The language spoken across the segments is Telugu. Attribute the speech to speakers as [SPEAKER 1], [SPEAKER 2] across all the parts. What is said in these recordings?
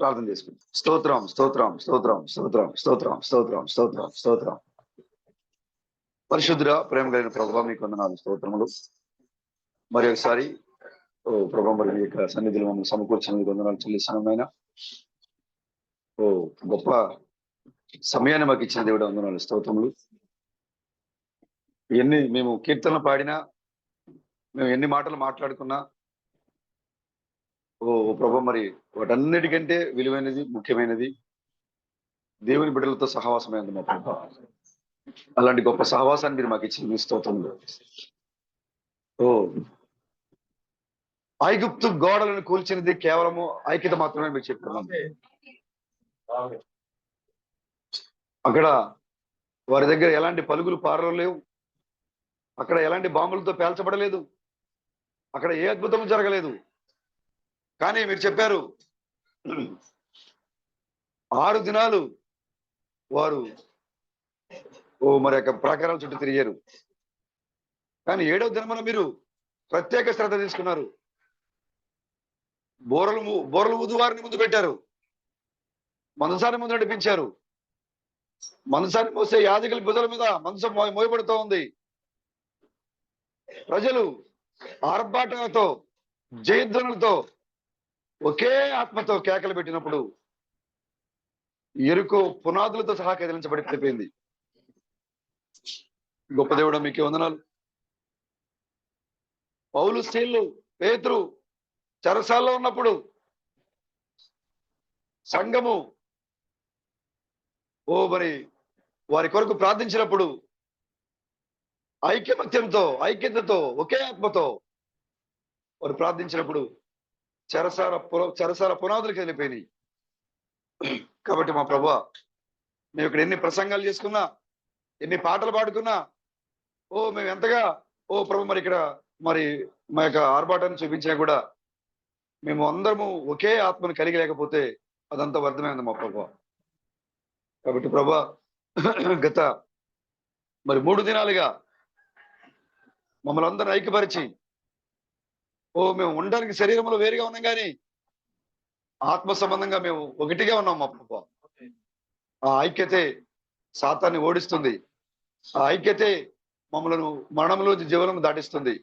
[SPEAKER 1] ప్రార్థన చేసుకుంటాం. స్తోత్రం స్తోత్రం స్తోత్రం స్తోత్రం స్తోత్రం స్తోత్రం స్తోత్రం స్తోత్రం. పరిశుద్ధుడ ప్రేమ కలిగిన ప్రభువా మీకు వందనాలు స్తోత్రములు. మరి ఒకసారి ఓ ప్రభా మరి మీ యొక్క సన్నిధిలో మమ్మల్ని సమకూర్చిన వందనాలు చెల్లిస్తున్నాం ఆయన. ఓ గొప్ప సమయాన్ని మాకు ఇచ్చిన దేవుడు వందనాలు స్తోత్రములు. ఎన్ని మేము కీర్తనలు పాడినా, మేము ఎన్ని మాటలు మాట్లాడుకున్నా, ఓ ప్రభా మరి వాటన్నిటికంటే విలువైనది ముఖ్యమైనది దేవుని బిడ్డలతో సహవాసమైంది మా ప్రభా. అలాంటి గొప్ప సహవాసాన్ని మీరు మాకు ఇచ్చిన మీ స్తోత్రములు. ఓ ఐగుప్తు గోడలను కూల్చినది కేవలము ఐక్యత మాత్రమే మీరు చెప్తున్నాం. అక్కడ వారి దగ్గర ఎలాంటి పలుగులు పారలు లేవు, అక్కడ ఎలాంటి బాంబులతో పేల్చబడలేదు, అక్కడ ఏ అద్భుతం జరగలేదు. కానీ మీరు చెప్పారు 6 దినాలు వారు మరి యొక్క ప్రాకారాల చుట్టూ తిరిగారు. కానీ 7వ దినమున మీరు ప్రత్యేక శ్రద్ధ తీసుకున్నారు. బోరలు ఊదు వారిని ముందు పెట్టారు, మనసాన్ని ముందు నడిపించారు. మనసాన్ని మోసే యాజకుల భుజాల మీద మనసు మోయబడుతూ ఉంది. ప్రజలు ఆర్భాటాలతో జయధ్వనులతో ఒకే ఆత్మతో కేకలు పెట్టినప్పుడు ఎరుకో పునాదులతో సహా కదిలించబడి పడిపోయింది. గొప్ప దేవుడు మీకే వందనాలు. పౌలు శీలు పేతురు చెరసాల్లో ఉన్నప్పుడు సంఘము మరి వారి కొరకు ప్రార్థించినప్పుడు ఐక్యతతో ఒకే ఆత్మతో వారు ప్రార్థించినప్పుడు చెరసాల పునాదులకు వెళ్ళిపోయినాయి. కాబట్టి మా ప్రభువా, మేము ఇక్కడ ఎన్ని ప్రసంగాలు చేసుకున్నా, ఎన్ని పాటలు పాడుకున్నా, మేము ఎంతగా ప్రభు మరి ఇక్కడ మరి మా యొక్క ఆర్భాటాన్ని చూపించినా కూడా మేము అందరము ఒకే ఆత్మను కలిగి లేకపోతే అదంతా వ్యర్థమైంది మా ప్రభువా. కాబట్టి ప్రభువా, గత మరి 3 దినాలుగా మమ్మల్ని అందరిని ఐక్యపరిచి మేము ఉండడానికి శరీరంలో వేరుగా ఉన్నాం, కానీ ఆత్మ సంబంధంగా మేము ఒకటిగా ఉన్నాం మా ప్రభువా. ఆ ఐక్యతే సాతాన్ని ఓడిస్తుంది. ఆ ఐక్యతే మమ్మల్ని మరణంలోంచి జీవనం దాటిస్తుంది.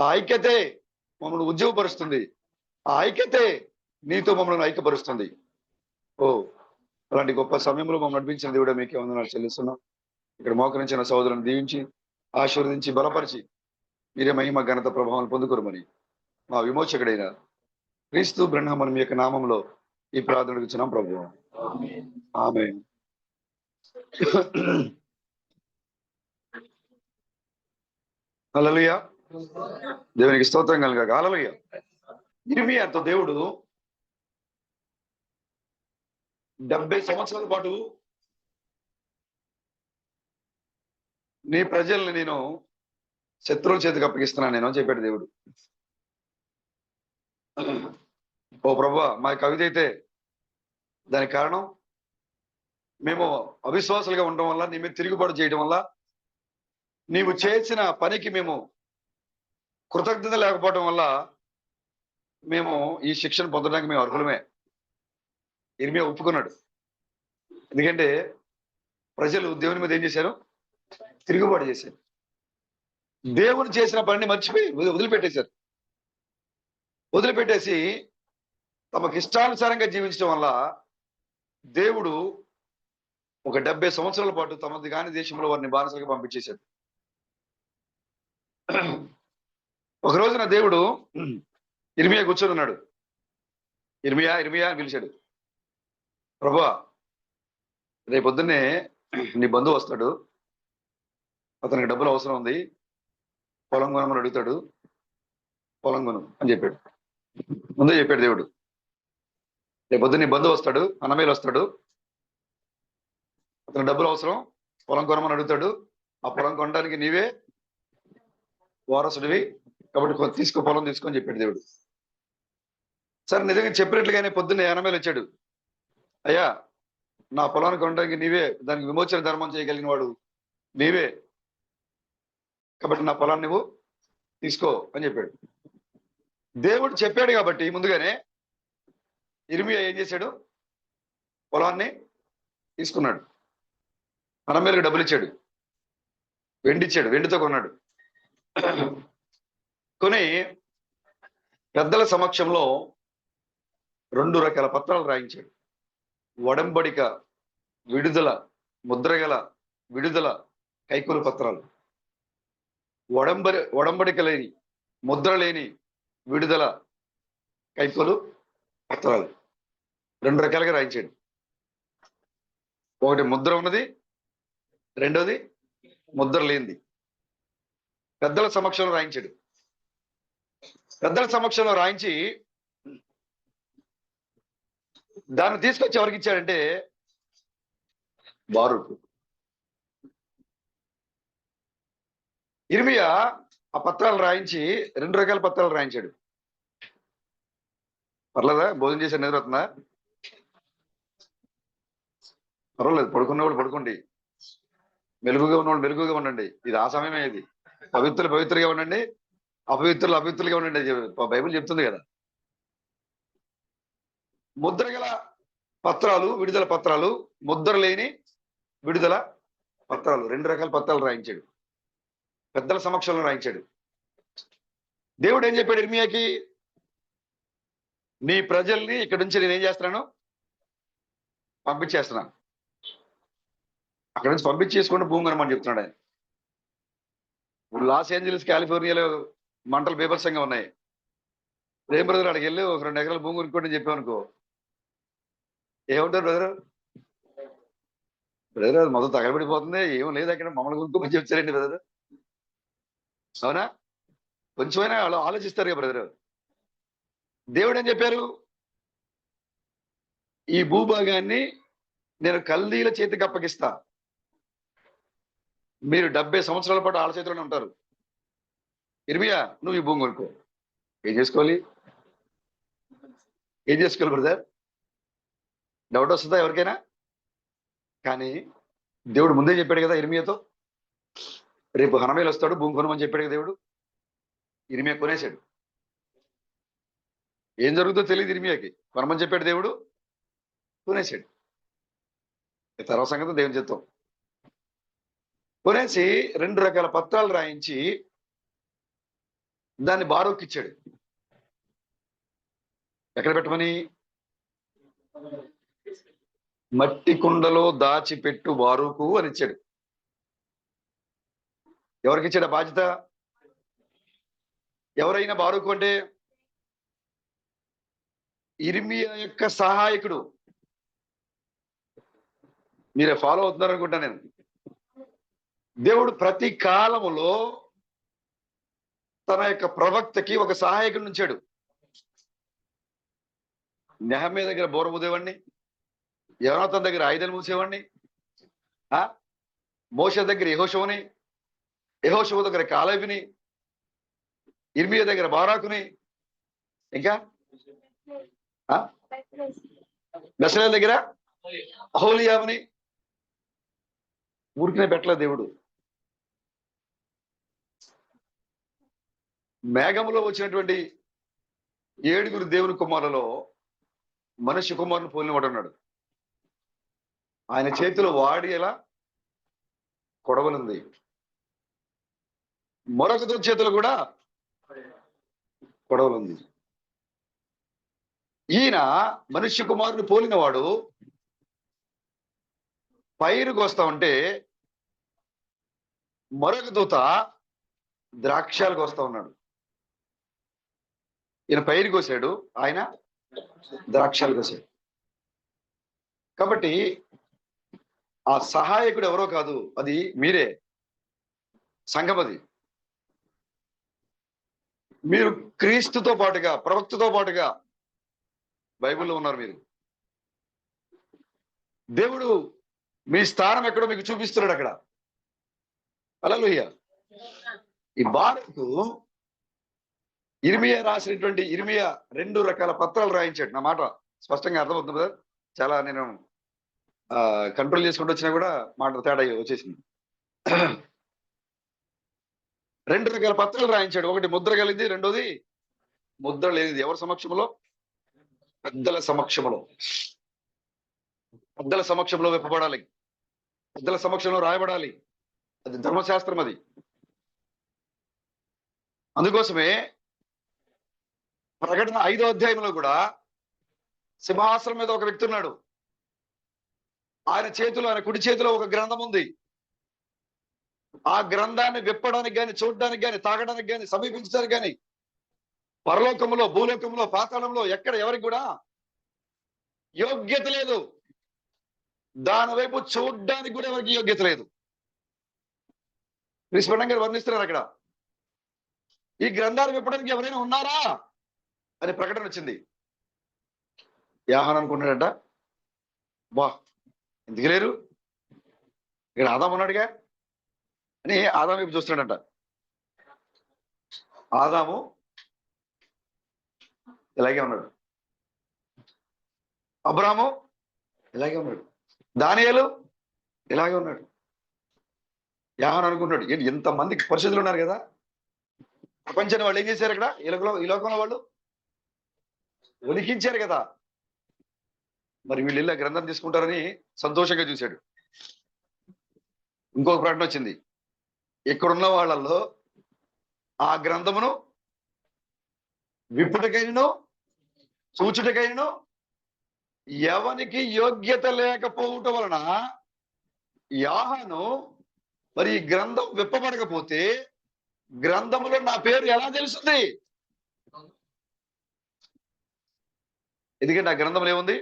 [SPEAKER 1] ఆ ఐక్యతే మమ్మల్ని ఉద్యోగపరుస్తుంది. ఆ ఐక్యతే నీతో మమ్మల్ని ఐక్యపరుస్తుంది. అలాంటి గొప్ప సమయంలో మమ్మల్ని నడిపించిన దేవుడా మీకే వందనాలు చెల్లిస్తున్నాం. ఇక్కడ మోకరించిన సోదరులను దీవించి ఆశీర్వదించి బలపరిచి మీరే మహిమ ఘనత ప్రభావం పొందుకోరమని మా విమోచకుడైన క్రీస్తు బ్రహ్మను మీ యొక్క నామంలో ఈ ప్రార్థన అడుగుతున్నాం ప్రభువా. ఆమేన్. హల్లెలూయా. దేవునికి స్తోత్రం కలుగాక. హల్లెలూయా. యిర్మీయాతో దేవుడు 70 సంవత్సరాల పాటు నీ ప్రజల్ని నేను శత్రువుల చేతికి అప్పగిస్తున్నాను నేను అని చెప్పాడు దేవుడు. ఓ ప్రభువా, మా కవిత అయితే దానికి కారణం మేము అవిశ్వాసులుగా ఉండడం వల్ల, నీ మీద తిరుగుబాటు చేయడం వల్ల, నీవు చేసిన పనికి మేము కృతజ్ఞత లేకపోవడం వల్ల మేము ఈ శిక్షను పొందడానికి మేము అర్హులమే. యిర్మీయా ఒప్పుకున్నాడు. ఎందుకంటే ప్రజలు దేవుని మీద ఏం చేశారు? తిరుగుబాటు చేశారు. దేవుడు చేసిన పనిని మర్చిపోయి వదిలిపెట్టేసి తమకు ఇష్టానుసారంగా జీవించడం వల్ల దేవుడు ఒక 70 సంవత్సరాల పాటు తమది కాని దేశంలో వారిని బానిసలుగా పంపించేశాడు. ఒక రోజున దేవుడు యిర్మీయా కూర్చొని ఉన్నాడు. యిర్మీయా అని పిలిచాడు. ప్రభువా, రేపు పొద్దున్నే నీ బంధువు వస్తాడు, అతనికి డబ్బులు అవసరం ఉంది, పొలం కొనమని అడుగుతాడు, పొలం కొను అని చెప్పాడు. ముందే చెప్పాడు దేవుడు. రేపు పొద్దున్న నీ బంధువు వస్తాడు, అన్నమేలు వస్తాడు, అతనికి డబ్బులు అవసరం, పొలం కొనమని అడుగుతాడు, ఆ పొలం కొనడానికి నీవే వారసుడివి, కాబట్టి పొలం తీసుకొని చెప్పాడు దేవుడు. సరే, నిజంగా చెప్పినట్లుగానే పొద్దున్నే అన్నమేలు వచ్చాడు. అయ్యా, నా పొలాన్ని కొనడానికి నీవే, దానికి విమోచన ధర్మం చేయగలిగిన వాడు నీవే, కాబట్టి నా పొలాన్ని నువ్వు తీసుకో అని చెప్పాడు. దేవుడు చెప్పాడు కాబట్టి ముందుగానే ఇర్మియా ఏం చేశాడు? పొలాన్ని తీసుకున్నాడు, హనమేలుకు డబ్బులు ఇచ్చాడు, వెండిచ్చాడు, వెండితో కొన్నాడు. కొని పెద్దల సమక్షంలో 2 రకాల పత్రాలు రాయించాడు. ఒడంబడిక విడుదల, ముద్రగల విడుదల కైకూలు పత్రాలు. ఒడంబడిక లేని, ముద్ర లేని విడుదల కైకూలు పత్రాలు 2 రకాలుగా రాయించాడు. ఒకటి ముద్ర ఉన్నది, రెండోది ముద్ర లేనిది. పెద్దల సమక్షంలో రాయించాడు. పెద్దల సమక్షంలో రాయించి దాన్ని తీసుకొచ్చి ఎవరికి ఇచ్చాడంటే బారూకు. ఇర్మియా ఆ పత్రాలు రాయించి 2 రకాల పత్రాలు రాయించాడు. పర్లేదా? భోజనం చేసే నిద్ర వస్తుందా? పర్వాలేదు, పడుకున్నవాళ్ళు పడుకోండి, మెలుగుగా ఉన్నవాళ్ళు మెలుగుగా ఉండండి. ఇది ఆ సమయమే. ఇది పవిత్రులు పవిత్రులుగా ఉండండి, అపవిత్రులు అపవిత్రులుగా ఉండండి, బైబిల్ చెప్తుంది కదా. ముద్రగల పత్రాలు, విడుదల పత్రాలు, ముద్ర లేని విడుదల పత్రాలు, 2 రకాల పత్రాలు రాయించాడు. పెద్దల సమక్షంలో రాయించాడు. దేవుడు ఏం చెప్పాడు ఇర్మియాకి? నీ ప్రజల్ని ఇక్కడి నుంచి నేనేం చేస్తున్నాను? పంపించేస్తున్నాను. అక్కడి నుంచి పంపించేసుకుంటూ భూమి కొనమని చెప్తున్నాడు ఆయన. ఇప్పుడు లాస్ ఏంజలీస్ కాలిఫోర్నియాలో మంటలు బీభత్సంగా ఉన్నాయి. రేం బ్రదర్ అక్కడికి వెళ్ళి ఒక 2 ఎకరాల భూమి కొనుక్కోండి చెప్పామనుకో, ఏమంటారు బ్రదర్? బ్రదర్ అది మొత్తం తగలబడిపోతుంది, ఏం లేదు అక్కడ, మమ్మల్ని కొనుక్కోమని చెప్తారండి బ్రదర్. అవునా? కొంచెమైనా ఆలోచిస్తారు కదా బ్రదర్. దేవుడు ఏం చెప్పారు? ఈ భూభాగాన్ని నేను కల్దీల చేతికి అప్పగిస్తా, మీరు 70 సంవత్సరాల పాటు వాళ్ళ చేతిలోనే ఉంటారు. ఇర్మియా, నువ్వు ఈ భూమి కొనుక్కో. ఏం చేసుకోవాలి? ఏం చేసుకోవాలి బ్రదర్? డౌట్ వస్తుందా ఎవరికైనా? కానీ దేవుడు ముందే చెప్పాడు కదా ఇర్మియాతో, రేపు హనమేలు వస్తాడు, భూమి కొనమని చెప్పాడు కదా దేవుడు. ఇర్మియా కొనేశాడు. ఏం జరుగుతుందో తెలియదు ఇర్మియాకి. కొనమని చెప్పాడు దేవుడు, కొనేశాడు. తర్వాత సంగతి దేవుని చిత్తం. కొనేసి 2 రకాల పత్రాలు రాయించి దాన్ని బారూకు ఇచ్చాడు. ఎక్కడ పెట్టమని? మట్టి కుండలో దాచిపెట్టు బారూకు అని ఇచ్చాడు. ఎవరికి ఇచ్చాడు ఆ బాధ్యత? ఎవరైనా బారూకు అంటే ఇర్మియా యొక్క సహాయకుడు. మీరే ఫాలో అవుతున్నారు అనుకుంటా నేను. దేవుడు ప్రతి కాలములో తన యొక్క ప్రవక్తకి ఒక సహాయకుడు ఉంచాడు. నెహమ్యా దగ్గర బోర మూసేవాడిని, యోనాతాను దగ్గర ఆయుధాలు మూసేవాడిని, మోషే దగ్గర యెహోషువని, యెహోషువ దగ్గర కాలేబుని, ఇర్మియా దగ్గర బారాకుని, ఇంకా బెసలేల్ దగ్గర అహోలియాబుని. ఊరికినే పెట్టలేదు దేవుడు. మేఘములో వచ్చినటువంటి 7 దేవుని కుమారులలో మనుష్య కుమారుని పోలిన వాడు ఉన్నాడు. ఆయన చేతిలో వాడి ఎలా కొడవలుంది, మరొక చేతిలో కూడా కొడవలుంది. ఈయన మనుష్య కుమారుని పోలిన వాడు పైరుకు వస్తా ఉంటే మరొక దూత ద్రాక్షాలకు వస్తా ఉన్నాడు. ఈయన పైరు కోసాడు, ఆయన ద్రాక్షాలు కోసాడు. కాబట్టి ఆ సహాయకుడు ఎవరో కాదు, అది మీరే, సంఘమది. మీరు క్రీస్తుతో పాటుగా, ప్రవక్తతో పాటుగా బైబిల్లో ఉన్నారు. మీరు దేవుడు మీ స్థానం ఎక్కడో మీకు చూపిస్తున్నాడు అక్కడ. హల్లెలూయా. ఈ బారూకు ఇర్మియా రాసినటువంటి ఇర్మియా 2 రకాల పత్రాలు రాయించాడు. నా మాట స్పష్టంగా అర్థమవుతుంది కదా. చాలా నేను కంట్రోల్ చేసుకుంటూ వచ్చినా కూడా మాట తేడా వచ్చేసింది. 2 రకాల పత్రాలు రాయించాడు. ఒకటి ముద్ర కలిగింది, రెండోది ముద్ర లేనిది. ఎవరి సమక్షంలో? పెద్దల సమక్షంలో, పెద్దల సమక్షంలో విప్పబడాలి, పెద్దల సమక్షంలో రాయబడాలి. అది ధర్మశాస్త్రం. అది అందుకోసమే ప్రకటన 5వ అధ్యాయంలో కూడా సింహాసనం మీద ఒక వ్యక్తి ఉన్నాడు. ఆయన కుడి చేతిలో ఒక గ్రంథం ఉంది. ఆ గ్రంథాన్ని విప్పడానికి గాని, చూడడానికి గాని, తాగడానికి గాని, సమీపించడానికి గాని పరలోకంలో, భూలోకంలో, పాతాళంలో ఎక్కడ ఎవరికి కూడా యోగ్యత లేదు. దాని వైపు చూడడానికి కూడా ఎవరికి యోగ్యత లేదు. విస్మరణంగా వర్ణిస్తున్నారు అక్కడ. ఈ గ్రంథాలు విప్పడానికి ఎవరైనా ఉన్నారా అని ప్రకటన వచ్చింది. యోహాను అనుకున్నాడంట, బా ఎందుకు లేరు, ఇక్కడ ఆదాము ఉన్నాడుగా అని ఆదాము వైపు చూస్తున్నాడంట. ఆదాము ఇలాగే ఉన్నాడు, అబ్రాము ఇలాగే ఉన్నాడు, దానియేలు ఇలాగే ఉన్నాడు. యోహాను అనుకుంటున్నాడు, ఏంటి ఇంతమంది పరిశుద్ధులు ఉన్నారు కదా, ప్రపంచాన్ని వాళ్ళు ఏం చేశారు ఇక్కడ, ఈ లోకంలో వాళ్ళు ఒలికించారు కదా, మరి వీళ్ళు ఇలా గ్రంథం తీసుకుంటారని సంతోషంగా చూశాడు. ఇంకొక ప్రకటన వచ్చింది, ఇక్కడున్న వాళ్ళల్లో ఆ గ్రంథమును విప్పుటకైనను చూచుటకైనను ఎవనికి యోగ్యత లేకపోవటం వలన యోహాను మరి ఈ గ్రంథం విప్పబడకపోతే గ్రంథములో నా పేరు ఎలా తెలుస్తుంది? ఎందుకంటే ఆ గ్రంథంలో ఏముంది?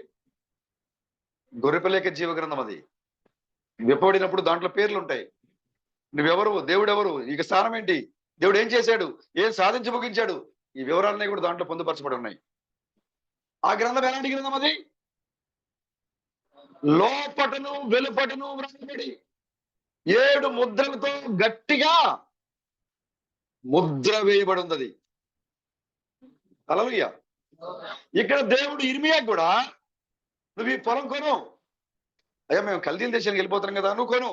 [SPEAKER 1] గొర్రెపిల్ల యొక్క జీవ గ్రంథం. అది విప్పబడినప్పుడు దాంట్లో పేర్లు ఉంటాయి. నువ్వెవరు, దేవుడు ఎవరు, నీకు స్థానం ఏంటి, దేవుడు ఏం చేశాడు, ఏం సాధించి ముగించాడు, ఈ వివరాలన్నీ కూడా దాంట్లో పొందుపరచబడి ఉన్నాయి. ఆ గ్రంథం ఎలాంటి గ్రంథం? అది లోపటను వెలుపటను వ్రాయబడి 7 ముద్రలతో గట్టిగా ముద్ర వేయబడి ఉంది. అది హల్లెలూయా. ఇక్కడ దేవుడు ఇర్మియా కూడా, నువ్వు ఈ పొలం కొను, అయ్యా మేము కల్దీల దేశానికి వెళ్ళిపోతున్నాం కదా, నువ్వు కొను,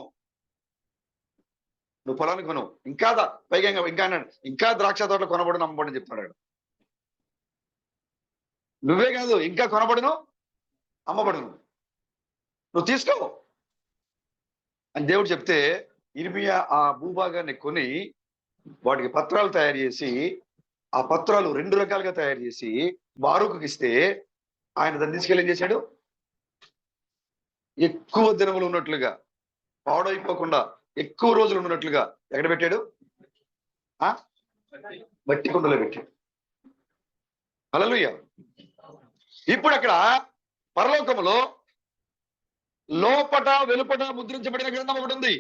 [SPEAKER 1] నువ్వు పొలాన్ని కొను, ఇంకా పైగా ఇంకా అన్నాడు, ఇంకా ద్రాక్ష తోటలు కొనబడును అమ్మబడిని చెప్తున్నాడు. నువ్వే కాదు, ఇంకా కొనబడును అమ్మబడును, నువ్వు తీసుకో అని దేవుడు చెప్తే ఇర్మియా ఆ భూభాగాన్ని కొని వాటికి పత్రాలు తయారు చేసి, ఆ పత్రాలు 2 రకాలుగా తయారు చేసి బారూకుకి ఇస్తే ఆయన దాన్ని తీసుకెళ్ళి ఏం చేశాడు, ఎక్కువ దినములు ఉన్నట్లుగా, పాడైపోకుండా ఎక్కువ రోజులు ఉన్నట్లుగా ఎక్కడ పెట్టాడు? మట్టి కుండలో పెట్టాడు. హల్లెలూయా. ఇప్పుడు అక్కడ పరలోకములో లోపట వెలుపట ముద్రించబడిన గ్రంథం ఒకటి ఉంది.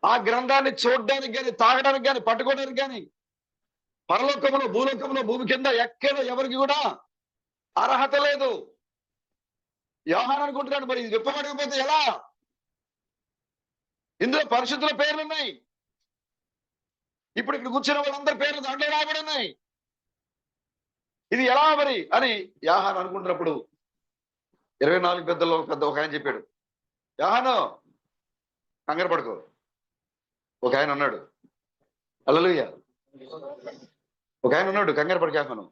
[SPEAKER 1] ఆ గ్రంథాన్ని చూడడానికి కానీ, తాగడానికి కానీ, పట్టుకోవడానికి కానీ పరలోకంలో, భూలోకంలో, భూమి కింద ఎక్కడ ఎవరికి కూడా అర్హత లేదు. యోహాను అనుకుంటున్నాడు, మరి ఇది విప్పబడకపోతే ఎలా? ఇందులో పరిశుద్ధుల పేర్లు ఉన్నాయి. ఇప్పుడు ఇక్కడ కూర్చున్న వాళ్ళందరి పేర్లు దాంట్లో రాబడి ఉన్నాయి. ఇది ఎలా మరి అని యోహాను అనుకుంటున్నప్పుడు 24 పెద్దల్లో ఒక ఆయన చెప్పాడు, యోహాను కంగారు పడుకో. ఒక ఆయన ఉన్నాడు, హల్లెలూయా, ఒక ఆయన ఉన్నాడు, కంగారు పడికి యోహాను.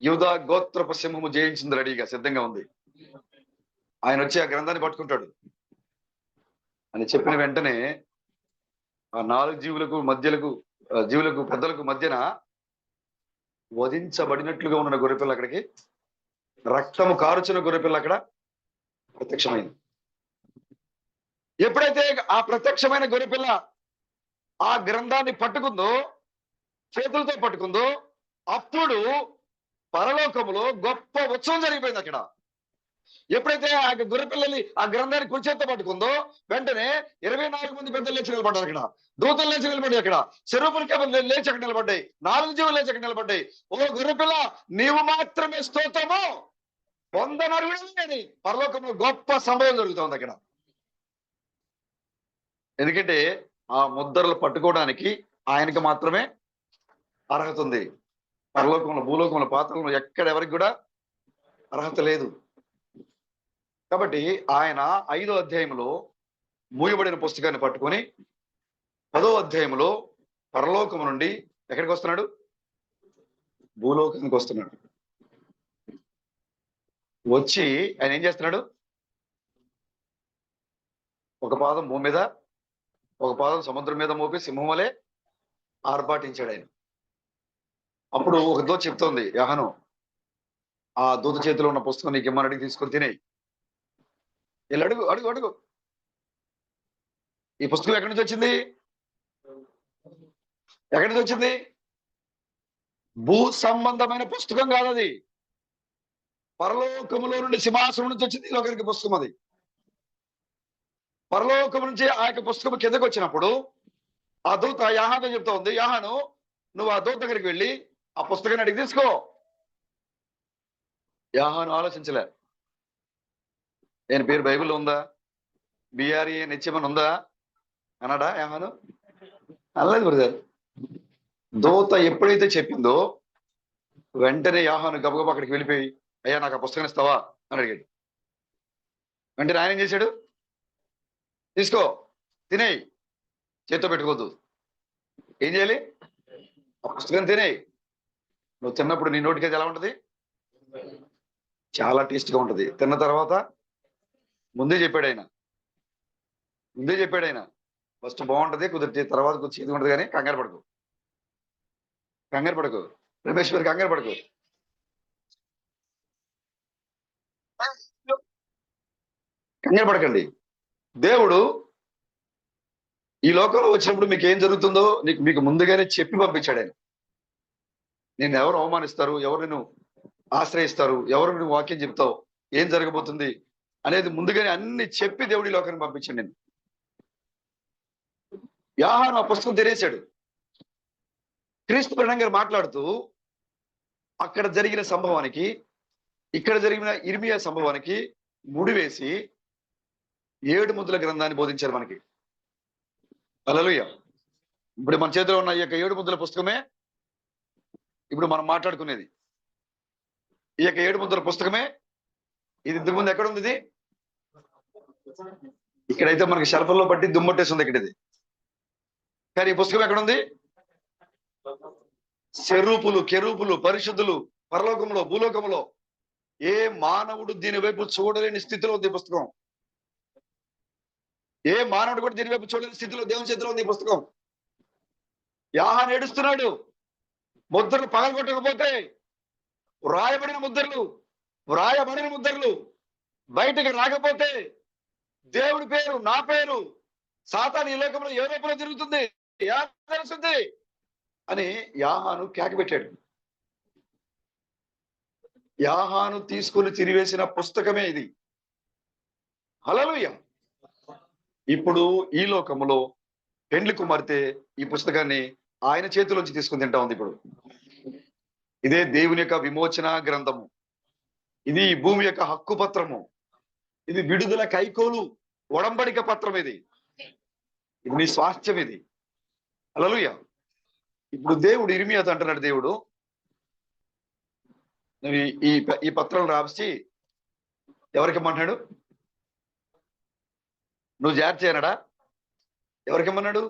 [SPEAKER 1] యూదా గోత్రపు సింహము జయించింది, రెడీగా సిద్ధంగా ఉంది. ఆయన వచ్చి ఆ గ్రంథాన్ని పట్టుకుంటాడు అని చెప్పిన వెంటనే ఆ 4 జీవులకు పెద్దలకు మధ్యన వధించబడినట్లుగా ఉన్న గొర్రెపిల్ల అక్కడికి, రక్తము కారుచిన గొర్రెపిల్ల అక్కడ ప్రత్యక్షమైంది. ఎప్పుడైతే ఆ ప్రత్యక్షమైన గొర్రెపిల్ల ఆ గ్రంథాన్ని పట్టుకుందో, చేతులతో పట్టుకుందో, అప్పుడు పరలోకములో గొప్ప ఉత్సవం జరిగిపోయింది అక్కడ. ఎప్పుడైతే ఆ గొర్రెపిల్లని ఆ గ్రంథాన్ని కుడిచేత్తో పట్టుకుందో వెంటనే 24 మంది పెద్దలు లేచి నిలబడ్డారు. అక్కడ దూతలు లేచి నిలబడ్డాయి, అక్కడ చెరుపులకి లేచి అక్కడ నిలబడ్డాయి, 4 జీవులు లేచి అక్కడ నిలబడ్డాయి. ఓ గొర్రెపిల్ల, నీవు మాత్రమే స్తోత్రము పొందనరుగుడని పరలోకంలో గొప్ప సంభవం జరుగుతుంది అక్కడ. ఎందుకంటే ఆ ముద్రలు పట్టుకోవడానికి ఆయనకి మాత్రమే అర్హత ఉంది. పరలోకంలో, భూలోకంలో, పాతాళంలో ఎక్కడ ఎవరికి కూడా అర్హత లేదు. కాబట్టి ఆయన 5వ అధ్యాయంలో మూయబడిన పుస్తకాన్ని పట్టుకొని 10వ అధ్యాయంలో పరలోకము నుండి ఎక్కడికి వస్తున్నాడు? భూలోకానికి వస్తున్నాడు. వచ్చి ఆయన ఏం చేస్తున్నాడు? ఒక పాదం భూమి మీద, ఒక పాదం సముద్రం మీద మోపి సింహం వలె ఆర్భాటించాడు ఆయన. అప్పుడు ఒక దూత చెప్తోంది యోహాను, ఆ దూత చేతిలో ఉన్న పుస్తకం నీకు ఇమ్మని అడిగి తీసుకొని తినేయి. వీళ్ళు అడుగు అడుగు అడుగు. ఈ పుస్తకం ఎక్కడి నుంచి వచ్చింది? ఎక్కడి నుంచి వచ్చింది? భూ సంబంధమైన పుస్తకం కాదు అది. పరలోకములో నుండి సింహాసనం నుంచి వచ్చింది ఈ లోకానికి పుస్తకం అది. పరలోకం నుంచి ఆ యొక్క పుస్తకం కిందకు వచ్చినప్పుడు ఆ దూత యాహాను చెప్తా ఉంది, యాహాను నువ్వు ఆ దూత దగ్గరికి వెళ్ళి ఆ పుస్తకాన్ని అడిగి తీసుకో. యాహాను ఆలోచించలే. నేను పేరు బైబిల్లో ఉందా, బిఆర్ఏ నిత్యమని ఉందా అన్నాడా యాహాను? అనలేదు బ్రదర్. దూత ఎప్పుడైతే చెప్పిందో వెంటనే యాహాను గబగబా అక్కడికి వెళ్ళిపోయి, అయ్యా నాకు ఆ పుస్తకం ఇస్తావా అని అడిగాడు. వెంటనే ఆయన ఏం చేశాడు? తీసుకో, తినేయి, చేత్తో పెట్టుకోవద్దు. ఏం చేయాలి? ఆ పుస్తకం తినేయి. నువ్వు తిన్నప్పుడు నీ నోటికి ఎలా ఉంటది? చాలా టేస్ట్గా ఉంటది. తిన్న తర్వాత ముందే చెప్పాడు ఆయన, ఫస్ట్ బాగుంటది, కుదిరితే తర్వాత కొంచెం చేతి ఉంటది, కానీ కంగారు పడకు, రమేష్ గారు కంగారు పడకు. కంగారు పడకండి. దేవుడు ఈ లోకంలో వచ్చినప్పుడు మీకు ఏం జరుగుతుందో మీకు ముందుగానే చెప్పి పంపించాడు ఆయన. నేను ఎవరు అవమానిస్తారు, ఎవరు నిన్ను ఆశ్రయిస్తారు, ఎవరు నువ్వు వాక్యం చెప్తావు, ఏం జరగబోతుంది అనేది ముందుగానే అన్ని చెప్పి దేవుడి లోకానికి పంపించాడు. నేను యోహాను ఆ పుస్తకం తెరేశాడు. క్రీస్తు ప్రణం గారు మాట్లాడుతూ అక్కడ జరిగిన సంభవానికి, ఇక్కడ జరిగిన ఇర్మియా సంభవానికి ముడివేసి 7 ముద్దుల గ్రంథాన్ని బోధించారు మనకి. హల్లెలూయా. ఇప్పుడు మన చేతిలో ఉన్న ఈ యొక్క 7 ముద్దుల పుస్తకమే ఇప్పుడు మనం మాట్లాడుకునేది. ఈ యొక్క 7 ముద్దుల పుస్తకమే. ఇది ఇంతకుముందు ఎక్కడ ఉంది? ఇది ఇక్కడైతే మనకి షెల్ఫ్లో పట్టి దుమ్మట్టేసి ఉంది ఇక్కడ ఇది. కానీ ఈ పుస్తకం ఎక్కడుంది? సెరూపులు, కెరూపులు, పరిశుద్ధులు పరలోకంలో, భూలోకంలో ఏ మానవుడు దీని వైపు చూడలేని స్థితిలో ఉంది ఈ పుస్తకం. ఏ మానవుడు కూడా దీని వైపు చూడలేని స్థితిలో దేవుని చేతిలో ఉంది ఈ పుస్తకం. యోహాను ఏడుస్తున్నాడు. ముద్రలు పగలగొట్టకపోతే వ్రాయబడిన ముద్రలు బయటకు రాకపోతే దేవుడి పేరు, నా పేరు సాతాను ఈ లోకంలో ఏ రూపంలో తిరుగుతుంది, తెలుస్తుంది అని యోహాను కేకబెట్టాడు. యోహాను తీసుకుని తిరివేసిన పుస్తకమే ఇది. హల్లెలూయా. ఇప్పుడు ఈ లోకములో పెండ్లి కుమార్తె ఈ పుస్తకాన్ని ఆయన చేతిలోంచి తీసుకుని తింటా ఉంది. ఇప్పుడు ఇదే దేవుని యొక్క విమోచన గ్రంథము, ఇది భూమి యొక్క హక్కు పత్రము, ఇది విడుదల కైకోలు ఒడంబడిక పత్రం, ఇది నీ స్వాస్థ్యం ఇది. హల్లెలూయా. ఇప్పుడు దేవుడు ఇర్మియాతో అంటున్నాడు, దేవుడు నువ్వు ఈ పత్రం రాసి ఎవరికి ఇమ్మన్నాడు? నువ్వు జాగ్రత్త చేయనడా? ఎవరికి ఇమ్మన్నాడు?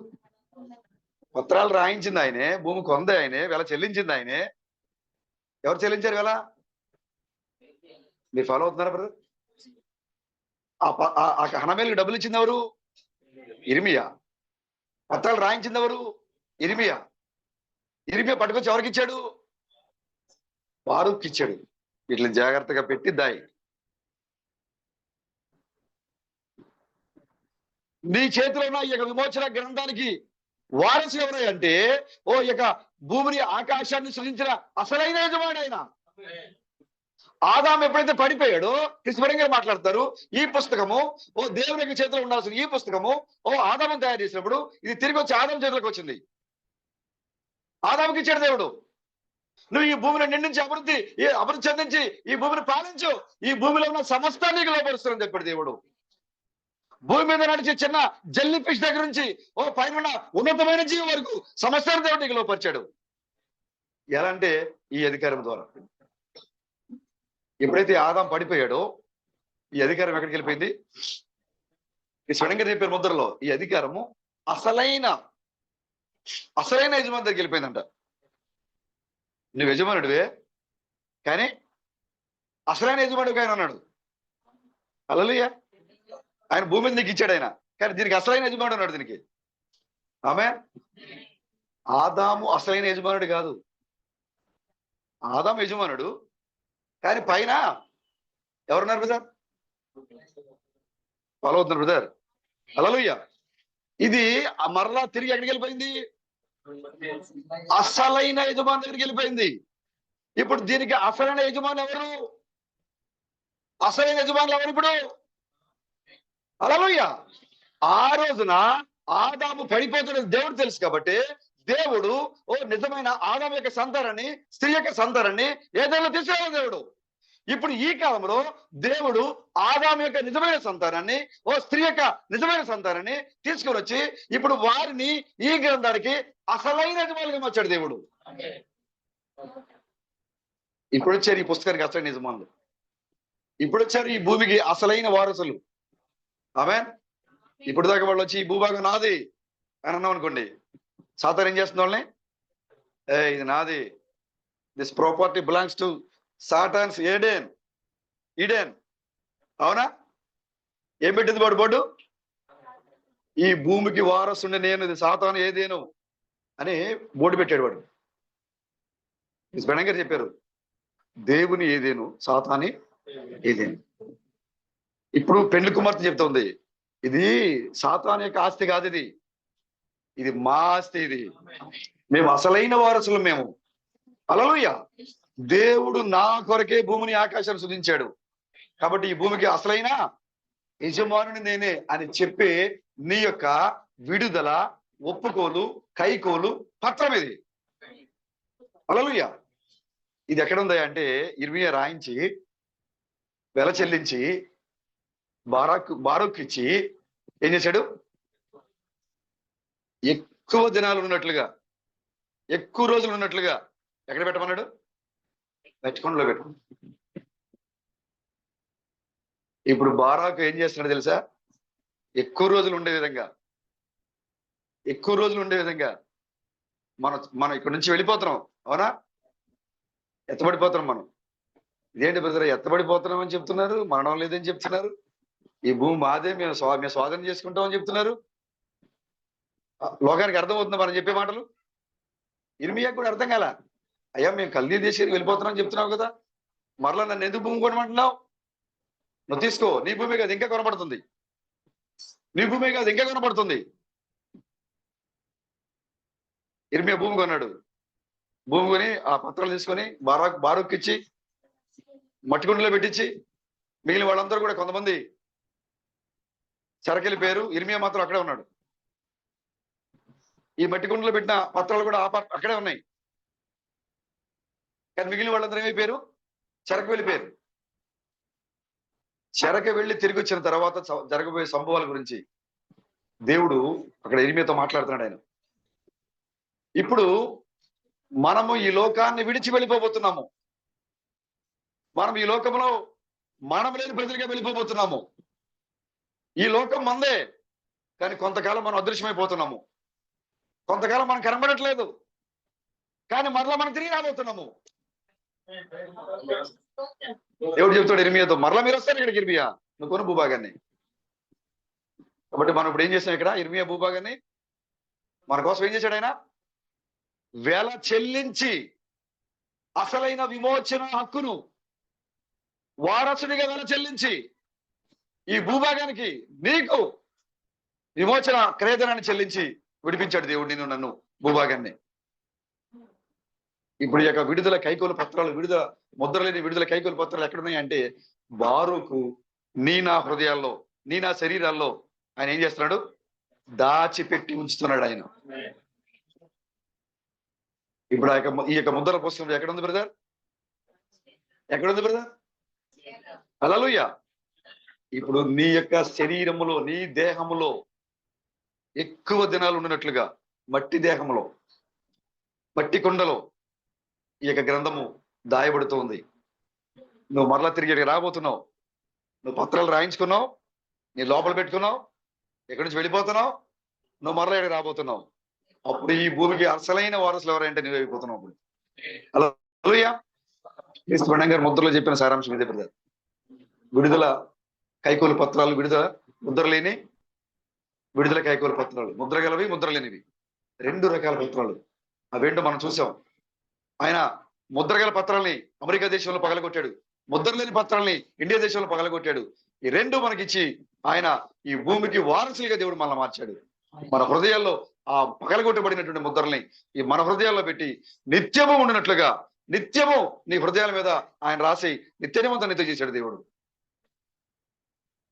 [SPEAKER 1] పత్రాలు రాయించింది ఆయనే, భూమి కొంద ఆయనే, వెల చెల్లించింది ఆయనే. ఎవరు చెల్లించారు వెల? మీరు ఫాలో అవుతున్నారా బ్రదర్? ఆ హనమేలకు డబ్బులు ఇచ్చింది ఎవరు? ఇర్మియా. పత్రాలు రాయించింది ఎవరు? ఇర్మియా. పట్టుకొచ్చి ఎవరికి ఇచ్చాడు? బారూక్కి ఇచ్చాడు. వీటిని జాగ్రత్తగా పెట్టి దాయి. నీ చేతిలో ఉన్న ఈ యొక్క విమోచన గ్రంథానికి వారసు ఎవరు అంటే, ఓ యొక్క భూమిని ఆకాశాన్ని సృజించిన అసలైన యజమాని ఆయన. ఆదాము ఎప్పుడైతే పడిపోయాడో కృష్ణపరంగా గారు మాట్లాడతారు, ఈ పుస్తకము ఓ దేవుని యొక్క చేతిలో ఉండాల్సిన ఈ పుస్తకము ఆదాము తయారు చేసినప్పుడు ఇది తిరిగి వచ్చి ఆదాము చేతిలోకి వచ్చింది. ఆదాముకి ఇచ్చాడు దేవుడు. నువ్వు ఈ భూమిని నిండించి అభివృద్ధి చెందించి ఈ భూమిని పాలించు, ఈ భూమిలో ఉన్న సమస్తాన్ని లోపరుస్తానని చెప్పాడు దేవుడు. భూమి మీద నడిచే చిన్న జెల్లీ ఫిష్ దగ్గర నుంచి పైన ఉన్నతమైన జీవం వరకు సమస్తాన్ని దేవుడు నీకు లోపరిచాడు. ఎలా అంటే ఈ అధికారం ద్వారా. ఎప్పుడైతే ఆదాం పడిపోయాడో ఈ అధికారం ఎక్కడికి వెళ్ళిపోయింది? ఈ స్వయంగా చెప్పే ముద్రలో ఈ అధికారము అసలైన యజమాని దగ్గరికి వెళ్ళిపోయిందంట. నువ్వు యజమానుడివే, కానీ అసలైన యజమానుడికి ఆయన ఉన్నాడు. హల్లెలూయా. ఆయన భూమి మీద నీకు ఇచ్చాడు ఆయన, కానీ దీనికి అసలైన యజమానుడు ఉన్నాడు దీనికి. ఆమేన్. ఆదాము అసలైన యజమానుడు కాదు. ఆదాము యజమానుడు, కానీ పైన ఎవరున్నారు బ్రదర్? ఫాలో అవుతున్నారు బ్రదర్. హల్లెలూయా. ఇది మరలా తిరిగి ఎక్కడికి వెళ్ళిపోయింది? అసలైన యజమాని దగ్గరికి వెళ్ళిపోయింది. ఇప్పుడు దీనికి అసలైన యజమాని ఎవరు? అసలైన యజమానులు ఎవరు ఇప్పుడు? హల్లెలూయా. ఆ రోజున ఆదాము పడిపోతున్నది దేవుడు తెలుసు కాబట్టి, దేవుడు నిజమైన ఆదాము యొక్క సంతానాన్ని, స్త్రీ యొక్క సంతానాన్ని ఏదైనా తీసుకురావాలి దేవుడు. ఇప్పుడు ఈ కాలంలో దేవుడు ఆదాము యొక్క నిజమైన సంతానాన్ని, స్త్రీ యొక్క నిజమైన సంతానాన్ని తీసుకుని వచ్చి ఇప్పుడు వారిని ఈ గ్రంథానికి అసలైన యజమానులుగా మార్చాడు దేవుడు. ఇప్పుడు వచ్చారు ఈ పుస్తకానికి అసలైన యజమానులు. ఇప్పుడు వచ్చారు ఈ భూమికి అసలైన వారసులు. ఆమేన్. ఇప్పుడు దాకా వాళ్ళు వచ్చి ఈ భూభాగం నాది అని అన్నాం అనుకోండి, సాతాను ఏం చేస్తుంది వాళ్ళని? ఇది నాది, this property belongs to Satan's Eden. అవునా? ఏం పెట్టింది వాడు బోర్డు? ఈ భూమికి వారసుండి నేను, ఇది సాతాను ఏదేను అని బోర్డు పెట్టాడు వాడు. బెణం గారు చెప్పారు, దేవుని ఏదేను, సాతాని ఏదేను. ఇప్పుడు పెళ్లి కుమార్తె చెప్తుంది, ఇది సాతాను యొక్క ఆస్తి కాదు, ఇది మా ఆస్తి, ఇది మేము అసలైన వారసులు మేము. హల్లెలూయా. దేవుడు నా కొరకే భూమిని ఆకాశాన్ని సృజించాడు, కాబట్టి ఈ భూమికి అసలైన యజమానుని నేనే అని చెప్పి నీ యొక్క విడుదల, ఒప్పుకోలు, కైకోలు పత్రం ఇది. హల్లెలూయా. ఇది ఎక్కడుందా అంటే ఇర్మియా రాయించి వెల చెల్లించి బారూక్ ఇచ్చి ఏం చేశాడు? ఎక్కువ దినాలు ఉన్నట్లుగా, ఎక్కువ రోజులు ఉన్నట్లుగా ఎక్కడ పెట్టమన్నాడు? మెచ్చకొండలో పెట్టు. ఇప్పుడు బారాకు ఏం చేస్తున్నాడు తెలుసా? ఎక్కువ రోజులు ఉండే విధంగా మనం ఇక్కడ నుంచి వెళ్ళిపోతున్నాం. అవునా? ఎత్తబడిపోతున్నాం మనం. ఇదేంటి బ్రదర్ ఎత్తబడిపోతున్నాం అని చెప్తున్నారు, మరణం లేదని చెప్తున్నారు, ఈ భూమి మాదే, మేము స్వాధీనం చేసుకుంటామని చెప్తున్నారు. లోకానికి అర్థమవుతుంది మనం చెప్పే మాటలు. ఇర్మియాకు కూడా అర్థం కాల. అయ్యా మేము కల్దీ దేశానికి వెళ్ళిపోతున్నాం చెప్తున్నావు కదా, మరలా నన్ను ఎందుకు భూమి కొనమంటున్నావు? నువ్వు తీసుకో, నీ భూమి కాదు ఇంకా కొనబడుతుంది, నీ భూమి కాదు ఇంకా కొనబడుతుంది. ఇర్మియా భూమి కొన్నాడు. భూమి కొని ఆ పత్రాలు తీసుకొని బారూక్ ఇచ్చి మట్టిగుండలో పెట్టించి మిగిలిన వాళ్ళందరూ కూడా కొంతమంది చెరకెళ్ళిపోయారు. ఇర్మియా మాత్రం అక్కడే ఉన్నాడు. ఈ మట్టిగుండలో పెట్టిన పత్రాలు కూడా అక్కడే ఉన్నాయి. కానీ మిగిలిన వాళ్ళందరూ ఏమైపోయారు? చెరకు వెళ్ళిపోయారు. చెరకు వెళ్ళి తిరిగి వచ్చిన తర్వాత జరగబోయే సంభవాల గురించి దేవుడు అక్కడ ఇర్మియాతో మాట్లాడుతున్నాడు. ఆయన ఇప్పుడు మనము ఈ లోకాన్ని విడిచి వెళ్ళిపోబోతున్నాము. మనం ఈ లోకంలో మనం లేని ప్రజలుగా వెళ్ళిపోబోతున్నాము. ఈ లోకం మందే, కానీ కొంతకాలం మనం అదృశ్యమైపోతున్నాము, కొంతకాలం మనం కనబడట్లేదు, కానీ మరలా మనం తిరిగి రాబోతున్నాము. దేవుడు చెప్తాడు ఇర్మియాతో, మరలా మీరు వస్తారు ఇక్కడికి, ఇర్మియా నువ్వు కొను భూభాగాన్ని. కాబట్టి మనం ఇప్పుడు ఏం చేసాం? ఇక్కడ ఇర్మియా భూభాగాన్ని మన కోసం ఏం చేశాడు? ఆయన వెల చెల్లించి అసలైన విమోచన హక్కును వారసుడిగా వెల చెల్లించి ఈ భూభాగానికి నీకు విమోచన క్రయధనాన్ని చెల్లించి విడిపించాడు దేవుడు నిన్ను, నన్ను, భూభాగాన్ని. ఇప్పుడు ఈ యొక్క విడుదల కైకోలు పత్రాలు, విడుదల ముద్రలేని విడుదల కైకోలు పత్రాలు ఎక్కడున్నాయి అంటే బారూకు నా హృదయాల్లో, నా శరీరాల్లో ఆయన ఏం చేస్తున్నాడు? దాచిపెట్టి ఉంచుతున్నాడు ఆయన. ఇప్పుడు ఈ యొక్క ముద్రల పుస్తకం ఎక్కడుంది బ్రదర్? ఎక్కడుంది బ్రదర్? హల్లెలూయా. ఇప్పుడు నీ యొక్క శరీరములో, నీ దేహములో ఎక్కువ దినాలు ఉన్నట్లుగా మట్టి దేహంలో, మట్టి కుండలో ఈ యొక్క గ్రంథము దాయబడుతుంది. నువ్వు మరలా తిరిగి రాబోతున్నావు. నువ్వు పత్రాలు రాయించుకున్నావు, నీ లోపల పెట్టుకున్నావు, ఎక్కడి నుంచి వెళ్ళిపోతున్నావు, నువ్వు మరలా ఇక్కడ రాబోతున్నావు. అప్పుడు ఈ భూమికి అసలైన వారసులు ఎవరంటే నువ్వు అయిపోతున్నావు. అప్పుడు హల్లెలూయా. క్రీస్తు బండం గారి ముద్రలో చెప్పిన సారాంశం ఇదే బ్రదర్. విడుదల కైకోలు పత్రాలు, విడుదల ముద్ర లేని విడుదల కైకోలు పత్రాలు, ముద్ర గలవి ముద్ర లేనివి, 2 రకాల పత్రాలు. అవేంటో మనం చూసాం. ఆయన ముద్ర గల పత్రాలని అమెరికా దేశంలో పగలగొట్టాడు, ముద్ర లేని పత్రాలని ఇండియా దేశంలో పగలగొట్టాడు. ఈ 2 మనకిచ్చి ఆయన ఈ భూమికి వారసులుగా దేవుడు మనల్ని మార్చాడు. మన హృదయాల్లో ఆ పగలగొట్టబడినటువంటి ముద్రల్ని ఈ మన హృదయాల్లో పెట్టి నిత్యము ఉండినట్లుగా, నిత్యము నీ హృదయాల మీద ఆయన రాసి నిత్యనిమంతా నిత్య చేశాడు దేవుడు.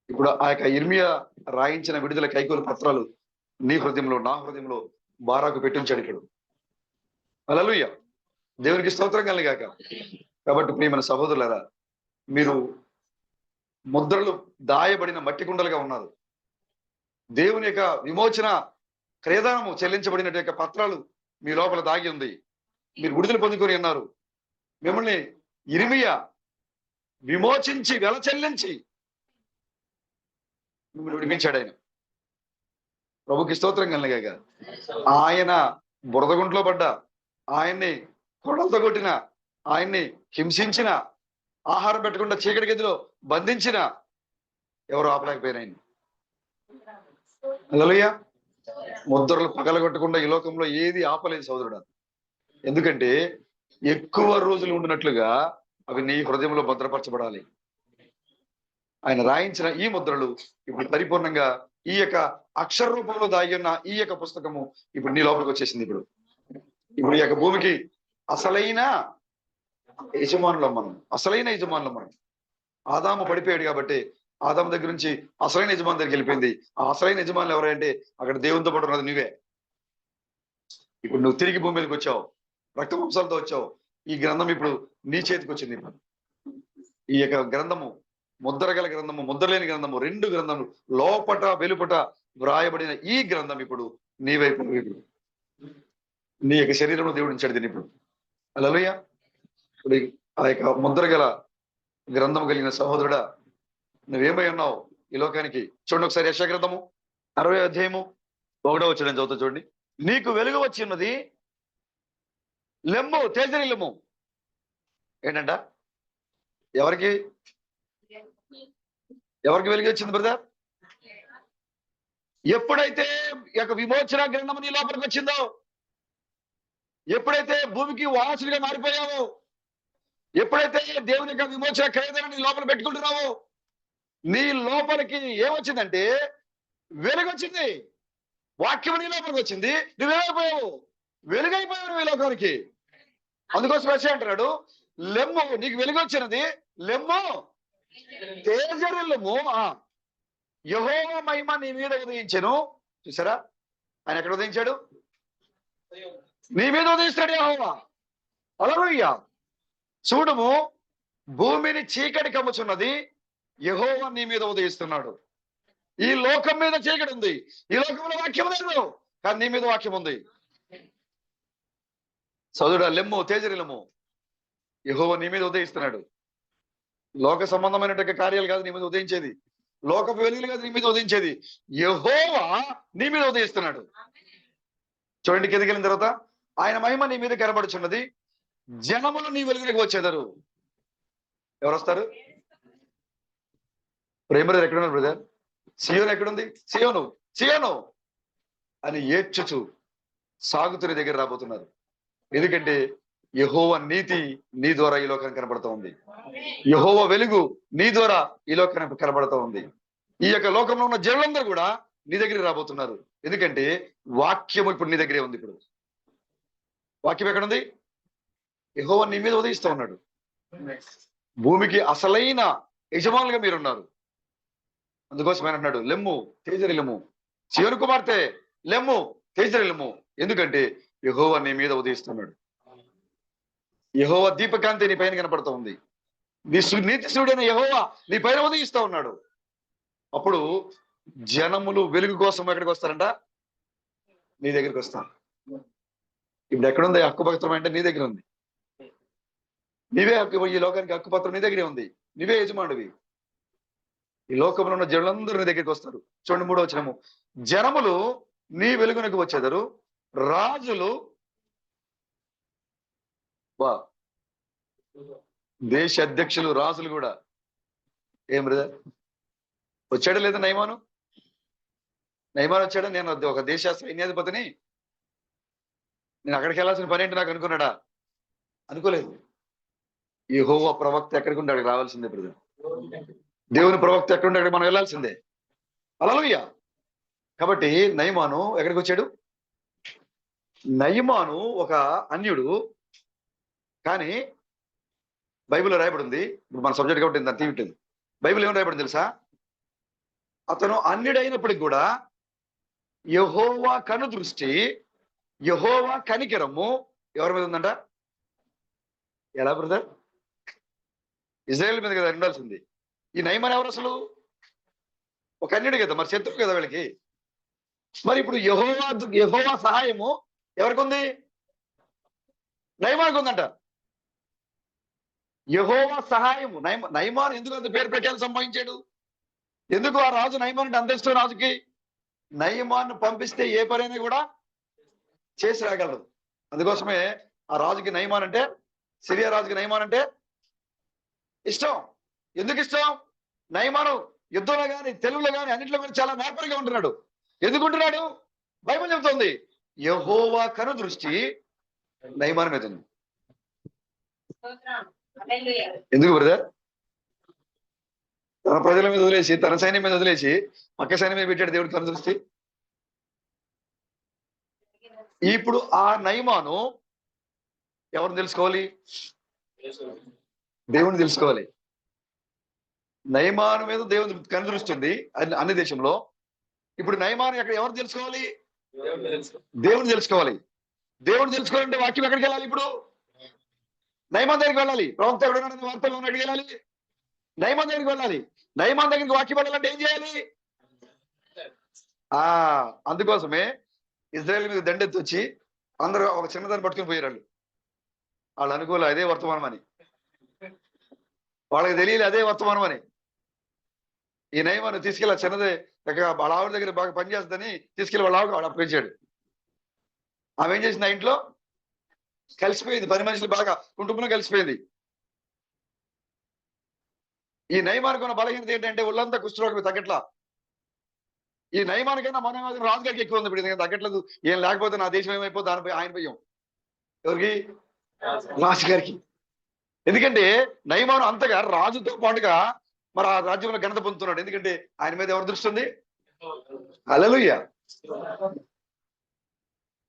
[SPEAKER 1] ఇప్పుడు ఆ యొక్క ఇర్మియా రాయించిన విడుదల కైకోలు పత్రాలు నీ హృదయంలో, నా హృదయంలో బారాకు పెట్టించాడు ఇప్పుడు. హల్లెలూయా, దేవునికి స్తోత్రం కలుగాక. కాబట్టి ప్రియమైన సహోదరులారా, మీరు ముద్రలు దాయబడిన మట్టి కుండలుగా ఉన్నారు. దేవుని యొక్క విమోచన క్రయదానము చెల్లించబడిన యొక్క పత్రాలు మీ లోపల దాగి ఉంది. మీరు విడుదల పొందుకొని ఉన్నారు. మిమ్మల్ని ఇర్మియా విమోచించి వెల చెల్లించి మిమ్మల్ని విడిపించాడు ఆయన. ప్రభుకి స్తోత్రం కలుగాక. ఆయన బురదగుంట్లో పడ్డ, ఆయన్ని కొడలతో కొట్టిన, ఆయన్ని హింసించిన, ఆహారం పెట్టకుండా చీకటి గదిలో బంధించిన ఎవరు ఆపలేకపోయిన ఆయన. హల్లెలూయా. ముద్రలు పగలగొట్టకుండా ఈ లోకంలో ఏది ఆపలేదు సోదరుడా. ఎందుకంటే ఎక్కువ రోజులు ఉండినట్లుగా అవి నీ హృదయంలో భద్రపరచబడాలి. ఆయన రాయించిన ఈ ముద్రలు ఇప్పుడు పరిపూర్ణంగా ఈ యొక్క అక్షర రూపంలో దాగి ఉన్న ఈ యొక్క పుస్తకము ఇప్పుడు నీ లోపలికి వచ్చేసింది. ఇప్పుడు ఈ యొక్క భూమికి అసలైన యజమానులం మనం, అసలైన యజమానులం మనం. ఆదాము పడిపోయాడు కాబట్టి ఆదాము దగ్గర నుంచి అసలైన యజమాని దగ్గరికి వెళ్ళిపోయింది. ఆ అసలైన యజమానులు ఎవరంటే అక్కడ దేవునితో పాటు ఉన్నది నువ్వే. ఇప్పుడు నువ్వు తిరిగి భూమి మీదకి వచ్చావు, రక్త వంశాలతో వచ్చావు. ఈ గ్రంథం ఇప్పుడు నీ చేతికి వచ్చింది. ఈ యొక్క గ్రంథము, ముద్ర గల గ్రంథము, ముద్ర లేని గ్రంథము, 2 గ్రంథములు లోపట వెలుపట వ్రాయబడిన ఈ గ్రంథం ఇప్పుడు నీ వైపు, ఇప్పుడు నీ యొక్క శరీరంలో దేవుడు ఉంచాడు దీన్ని ఇప్పుడు. హల్లెలూయా. ఇప్పుడు ఆ యొక్క ముద్ర గల గ్రంథం కలిగిన సహోదరుడా, నువ్వేమై ఉన్నావు ఈ లోకానికి? చూడండి ఒకసారి యెషయా గ్రంథము 60వ అధ్యాయము 1వ వచనం చదువుతా చూడండి. నీకు వెలుగు వచ్చి ఉన్నది, లెమ్ము తేజరిల్లుము. ఏంటంట? ఎవరికి వెలుగు వచ్చింది బ్రదర్? ఎప్పుడైతే ఈ యొక్క విమోచన గ్రంథం నీ లోపలికి వచ్చిందో, ఎప్పుడైతే భూమికి వారసుడిగా మారిపోయావో, ఎప్పుడైతే దేవుని యొక్క విమోచన ఖైదాన్ని నీ లోపల పెట్టుకుంటున్నావో, నీ లోపలికి ఏమొచ్చిందంటే వెలుగు వచ్చింది. వాక్యం నీ లోపలికి వచ్చింది. నువ్వేమైపోయావు? వెలుగైపోయావు నువ్వు ఈ లోకానికి. అందుకోసం వచ్చి అంటున్నాడు, లెమ్ము, నీకు వెలుగు వచ్చినది, లెమ్ము తేజరిల్లుము, యెహోవా మహిమ నీ మీద ఉదయించెను. చూసారా, ఆయన ఎక్కడ ఉదయించాడు? నీ మీద ఉదయిస్తాడు యెహోవా. హల్లెలూయా. చూడుము, భూమిని చీకటి కమ్ముచున్నది, యెహోవా నీ మీద ఉదయిస్తున్నాడు. ఈ లోకం మీద చీకటి ఉంది, ఈ లోకంలో వాక్యం లేదు, కానీ నీ మీద వాక్యం ఉంది. సోదరుడా, లెమ్ము తేజరిల్లుము, యెహోవా నీ మీద ఉదయిస్తున్నాడు. లోక సంబంధమైనటువంటి కార్యాలు కాదు నీ మీద ఉదయించేది, లోకపు వెలుగులు కాదు నీ మీద ఉదయించేది, యెహోవా నీ మీద ఉదయిస్తున్నాడు. చూడండి, కిందకి వెళ్ళిన తర్వాత ఆయన మహిమ నీ మీద కనబడుచున్నది, జనములు నీ వెలుగులోకి వచ్చేదారు. ఎవరు వస్తారు? ప్రేమలు ఎక్కడున్నారు బ్రదర్? సియోను ఎక్కడుంది? సియోను సియోను అని ఏడ్చుచు సాగుతుని దగ్గర రాబోతున్నారు. ఎందుకంటే యెహోవా నీతి నీ ద్వారా ఈ లోకానికి కనబడుతూ ఉంది. యెహోవా వెలుగు నీ ద్వారా ఈ లోకానికి కనబడుతూ ఉంది. ఈ యొక్క లోకంలో ఉన్న జనులందరూ కూడా నీ దగ్గరికి రాబోతున్నారు. ఎందుకంటే వాక్యము ఇప్పుడు నీ దగ్గరే ఉంది. ఇప్పుడు వాక్యం ఎక్కడుంది? యెహోవా నీ మీద ఉదయిస్తూ ఉన్నాడు. భూమికి అసలైన యజమానులుగా మీరున్నారు. అందుకోసం ఆయన అన్నాడు, లెమ్ము తేజరిల్లుము, సియోను కుమార్తె లెమ్ము తేజరిల్లుము. ఎందుకంటే యెహోవా నీ మీద ఉదయిస్తున్నాడు. యెహోవా దీపకాంతి నీ పైన కనపడుతూ ఉంది. నీతి సూర్యుడైన యెహోవా నీ పైన ఉదయిస్తూ ఉన్నాడు. అప్పుడు జనములు వెలుగు కోసం ఎక్కడికి వస్తారంట? నీ దగ్గరికి వస్తాను. ఇప్పుడు ఎక్కడుంది హక్కుపత్రం అంటే నీ దగ్గర ఉంది. నీవే హక్కు, ఈ లోకానికి హక్కుపత్రం నీ దగ్గరే ఉంది. నీవే యజమానుడివి. ఈ లోకంలో ఉన్న జనులందరూ నీ దగ్గరికి వస్తారు. చూడండి 3వ వచనము, జనములు నీ వెలుగునకు వచ్చేదరు, రాజులు దేశ అధ్యక్షులు, రాజులు కూడా. ఏం బ్రదర్, వచ్చాడా లేదా నయమాను? నయమాను వచ్చాడా? నేను ఒక దేశ సైన్యాధిపతిని, నేను అక్కడికి వెళ్ళాల్సిన పని ఏంటి నాకు అనుకున్నాడా? అనుకోలేదు. యెహోవా ప్రవక్త ఎక్కడికి ఉంటే అక్కడికి రావాల్సిందే బ్రదర్. దేవుని ప్రవక్త ఎక్కడుంటే అక్కడికి మనం వెళ్ళాల్సిందే. హల్లెలూయా. కాబట్టి నయమాను ఎక్కడికి వచ్చాడు? నయమాను ఒక అన్యుడు, కానీ బైబిల్లో రాయబడింది. ఇప్పుడు మన సబ్జెక్ట్ కాబట్టి దాన్ని తీవిట్టింది. బైబిల్ ఏమని రాయబడింది తెలుసా? అతను అన్యుడైనప్పటికి కూడా యెహోవా కను దృష్టి, యెహోవా కనికరము ఎవరి మీద ఉందంట? ఎలా బ్రదర్? ఇజ్రాయేల్ మీద కదా ఉండాల్సింది. ఈ నయమాను ఎవరు అసలు? ఒక అన్యుడు కదా, మరి శత్రువు కదా వీళ్ళకి. మరి ఇప్పుడు యెహోవా సహాయము ఎవరికి ఉంది? నయమానుకు ఉందంట. యెహోవా సహాయము. నయమాను ఎందుకు అంత పేరు పెట్టాలని సంపాదించాడు? ఎందుకు ఆ రాజు నయమాను అంత ఇష్టం రాజుకి? నయమాను పంపిస్తే ఏ పనైనా కూడా చేసి రాగలరు. అందుకోసమే ఆ రాజుకి నయమాన్ అంటే, సిరియా రాజుకి నయమాన్ అంటే ఇష్టం. ఎందుకు ఇష్టం? నయమాను యుద్ధంలో గాని, తెలుగులో గాని, అన్నింటిలో కూడా చాలా నేర్పరిగా ఉంటున్నాడు. ఎందుకుంటున్నాడు? బైబిల్ చెబుతోంది యెహోవా కను దృష్టి నయమాను మీద ఉంది. ఎందుకు బ్రదర్? తన ప్రజల మీద వదిలేసి, తన సైన్యం మీద వదిలేసి పక్క సైన్యం మీద పెట్టాడు దేవుడు కను దృష్టి. ఇప్పుడు ఆ నయమాను ఎవరిని తెలుసుకోవాలి? దేవుని తెలుసుకోవాలి. నయమాను మీద దేవుని కను దృష్టి ఉంది అన్ని దేశంలో. ఇప్పుడు నయమాను ఎక్కడ ఎవరు తెలుసుకోవాలి? దేవుని తెలుసుకోవాలి. దేవుని తెలుసుకోవాలంటే వాక్యం ఎక్కడికి వెళ్ళాలి? ఇప్పుడు నయమాన్ దగ్గరికి వెళ్ళాలి. ప్రవక్త ఎవడన్నా వార్తల్లో అడిగి వెళ్ళాలి. నయమాన్ దగ్గరికి వెళ్ళాలి. నయమాన్ దగ్గరికి వాక్యం వెళ్ళాలంటే ఏం చేయాలి? అందుకోసమే ఇజ్రాయెల్ మీద దండెత్తి వచ్చి అందరూ ఒక చిన్నదాన్ని పట్టుకుని పోయారు. వాళ్ళు అనుకోలే అదే వర్తమానం అని, వాళ్ళకి తెలియలే అదే వర్తమానం అని. ఈ నయమాను తీసుకెళ్ళి చిన్నదే వాళ్ళ ఆవిడ దగ్గర బాగా పనిచేస్తుందని తీసుకెళ్ళి వాళ్ళ ఆవిడ అప్పగించాడు. ఆమె ఏం చేసింది? ఆ ఇంట్లో కలిసిపోయింది. పని మనుషులు బాగా కుటుంబంలో కలిసిపోయింది. ఈ నయమానికి ఉన్న బలహీనత ఏంటంటే ఒళ్ళంతా కుష్ఠరోగం తగ్గట్లా. ఈ నయమానికైనా మన రాజుగారికి ఎక్కువ ఉంది. ఇప్పుడు తగ్గట్లేదు. ఏం లేకపోతే నా దేశం ఏమైపోతే దానిపై ఆయన భయం. ఎవరికి? రాజుగారికి. ఎందుకంటే నయమాను అంతగా రాజుతో పాటుగా మరి ఆ రాజ్యంలో ఘనత పొందుతున్నాడు. ఎందుకంటే ఆయన మీద ఎవరి దృష్టి ఉంది? హల్లెలూయా.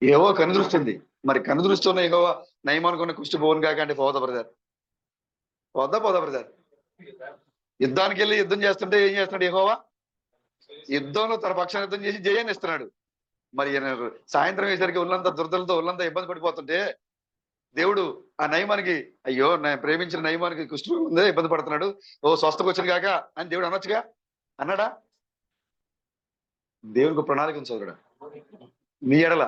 [SPEAKER 1] యెహోవా కను దృష్టి ఉంది. మరి కను దృష్టి ఉన్న యెహోవా నయమానుకు ఉన్న కుష్టి పోను కాక అంటే పోదా బ్రదర్? పోదా బ్రదర్? యుద్ధానికి వెళ్ళి యుద్ధం చేస్తుంటే ఏం చేస్తున్నాడు యెహోవా? యుద్ధంలో తన పక్షాన యుద్ధం చేసి జయాన్ని ఇస్తున్నాడు. మరి సాయంత్రం అయ్యేసరికి ఒళ్ళంతా దురదలతో ఒళ్ళంతా ఇబ్బంది పడిపోతుంటే దేవుడు ఆ నయమానికి, అయ్యో నేను ప్రేమించిన నయమానికి కుష్ఠరోగం ఉందే, ఇబ్బంది పడుతున్నాడు, ఓ స్వస్థకు వచ్చిన కాక అని దేవుడు అనొచ్చుగా? అన్నాడా? దేవునికి ప్రణాళిక ఉంది సోదరుడా. నీ ఎడల,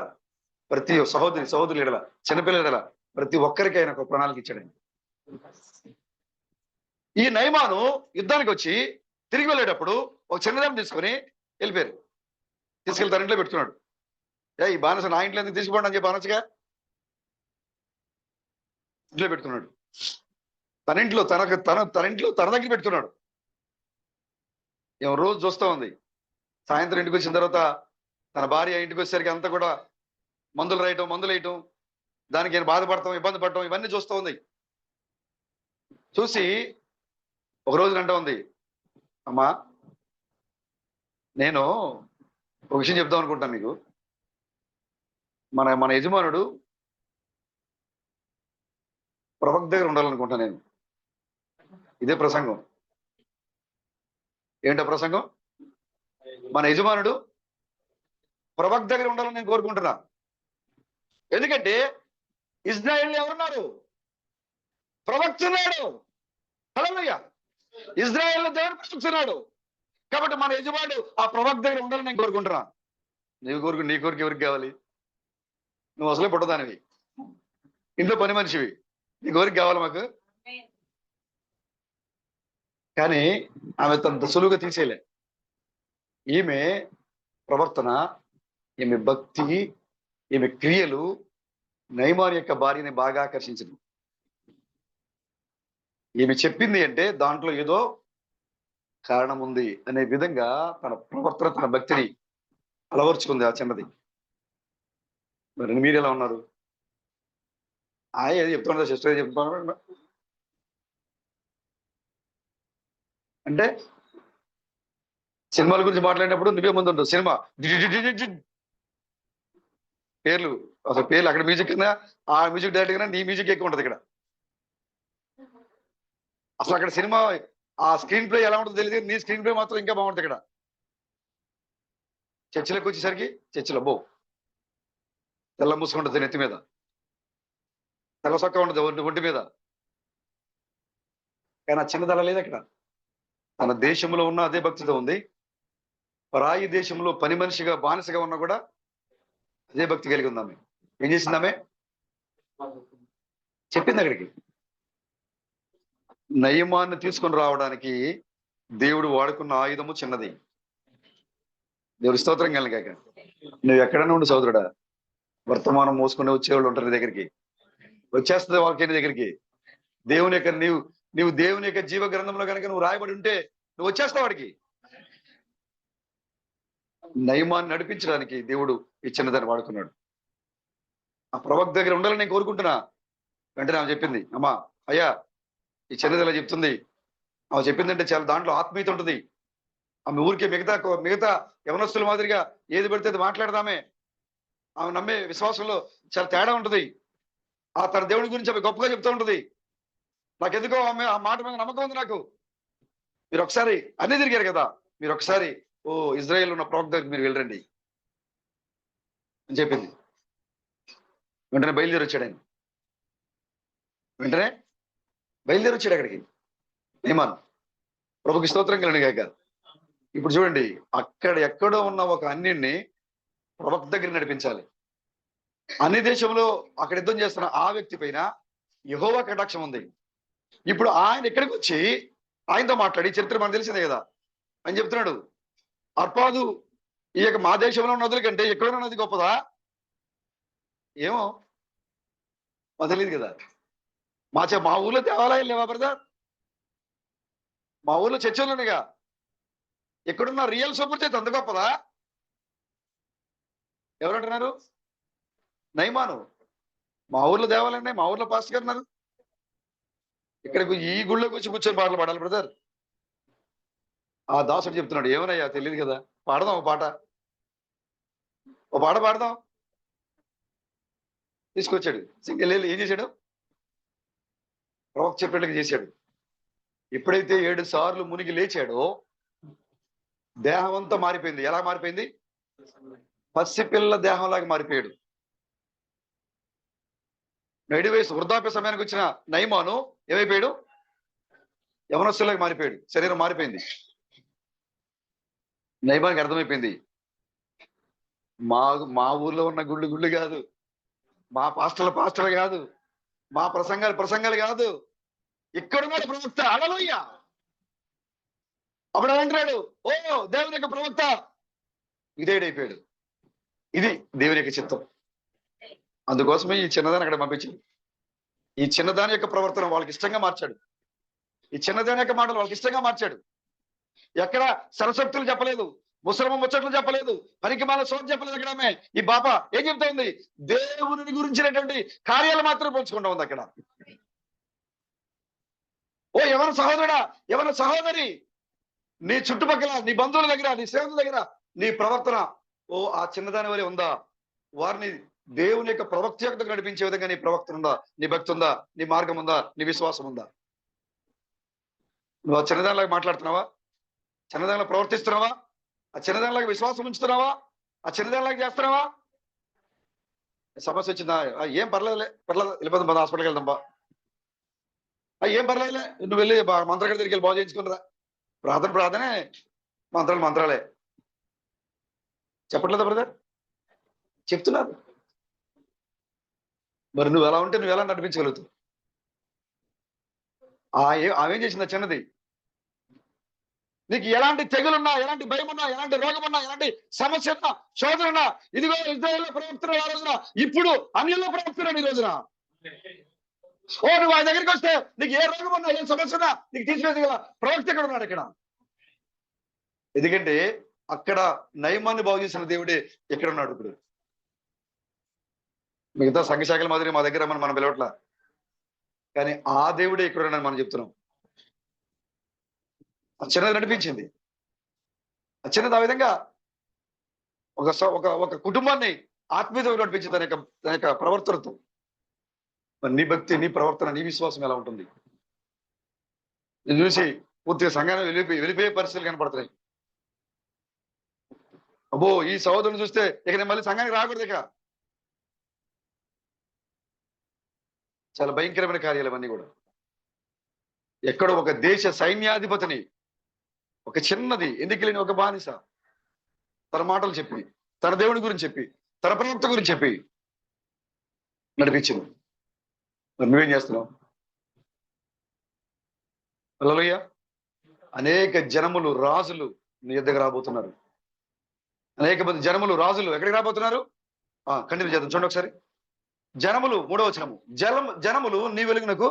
[SPEAKER 1] ప్రతి సహోదరుల ఎడల, చిన్నపిల్లల ఎడల, ప్రతి ఒక్కరికి ఆయన ఒక ప్రణాళిక ఇచ్చాడండి. ఈ నయమాను యుద్ధానికి వచ్చి తిరిగి వెళ్ళేటప్పుడు ఒక చిన్నదాన్ని తీసుకొని వెళ్ళిపోయారు. తీసుకెళ్లి తన ఇంట్లో పెట్టుకున్నాడు. ఈ బానిస నా ఇంట్లో ఎందుకు తీసుకుపోండి అని చెప్పి అనొచ్చుగా? ఇంట్లో పెట్టుకున్నాడు. తన ఇంట్లో తన దగ్గర పెట్టుకున్నాడు. రోజు చూస్తా ఉంది. సాయంత్రం ఇంటికి వచ్చిన తర్వాత తన భార్య ఇంటికి వచ్చేసరికి అంతా కూడా మందులు వేయటం, దానికి నేను బాధపడతాం, ఇబ్బంది పడటం, ఇవన్నీ చూస్తూ ఉంది. చూసి ఒక రోజు అంటూ ఉంది, అమ్మా నేను ఒక విషయం చెప్దాం అనుకుంటాను మీకు. మన యజమానుడు ప్రవక్త దగ్గర ఉండాలనుకుంటా నేను. ఇదే ప్రసంగం. ఏంటో ప్రసంగం? మన యజమానుడు ప్రవక్త దగ్గర ఉండాలని నేను కోరుకుంటున్నా. ఎందుకంటే ఇజ్రాయెల్ ఎవరున్నారు? ప్రవక్త ఉన్నాడు. హల్లెలూయా. ఇజ్రాయెల్ దేవుడు ప్రవక్త ఉన్నాడు. కాబట్టి మన యజమానుడు ఆ ప్రవక్త దగ్గర ఉండాలని నేను కోరుకుంటున్నా. నీ కోరిక ఎవరికి కావాలి? నువ్వు అసలే పుట్టదానివి, ఇంట్లో పని మనిషివి, నీ కోరిక కావాలి మాకు? కానీ ఆమె తన సులువుగా తీసేయలే. ఈమె ప్రవర్తన, ఈమె భక్తి, ఈమె క్రియలు నయమాను యొక్క భార్యని బాగా ఆకర్షించింది. ఈమె చెప్పింది అంటే దాంట్లో ఏదో కారణం ఉంది అనే విధంగా తన ప్రవర్తన, తన భక్తిని అలవర్చుకుంది ఆ చిన్నది. మరి మీరు ఎలా ఉన్నారు? ఏదో చెప్తున్నా సిస్టర్ చెప్తున్నా అంటే సినిమాల గురించి మాట్లాడినప్పుడు నువ్వే ముందు ఉండవు. సినిమా పేర్లు, అసలు పేర్లు అక్కడ మ్యూజిక్ కింద ఆ మ్యూజిక్ డైరెక్టర్ కన్నా నీ మ్యూజిక్ ఎక్కువ ఉంటది ఇక్కడ. అసలు అక్కడ సినిమా ఆ స్క్రీన్ ప్లే ఎలా ఉంటుందో తెలియదు, నీ స్క్రీన్ ప్లే మాత్రం ఇంకా బాగుంటుంది ఇక్కడ. చర్చిలోకి వచ్చేసరికి చర్చిలో తెల్ల మూసుకుంటుంది నెత్తి మీద, తెల్ల సొక్క ఉంటుంది ఒంటి మీద. కానీ ఆ చిన్నదల లేదు అక్కడ. తన దేశంలో ఉన్న అదే భక్తితో ఉంది. పరాయి దేశంలో పని మనిషిగా బానిసగా ఉన్నా కూడా అదే భక్తి కలిగి ఉందామె. ఏం చేసిందామె? చెప్పింది అక్కడికి. నయమాన్ని తీసుకొని రావడానికి దేవుడు వాడుకున్న ఆయుధము చిన్నది. దేవుడు స్తోత్రం కలిగాక. నువ్వు ఎక్కడన్నా ఉండు సోదరుడా, వర్తమానం మోసుకుని వచ్చేవాళ్ళు ఉంటారు నీ దగ్గరికి. వచ్చేస్తుంది వాక్యం నీ దగ్గరికి. దేవుని యొక్క నీవు దేవుని యొక్క జీవ గ్రంథంలో కనుక నువ్వు రాయబడి ఉంటే నువ్వు వచ్చేస్తావు వాడికి. నయమాన్ని నడిపించడానికి దేవుడు ఈ చిన్నదాన్ని వాడుకున్నాడు. ఆ ప్రవక్త దగ్గర ఉండాలని నేను కోరుకుంటున్నా. వెంటనే ఆమె చెప్పింది, అమ్మా అయ్యా ఈ చిన్నది ఇలా చెప్తుంది. ఆమె చెప్పిందంటే చాలా దాంట్లో ఆత్మీయత ఉంటుంది. ఆమె ఊరికే మిగతా యవనస్తుల మాదిరిగా ఏది పడితే అది మాట్లాడదామే. ఆమె నమ్మే విశ్వాసంలో చాలా తేడా ఉంటుంది. ఆ తన దేవుడి గురించి ఆమె గొప్పగా చెప్తూ ఉంటుంది. నాకెందుకో ఆమె ఆ మాట మీద నమ్మకం ఉంది నాకు. మీరు ఒకసారి అన్ని తిరిగారు కదా, మీరు ఒకసారి ఇజ్రాయెల్ ఉన్న ప్రవక్త దగ్గరికి మీరు వెళ్ళండి అని చెప్పింది. వెంటనే బయలుదేరి వచ్చాడు ఆయన. వెంటనే బయలుదేరి వచ్చాడు అక్కడికి నయమాను. ప్రభుకి స్తోత్రం కలిగిన గాక. ఇప్పుడు చూడండి, అక్కడ ఎక్కడో ఉన్న ఒక అన్యుణ్ణి ప్రవక్త దగ్గర నడిపించాలి. అన్ని దేశంలో అక్కడ యుద్ధం చేస్తున్న ఆ వ్యక్తి పైన యెహోవా కటాక్షం ఉంది. ఇప్పుడు ఆయన ఎక్కడికి వచ్చి ఆయనతో మాట్లాడి, చరిత్ర మనకు తెలిసిందే కదా, అని చెప్తున్నాడు, అర్పాదు ఈ యొక్క మా దేశంలో నదుల కంటే ఎక్కడైనా నది గొప్పదా? ఏమో మాకు తెలియదు కదా. మా ఊర్లో దేవాలయాలు లేవా బ్రదర్? మా ఊర్లో చర్చలున్నాయిగా. ఎక్కడున్న రియల్ సూపర్ చేతి అంత గొప్పదా? ఎవరంటున్నారు? నయమాను. మా ఊర్లో దేవాలయం, మా ఊర్లో పాస్టర్ గారు ఉన్నారు. ఇక్కడికి ఈ గుళ్ళోకి వచ్చి కూర్చొని పాటలు పాడాలి బ్రదర్. ఆ దాసుడు చెప్తున్నాడు, ఏమనయ్యా తెలియదు కదా, పాడదాం ఓ పాట పాడదాం. తీసుకొచ్చాడు. సింగిల్ ఏం చేశాడు? ప్రవక్త చెప్పేట్టుగా చేశాడు. ఎప్పుడైతే 7 సార్లు మునిగి లేచాడో దేహం అంతా మారిపోయింది. ఎలా మారిపోయింది? పసిపిల్ల దేహంలాగా మారిపోయాడు. 7 వయసు వృద్ధాప్య సమయానికి వచ్చిన నయమాను ఏమైపోయాడు? యవనస్తులాగా మారిపోయాడు. శరీరం మారిపోయింది. నయమానికి అర్థమైపోయింది, మా ఊర్లో ఉన్న గుళ్ళు కాదు, మా పాస్టర్లు కాదు, మా ప్రసంగాలు కాదు, ఇక్కడున్నాడు ప్రవక్త. హల్లెలూయ. అప్పుడు అంటున్నాడు, దేవుని యొక్క ప్రవక్త విధేయుడైపోయాడు. ఇది దేవుని యొక్క చిత్తం. అందుకోసమే ఈ చిన్నదాన్ని అక్కడ పంపించాడు. ఈ చిన్నదాని యొక్క ప్రవర్తన వాళ్ళకి ఇష్టంగా మార్చాడు. ఈ చిన్నదాని యొక్క మాటలు వాళ్ళకి ఇష్టంగా మార్చాడు. ఎక్కడ సరసక్తులు చెప్పలేదు, ముచ్చట్లు చెప్పలేదు, పనికి మాల సోదం చెప్పలేదు. అక్కడ ఆమె ఈ బాబా ఏం చెప్తా ఉంది? దేవుని గురించినటువంటి కార్యాలు మాత్రం పోల్చుకుంటా ఉంది అక్కడ. ఎవరి సహోదరుడా, ఎవరి సహోదరి, నీ చుట్టుపక్కల, నీ బంధువుల దగ్గర, నీ స్నేహితుల దగ్గర నీ ప్రవర్తన ఆ చిన్నదాని వలె ఉందా? వారిని దేవుని యొక్క ప్రవక్త యొక్క నడిపించే విధంగా నీ ప్రవక్త ఉందా? నీ భక్తి ఉందా? నీ మార్గం ఉందా? నీ విశ్వాసం ఉందా? నువ్వు ఆ చిన్నదానిలాగా మాట్లాడుతున్నావా? చిన్నదానిలో ప్రవర్తిస్తున్నావా? ఆ చిన్నదానిలాగా విశ్వాసం ఉంచుతున్నావా? ఆ చిన్నదానిలాగా చేస్తున్నావా? సమస్య వచ్చిందా? ఏం పర్లేదులే, వెళ్ళిపోతాం, పద హాస్పిటల్కి వెళ్దాం బా. ఏం పర్లేదులే, నువ్వు వెళ్ళి మంత్రగారి దగ్గరికి వెళ్ళి బాగు చేయించుకున్నరా. ప్రార్థనే, మంత్రాలే. చెప్పట్లేదా బ్రదర్? చెప్తున్నారు. మరి నువ్వు ఎలా ఉంటే నువ్వు ఎలా నడిపించగలుగుతావు? ఆమెం చేసిందా చిన్నది? నీకు ఎలాంటి తెగులున్నా, ఎలాంటి భయం ఉన్నా, ఎలాంటి రోగం ఉన్నా, ఎలాంటి సమస్య ఉన్నా, శోధన ఉన్నా, ఇదిగో ఇజ్రాయేల్లో ప్రవక్తలు ఆ రోజున, ఇప్పుడు అన్యుల్లో ప్రవక్తలు ఈ రోజున. నువ్వు ఆయన దగ్గరికి వస్తే నీకు ఏ రోగం ఉన్నా, ఏ సమస్య ఉన్నా నీకు తీసివేసగల ప్రవక్త ఎక్కడ ఉన్నాడు ఇక్కడ. ఎందుకంటే అక్కడ నయమాన్ని బాగు చేసిన దేవుడే ఎక్కడ ఉన్నాడు ఇప్పుడు. మిగతా సంఘశాఖల మాదిరి మా దగ్గర మనం పిలవట్లా, కానీ ఆ దేవుడే ఇక్కడ ఉన్నాడని మనం చెప్తున్నాం. ఆ చిన్నది నడిపించింది. ఆ చిన్నది ఆ విధంగా ఒక కుటుంబాన్ని ఆత్మీయత నడిపించింది తన యొక్క ప్రవర్తనతో. మరి నీ భక్తి, నీ ప్రవర్తన, నీ విశ్వాసం ఎలా ఉంటుంది? నేను చూసి పూర్తిగా సంఘాన్ని వెళ్ళిపోయే పరిస్థితులు కనపడుతున్నాయి. అబ్బో, ఈ సహోదరుని చూస్తే ఇక నేను మళ్ళీ సంఘానికి రాకూడదు. ఇక చాలా భయంకరమైన కార్యాలు అవన్నీ కూడా. ఎక్కడో ఒక దేశ సైన్యాధిపతిని, ఒక చిన్నది ఎందుకు లేని ఒక బానిస తన మాటలు చెప్పి, తన దేవుడి గురించి చెప్పి, తన ప్రవక్త గురించి చెప్పి నడిపించింది. మరి నువ్వేం చేస్తున్నావు? హల్లెలూయా. అనేక జనములు, రాజులు నీ దగ్గర రాబోతున్నారు. అనేక మంది జనములు, రాజులు ఎక్కడికి రాబోతున్నారు? కంటిన్యూ చేద్దాం, చూడండి ఒకసారి. జనములు, 3వ వచనము. జనములు నీ వెలుగునకు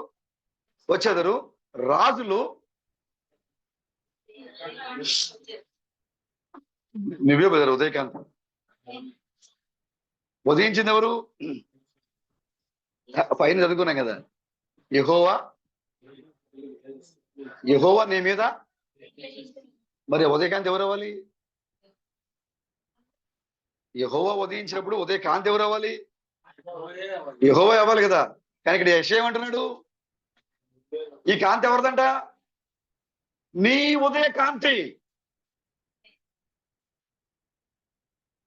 [SPEAKER 1] వచ్చేదరు, రాజులు నువ్వే బెదరు. ఉదయకాంతం ఉదయించింది ఎవరు? పైన చదువుకున్నాం కదా, యెహోవా నీ మీద. మరి ఉదయకాంతి ఎవరు అవ్వాలి? యెహోవా ఉదయించినప్పుడు ఉదయకాంతి ఎవరు అవ్వాలి? యెహోవా అవ్వాలి కదా. కానీ ఇక్కడ యెషయా ఏమంటున్నాడు? ఈ కాంతి ఎవరిదంట? నీ ఉదయకాంతి.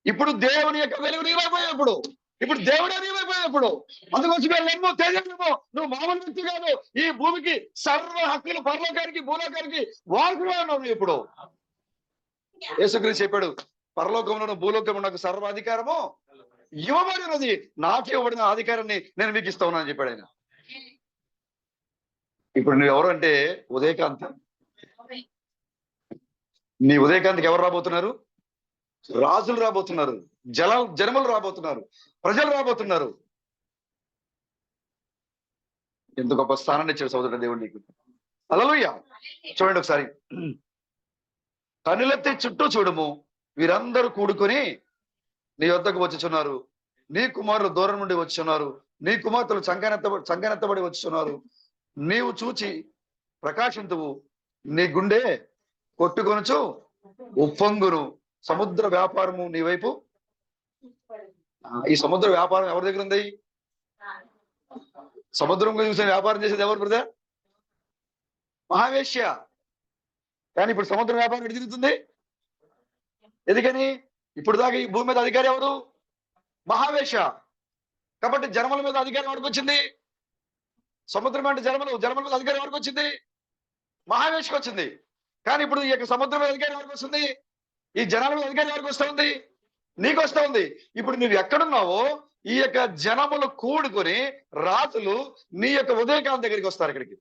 [SPEAKER 1] ఇప్పుడు దేవుని యొక్క వెలుగు నీవైపోయినప్పుడు, ఇప్పుడు దేవుడే నీవైపోయినప్పుడు, అందుకోసం వెళ్ళేమో తేజమేమో. నువ్వు మామూలు వ్యక్తి కాదు. ఈ భూమికి సర్వ హక్కులు, పరలోకానికి భూలోకానికి వారసుగా ఉన్నావు నువ్వు ఇప్పుడు. యేసుక్రీస్తు చెప్పాడు, పరలోకంలోను భూలోకంలో నాకు సర్వాధికారము ఇవ్వబడినది, నాకు ఇవ్వబడిన అధికారాన్ని నేను మీకు ఇస్తా ఉన్నా అని చెప్పాడు ఆయన. ఇప్పుడు నువ్వు ఎవరు అంటే ఉదయకాంతి. నీ ఉదయకాంతికి ఎవరు రాబోతున్నారు? రాజులు రాబోతున్నారు, జనములు రాబోతున్నారు, ప్రజలు రాబోతున్నారు. ఎంత గొప్ప స్థానాన్ని ఇచ్చాడు సోదరుడు దేవుడు నీకు. హల్లెలూయా. చూడండి ఒకసారి. కనులెత్తి చుట్టూ చూడము, వీరందరూ కూడుకొని నీ వద్దకు వచ్చుచున్నారు. నీ కుమారులు దూరం నుండి వచ్చుచున్నారు, నీ కుమార్తెలు చంకనెత్తబడి వచ్చుచున్నారు. నీవు చూచి ప్రకాశింతువు, నీ గుండె కొట్టుకొనుచు ఉప్పొంగును. సముద్ర వ్యాపారము నీ వైపు. ఈ సముద్ర వ్యాపారం ఎవరి దగ్గర ఉంది? సముద్రం చూసే వ్యాపారం చేసేది ఎవరు బ్రదర్? మహావేశ్య. కానీ ఇప్పుడు సముద్ర వ్యాపారం ఎటు తిరుగుతుంది? ఎందుకని? ఇప్పుడు దాకా ఈ భూమి మీద అధికారి ఎవరు? మహావేశ. కాబట్టి జనముల మీద అధికారం ఎవరికి వచ్చింది? సముద్రం అంటే జనముల మీద అధికారం ఎవరికి వచ్చింది? మహావేశకు వచ్చింది. కానీ ఇప్పుడు ఈ యొక్క సముద్రం మీద అధికారం ఎవరికి వస్తుంది? ఈ జనాల మీద అధికారం ఎవరికి వస్తూ ఉంది? నీకు వస్తూ ఉంది. ఇప్పుడు నువ్వు ఎక్కడున్నావో ఈ యొక్క జనములు కూడుకొని రాజులు నీ యొక్క ఉదయకాంతి దగ్గరికి వస్తారు. ఇక్కడికి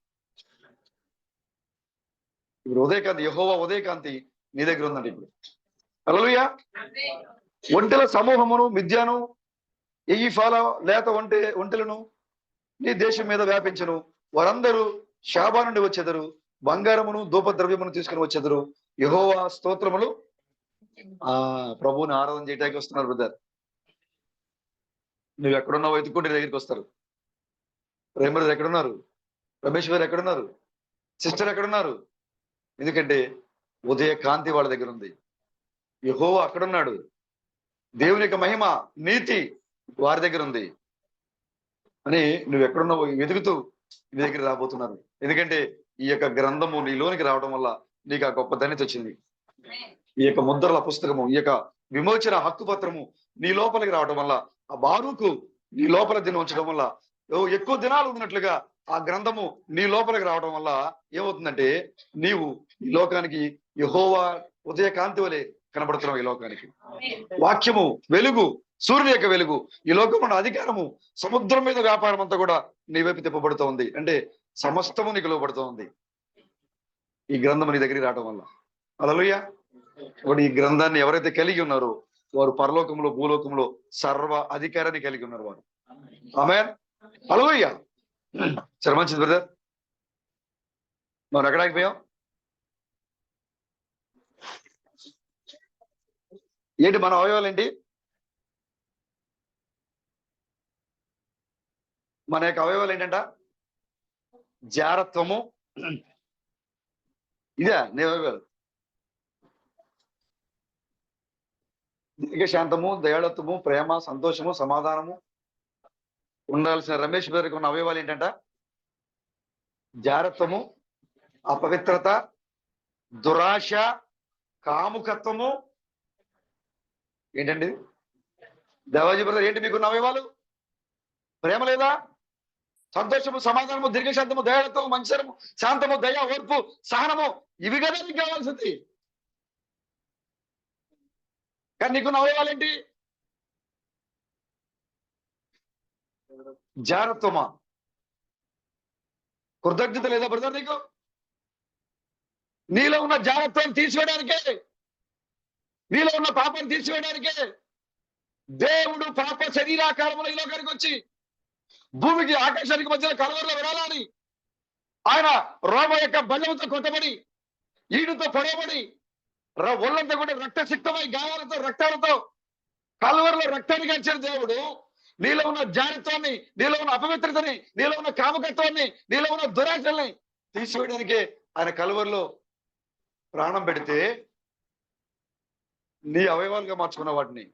[SPEAKER 1] ఇప్పుడు ఉదయకాంతి, యెహోవా ఉదయకాంతి నీ దగ్గర ఉందండి ఇప్పుడు. హల్లెలూయా. ఒంటెల సమూహమును, మిద్యాను, ఎయిఫాల లేత ఒంటెలను నీ దేశం మీద వ్యాపించను. వారందరూ షాబా నుండి వచ్చేదరు, బంగారమును ధూపద్రవ్యమును తీసుకుని వచ్చేదరు. యెహోవా స్తోత్రములు. ప్రభువుని ఆరాధన చేయడానికి వస్తున్నారు బ్రదర్. నువ్వు ఎక్కడున్నావు వెతుక్కుంటే దగ్గరికి వస్తారు. ప్రేమలు ఎక్కడున్నారు? రమేష్ గారు ఎక్కడున్నారు? సిస్టర్ ఎక్కడున్నారు? ఎందుకంటే ఉదయ కాంతి వాళ్ళ దగ్గర ఉంది. యెహోవా అక్కడున్నాడు. దేవుని యొక్క మహిమ, నీతి వారి దగ్గర ఉంది అని నువ్వు ఎక్కడున్నావు వెతుకుతూ నీ దగ్గర రాబోతున్నారు. ఎందుకంటే ఈ యొక్క గ్రంథము నీలోనికి రావడం వల్ల నీకు ఆ గొప్ప ధన్యత వచ్చింది. ఈ యొక్క ముద్రల పుస్తకము, ఈ యొక్క విమోచన హక్కు పత్రము నీ లోపలికి రావడం వల్ల, ఆ బారూకు నీ లోపల దిన ఉంచడం వల్ల, ఎక్కువ దినాలు ఉన్నట్లుగా ఆ గ్రంథము నీ లోపలికి రావడం వల్ల ఏమవుతుందంటే నీవు ఈ లోకానికి యెహోవా ఉదయ కాంతి వలె కనబడుతున్నావు. ఈ లోకానికి వాక్యము వెలుగు, సూర్యుని యొక్క వెలుగు, ఈ లోకమున్న అధికారము, సముద్రం మీద వ్యాపారం అంతా కూడా నీ వైపు తిప్పబడుతూ ఉంది. అంటే సమస్తము నీకు లోబడుతూ ఉంది ఈ గ్రంథము నీ దగ్గరికి రావడం వల్ల. హల్లెలూయా. ఇప్పుడు ఈ గ్రంథాన్ని ఎవరైతే కలిగి ఉన్నారో వారు పరలోకంలో భూలోకంలో సర్వ అధికారాన్ని కలిగి ఉన్నారు వారు. ఆమేన్. హల్లెలూయా. సరే, మంచిది బ్రదర్. మనం ఎక్కడ ఆగిపోయాం? ఏంటి మన అవయవాలు ఏంటి? మన యొక్క అవయవాలు ఏంటంట? జారత్వము. ఇదే నీ అవయవాలు. దీర్ఘశాంతము, దయాళత్వము, ప్రేమ, సంతోషము, సమాధానము ఉండాల్సిన రమేష్ గారికి ఉన్న అవయవాలు ఏంటంట? జారత్వము, అపవిత్రత, దురాశ, కాముకత్వము. ఏంటండి దేవాజీ బ్రదర్, ఏంటి మీకున్న అవయవాలు? ప్రేమ లేదా? సంతోషము, సమాధానము, దీర్ఘశాంతము, దయాళత్వము, మంచితనము, శాంతము, దయ, ఓర్పు, సహనము. ఇవి కదా నీకు కావాల్సింది. కానీ నీకున్న అవయవాలు ఏంటి? జారత్వమా? కృతజ్ఞత లేదా బ్రదర్ నీకు? నీలో ఉన్న జాగ్రత్తను తీసివేయడానికే, నీలో ఉన్న పాపాన్ని తీసివేయడానికే దేవుడు పాప శరీరాకారంలో ఈ లోకానికి వచ్చి భూమికి ఆకాశానికి మధ్యలో కలవరలో విడాలని ఆయన రోమ యొక్క బల్లెంతో కొట్టబడి, ఈడుతో పొడవబడి, ఒళ్ళంతా కూడా రక్తసిక్తమై గాయాలతో రక్తాలతో కలవరలో రక్తాన్ని గడిచిన దేవుడు నీలో ఉన్న జాగ్రత్తని, నీలో ఉన్న అపవిత్రతని, నీలో ఉన్న కామకత్వాన్ని, నీలో ఉన్న దురాశల్ని తీసివేయడానికే ఆయన కలవరలో ప్రాణం పెడితే నీ అవయవాలుగా మార్చుకున్న వాటిని,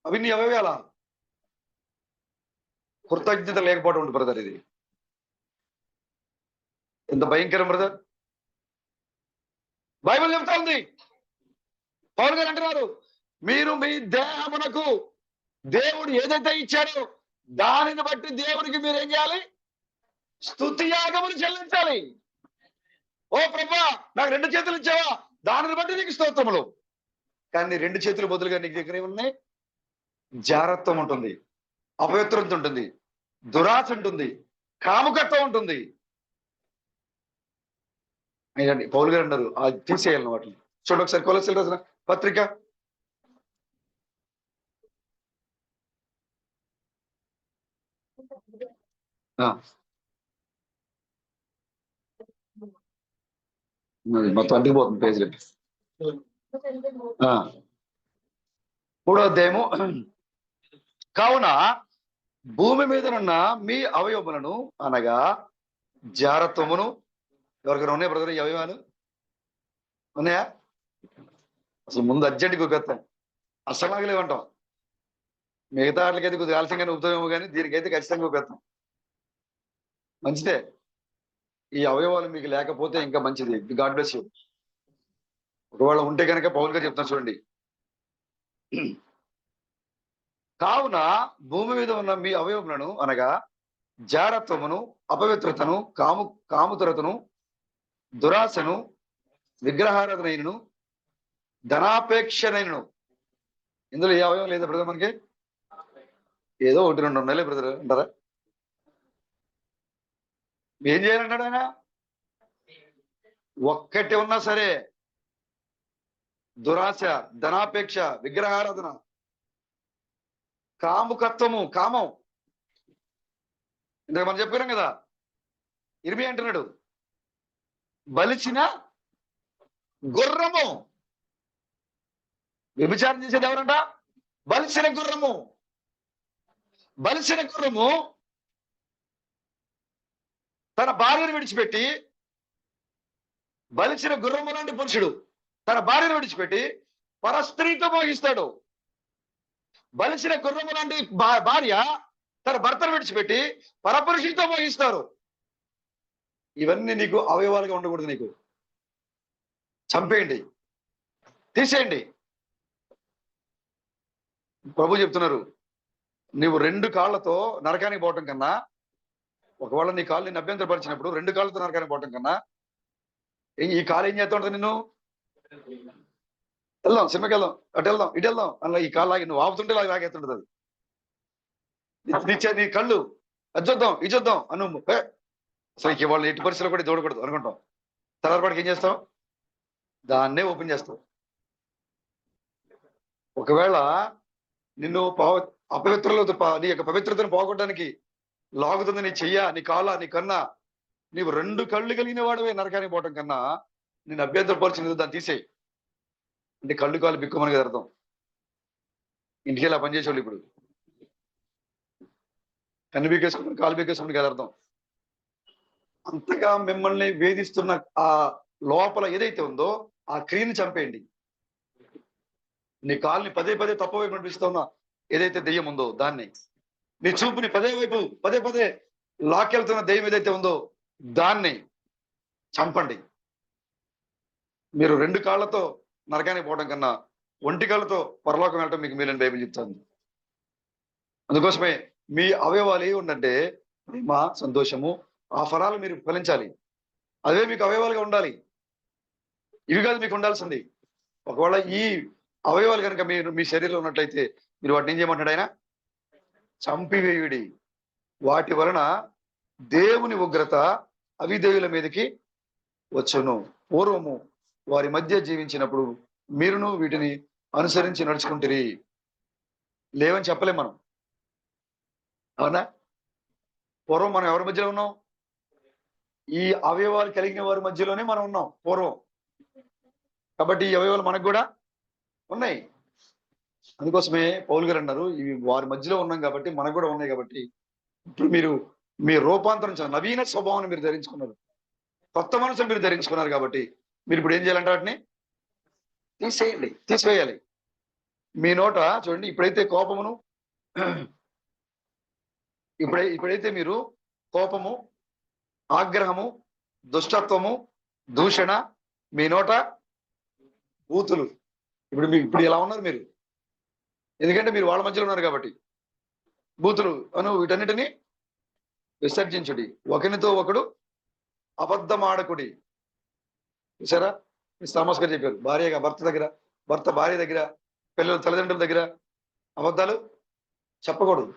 [SPEAKER 1] అవి నీ అవయవాల. కృతజ్ఞత లేకపోవడం ఉంటుంది బ్రదర్. ఇది ఎంత భయంకరం బ్రదర్. బైబిల్ చెప్తా ఉంది, పౌలు గారు అంటున్నారు, మీరు మీ దేహమునకు దేవుడు ఏదైతే ఇచ్చాడో దానిని బట్టి దేవునికి మీరు ఏం చేయాలి? స్తుతి యాగములు చెల్లించాలి. ఓ ప్రభా, నాకు 2 చేతులు ఇచ్చావా, దానిని బట్టి నీకు స్తోత్రములు. కానీ 2 చేతులు బదులుగా నీకు దగ్గర ఉన్నాయి జారత్వం ఉంటుంది, అపవిత్రత ఉంటుంది, దురాశ ఉంటుంది, కాముకత్వం ఉంటుంది. అయ్యండి పౌలు గారు అన్నారు అది తీసేయాలని వాటిని. చూడండి ఒకసారి కొలొస్సీయులకు రాసిన పత్రిక మొత్తం అంటికి పోతుంది పేజీలు. 3వ అధ్యాయము. కావున భూమి మీదనున్న మీ అవయవములను అనగా జారత్వమును, ఎవరికైనా ఉన్నాయి బ్రదర్ ఈ అవయవాలు? ఉన్నాయా? అసలు ముందు అర్జెంట్ గుర్తాం, అసలు లేవంటాం. మిగతా వాటికైతే కొద్దిగా ఆలస్యంగానే ఉపుతామేమో కానీ దీనికైతే ఖచ్చితంగా ఉపయోగం. మంచిదే, ఈ అవయవాలు మీకు లేకపోతే ఇంకా మంచిది. God bless you. ఒకవేళ ఉంటే కనుక పౌల్ గారు చెప్తాను చూడండి. కావున భూమి మీద ఉన్న మీ అవయవములను అనగా జారత్వమును, అపవిత్రతను, కాముతరతను, దురాశను, విగ్రహారాధనైనను, ధనాపేక్షనైనను. ఇందులో ఏ అవయవం లేదా బ్రదర్ మనకి? ఏదో 1-2 ఉన్నాయిలే బ్రదర్ అంటారా? ఏం చేయాలంటాడు ఆయన? ఒక్కటి ఉన్నా సరే దురాశ, ధనాపేక్ష, విగ్రహారాధన, కాముకత్వము, కామం. ఇందాక మనం చెప్పుకున్నాం కదా, ఇర్మియా అంటున్నాడు బలిసిన గుర్రము. వ్యభిచారం చేసేది ఎవరంట? బలిసిన గుర్రము. బలిసిన గుర్రము తన భార్యను విడిచిపెట్టి, బలిసిన గుర్రము లాంటి పురుషుడు తన భార్యను విడిచిపెట్టి పరస్త్రీతో మోగిస్తాడు. బలిసిన గుర్రము లాంటి భార్య తన భర్తను విడిచిపెట్టి పరపురుషుడితో మోగిస్తారు. ఇవన్నీ నీకు అవయవాలుగా ఉండకూడదు. నీకు చంపేయండి, తీసేయండి. ప్రభు చెప్తున్నారు, నువ్వు 2 కాళ్ళతో నరకానికి పోవటం కన్నా, ఒకవేళ నీ కాళ్ళు నిన్ను అభ్యంతరపరిచినప్పుడు 2 కాళ్ళతో నరకానికి పోవటం కన్నా ఈ కాలు ఏం చేస్తా ఉంటుంది? నిన్ను వెళ్దాం, సినిమాకి వెళ్దాం, అటు వెళ్దాం, ఇటు వెళ్దాం అలా ఈ కాళ్ళు లాగి నువ్వు ఆపుతుంటే లాగేస్తుంటది అది. నీ కళ్ళు అది చూద్దాం, ఇది చూద్దాం అను. అసలు వాళ్ళు ఎట్టి పరిస్థితుల్లో కూడా చూడకూడదు అనుకుంటాం. తలపాటికి ఏం చేస్తాం? దాన్నే ఓపెన్ చేస్తాం. ఒకవేళ నిన్ను నీ యొక్క పవిత్రతను పోగొట్టడానికి లాగుతుంది నీ చెయ్య, నీ కాళ్ళ, నీ కన్నా. నీవు 2 కళ్ళు కలిగిన వాడివే నరకానికి పోవటం కన్నా నేను అభ్యంతరపరిచినది దాన్ని తీసేయి. అంటే కళ్ళు కాళ్ళు బిక్కుమని కదా అర్థం. ఇంటికి ఇలా పనిచేసేవాళ్ళు ఇప్పుడు కన్ను బీకేసుకుని కాలు బీకేసుకుని కదా అర్థం. అంతగా మిమ్మల్ని వేధిస్తున్న ఆ లోపల ఏదైతే ఉందో ఆ క్రియని చంపేయండి. నీ కాల్ని పదే పదే తప్పు వైపు నడిపిస్తున్నా ఏదైతే దెయ్యం ఉందో దాన్ని, నీ చూపుని పదే పదే లాక్కెళ్తున్న దెయ్యం ఏదైతే ఉందో దాన్ని చంపండి. మీరు 2 కాళ్ళతో నరకానికి పోవడం కన్నా 1 కాళ్ళతో పరలోకం వెళ్ళటం మీకు మేలని బైబిల్ చెప్తుంది. అందుకోసమే మీ అవయవాలు ఏవి ఉందంటే ప్రేమ, సంతోషము, ఆ ఫలాలు మీరు ఫలించాలి. అవే మీకు అవయవాలుగా ఉండాలి. ఇవి కాదు మీకు ఉండాల్సింది. ఒకవేళ ఈ అవయవాలు కనుక మీరు మీ శరీరంలో ఉన్నట్లయితే మీరు వాటిని ఏం చేయమంటాడు ఆయన? చంపివేయుడి. వాటి వలన దేవుని ఉగ్రత అవిధేయుల మీదకి వచ్చును. పూర్వము వారి మధ్య జీవించినప్పుడు మీరును వీటిని అనుసరించి నడుచుకుంటురి. లేవని చెప్పలేం మనం, అవునా? పూర్వం మనం ఎవరి మధ్యలో ఉన్నాం? ఈ అవయవాలు కలిగిన వారి మధ్యలోనే మనం ఉన్నాం పూర్వం. కాబట్టి ఈ అవయవాలు మనకు కూడా ఉన్నాయి. అందుకోసమే పౌలు గారు అన్నారు, ఇవి వారి మధ్యలో ఉన్నాం కాబట్టి మనకు కూడా ఉన్నాయి. కాబట్టి ఇప్పుడు మీరు మీ రూపాంతరం నవీన స్వభావాన్ని మీరు ధరించుకున్నారు, కొత్త మనసును మీరు ధరించుకున్నారు. కాబట్టి మీరు ఇప్పుడు ఏం చేయాలంటే వాటిని తీసేయండి, తీసివేయాలి. మీ నోట చూడండి, ఇప్పుడైతే కోపమును ఇప్పుడైతే మీరు కోపము, ఆగ్రహము, దుష్టత్వము, దూషణ, మీ నోట బూతులు. ఇప్పుడు ఎలా ఉన్నారు మీరు? ఎందుకంటే మీరు వాళ్ళ మధ్యలో ఉన్నారు కాబట్టి. బూతులు వీటన్నిటిని విసర్జించుడి. ఒకరితో ఒకడు అబద్ధమాడకుడి. చూసారా? థామస్ గారు చెప్పారు, భర్త దగ్గర, భర్త భార్య దగ్గర, పిల్లల తల్లిదండ్రుల దగ్గర అబద్ధాలు చెప్పకూడదు.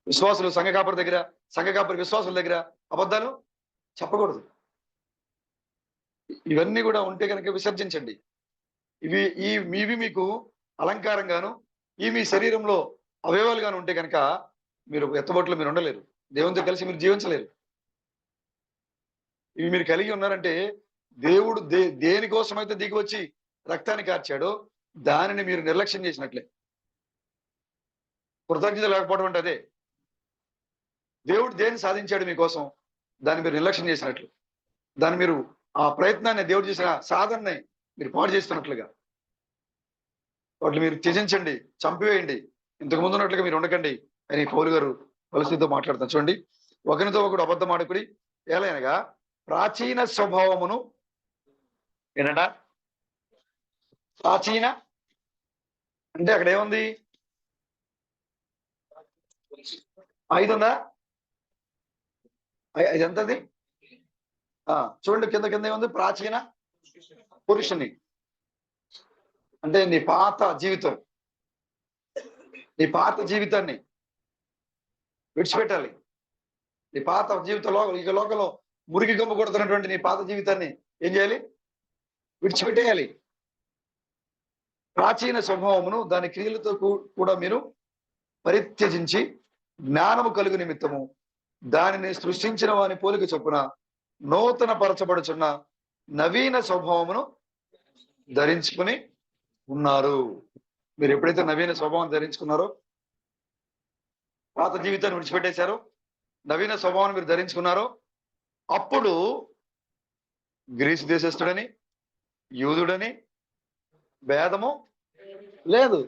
[SPEAKER 1] విశ్వాసులు సంఘ కాపరి దగ్గర, సంఘ కాపరి విశ్వాసుల దగ్గర అబద్ధాలు చెప్పకూడదు. ఇవన్నీ కూడా ఉంటే కనుక విసర్జించండి. ఇవి మీకు అలంకారంగాను, ఈ మీ శరీరంలో అవయవాలుగాను ఉంటే కనుక మీరు ఎత్తబొట్లు మీరు ఉండలేరు, దేవునితో కలిసి మీరు జీవించలేరు. ఇవి మీరు కలిగి ఉన్నారంటే దేవుడు దేనికోసమైతే దిగి వచ్చి రక్తాన్ని కార్చాడో దానిని మీరు నిర్లక్ష్యం చేసినట్లే. కృతజ్ఞత లేకపోవడం అంటే అదే. దేవుడు దేన్ని సాధించాడు మీకోసం, దాన్ని మీరు నిర్లక్ష్యం చేసినట్లు, దాన్ని మీరు ఆ ప్రయత్నాన్ని, దేవుడు చేసిన సాధనని మీరు పాడు చేస్తున్నట్లుగా. వాటిని మీరు త్యజించండి, చంపివేయండి. ఇంతకు ముందు ఉన్నట్లుగా మీరు ఉండకండి అని పౌలు గారు పరిస్థితితో మాట్లాడతారు. చూడండి, ఒకరితో ఒకడు అబద్ధం ఆడుకుడి, ఏలైనగా ప్రాచీన స్వభావమును ఏంటంట? ప్రాచీన అంటే అక్కడ ఏముంది? 5 ఉందా? 5 ఎంతది? చూడండి, కింద ఏముంది? ప్రాచీన పురుషుని అంటే నీ పాత జీవితం, నీ పాత జీవితాన్ని విడిచిపెట్టాలి. నీ పాత జీవితంలో ఇక లోకంలో మురికి గమ్ము కొడుతున్నటువంటి నీ పాత జీవితాన్ని ఏం చేయాలి? విడిచిపెట్టేయాలి. ప్రాచీన స్వభావమును దాని క్రియలతో కూడా మీరు పరిత్యజించి జ్ఞానము కలుగు నిమిత్తము దానిని సృష్టించిన వాని పోలిక చొప్పున నూతన పరచబడుచున్న నవీన స్వభావమును ధరించుకుని ఉన్నారు. మీరు ఎప్పుడైతే నవీన స్వభావం ధరించుకున్నారో, పాత జీవితాన్ని విడిచిపెట్టేశారో, నవీన స్వభావాన్ని మీరు ధరించుకున్నారో, అప్పుడు గ్రీసు దేశస్థుడని, యూదుడని భేదము లేదు.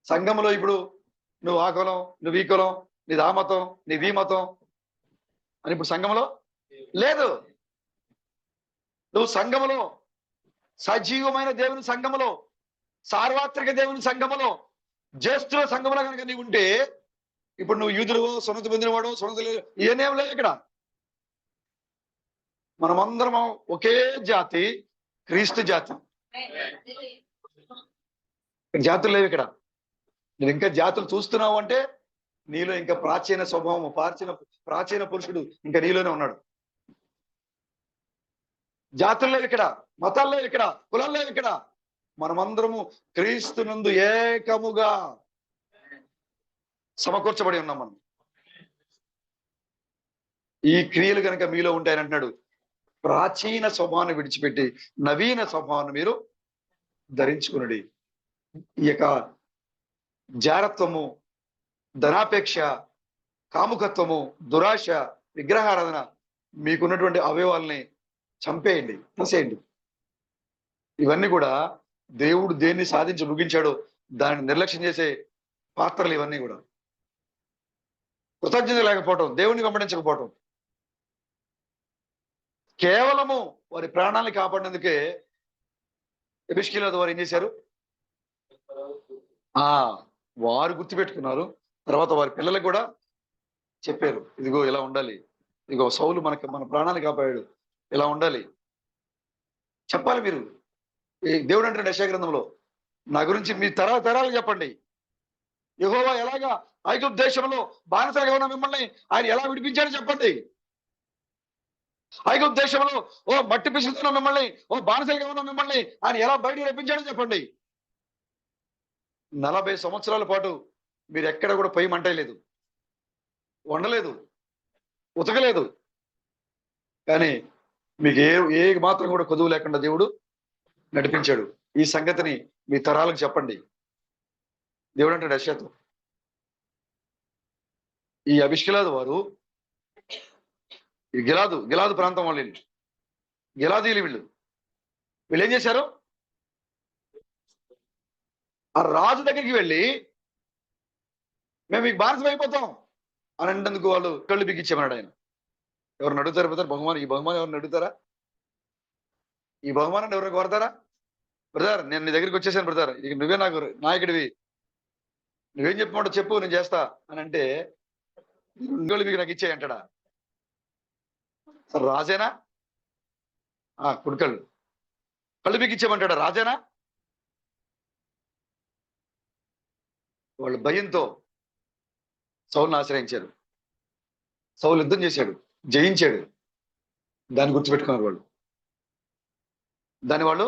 [SPEAKER 1] సంఘంలో ఇప్పుడు నువ్వు ఆ కులం, నువ్వు ఈ కులం, నీది ఆ మతం, నీది ఈ మతం అని ఇప్పుడు సంఘంలో లేదు. నువ్వు సంఘములో, సజీవమైన దేవుని సంఘములో, సార్వత్రిక దేవుని సంఘములో, జ్యేష్ఠుల సంఘములో కనుక నీవు ఉంటే, ఇప్పుడు నువ్వు యూదుడు, సున్నతి పొందినవాడు, సున్నతి లేదు, ఇవన్నేం లేదు. ఇక్కడ మనమందరం ఒకే జాతి, క్రీస్తు జాతి. జాతులు లేవు ఇక్కడ. నువ్వు ఇంకా జాతులు చూస్తున్నావు అంటే నీలో ఇంకా ప్రాచీన స్వభావము, ప్రాచీన పురుషుడు ఇంకా నీలోనే ఉన్నాడు. జాతులు లేవు ఇక్కడ, మతాలు లేవు ఇక్కడ, కులాలు లేవు ఇక్కడ. మనమందరము క్రీస్తునందు ఏకముగా సమకూర్చబడి ఉన్నాం మనం. ఈ క్రియలు కనుక మీలో ఉంటాయని అంటున్నాడు, ప్రాచీన స్వభావాన్ని విడిచిపెట్టి నవీన స్వభావాన్ని మీరు ధరించుకునుడి. ఈ యొక్క జారత్వము, ధనాపేక్ష, కాముకత్వము, దురాశ, విగ్రహారాధన, మీకున్నటువంటి అవయవాల్ని చంపేయండి, తీసేయండి. ఇవన్నీ కూడా దేవుడు దేన్ని సాధించి ముగించాడో దాన్ని నిర్లక్ష్యం చేసే పాత్రలు ఇవన్నీ కూడా. కృతజ్ఞత లేకపోవటం, దేవుని వెంబడించకపోవటం, కేవలము వారి ప్రాణాలను కాపాడినందుకే యెహెజ్కేలు వారు ఏం చేశారు? వారు గుర్తుపెట్టుకున్నారు. తర్వాత వారి పిల్లలకు కూడా చెప్పారు, ఇదిగో ఇలా ఉండాలి, ఇదిగో సౌలు మన ప్రాణాలు కాపాడాడు, ఇలా ఉండాలి చెప్పాలి. మీరు దేవుడు అంటాడు యెషయా గ్రంథంలో, నా గురించి మీ తరాలు చెప్పండి. యెహోవా ఎలాగా ఐగుప్తు దేశంలో బానిసలుగా ఉన్న మిమ్మల్ని ఆయన ఎలా విడిపించాడో చెప్పండి. ఐగుప్తు దేశంలో మట్టి పిసుకుతున్న మిమ్మల్ని, బానిసలుగా ఉన్న మిమ్మల్ని ఆయన ఎలా బయటికి రప్పించాడో చెప్పండి. 40 సంవత్సరాల పాటు మీరు ఎక్కడ కూడా పొయ్యి మంటలేదు, వండలేదు, ఉతకలేదు, కానీ మీకు ఏ మాత్రం కూడా కొదువు లేకుండా దేవుడు నడిపించాడు. ఈ సంగతిని మీ తరాలకు చెప్పండి. దేవుడు అంటాడు యెషయాతో, ఈ అబిష్కెలాదు వారు, ఈ గిలాదు ప్రాంతం వాళ్ళు, గిలాదీలు వీళ్ళు ఏం చేశారు? ఆ రాజు దగ్గరికి వెళ్ళి మేము మీకు బానిసం అయిపోతాం అని అంటేందుకు వాళ్ళు కళ్ళు బిగించామన్నాడు ఆయన. ఎవరిని అడుగుతారు బ్రదర్ బహుమానం? ఈ బహుమానం ఎవరిని అడుగుతారా? ఈ బహుమానాన్ని ఎవరిని కోరతారా? బ్రదర్ నేను నీ దగ్గరికి వచ్చేసాను బ్రదర్, ఇక నువ్వే నాకు నాయకుడివి, నువ్వేం చెప్పమంటో చెప్పు, నేను చేస్తా అని అంటే ఇంకోళ్ళు మీకు నాకు ఇచ్చేయి అంటాడా? రాజేనా? కుడికళ్ళు కళ్ళు బిగించామంటాడా? రాజేనా? వాళ్ళు భయంతో సౌలుని ఆశ్రయించారు. సౌలు యుద్ధం చేశాడు, జయించాడు. దాన్ని గుర్తుపెట్టుకున్నారు వాళ్ళు. వాళ్ళు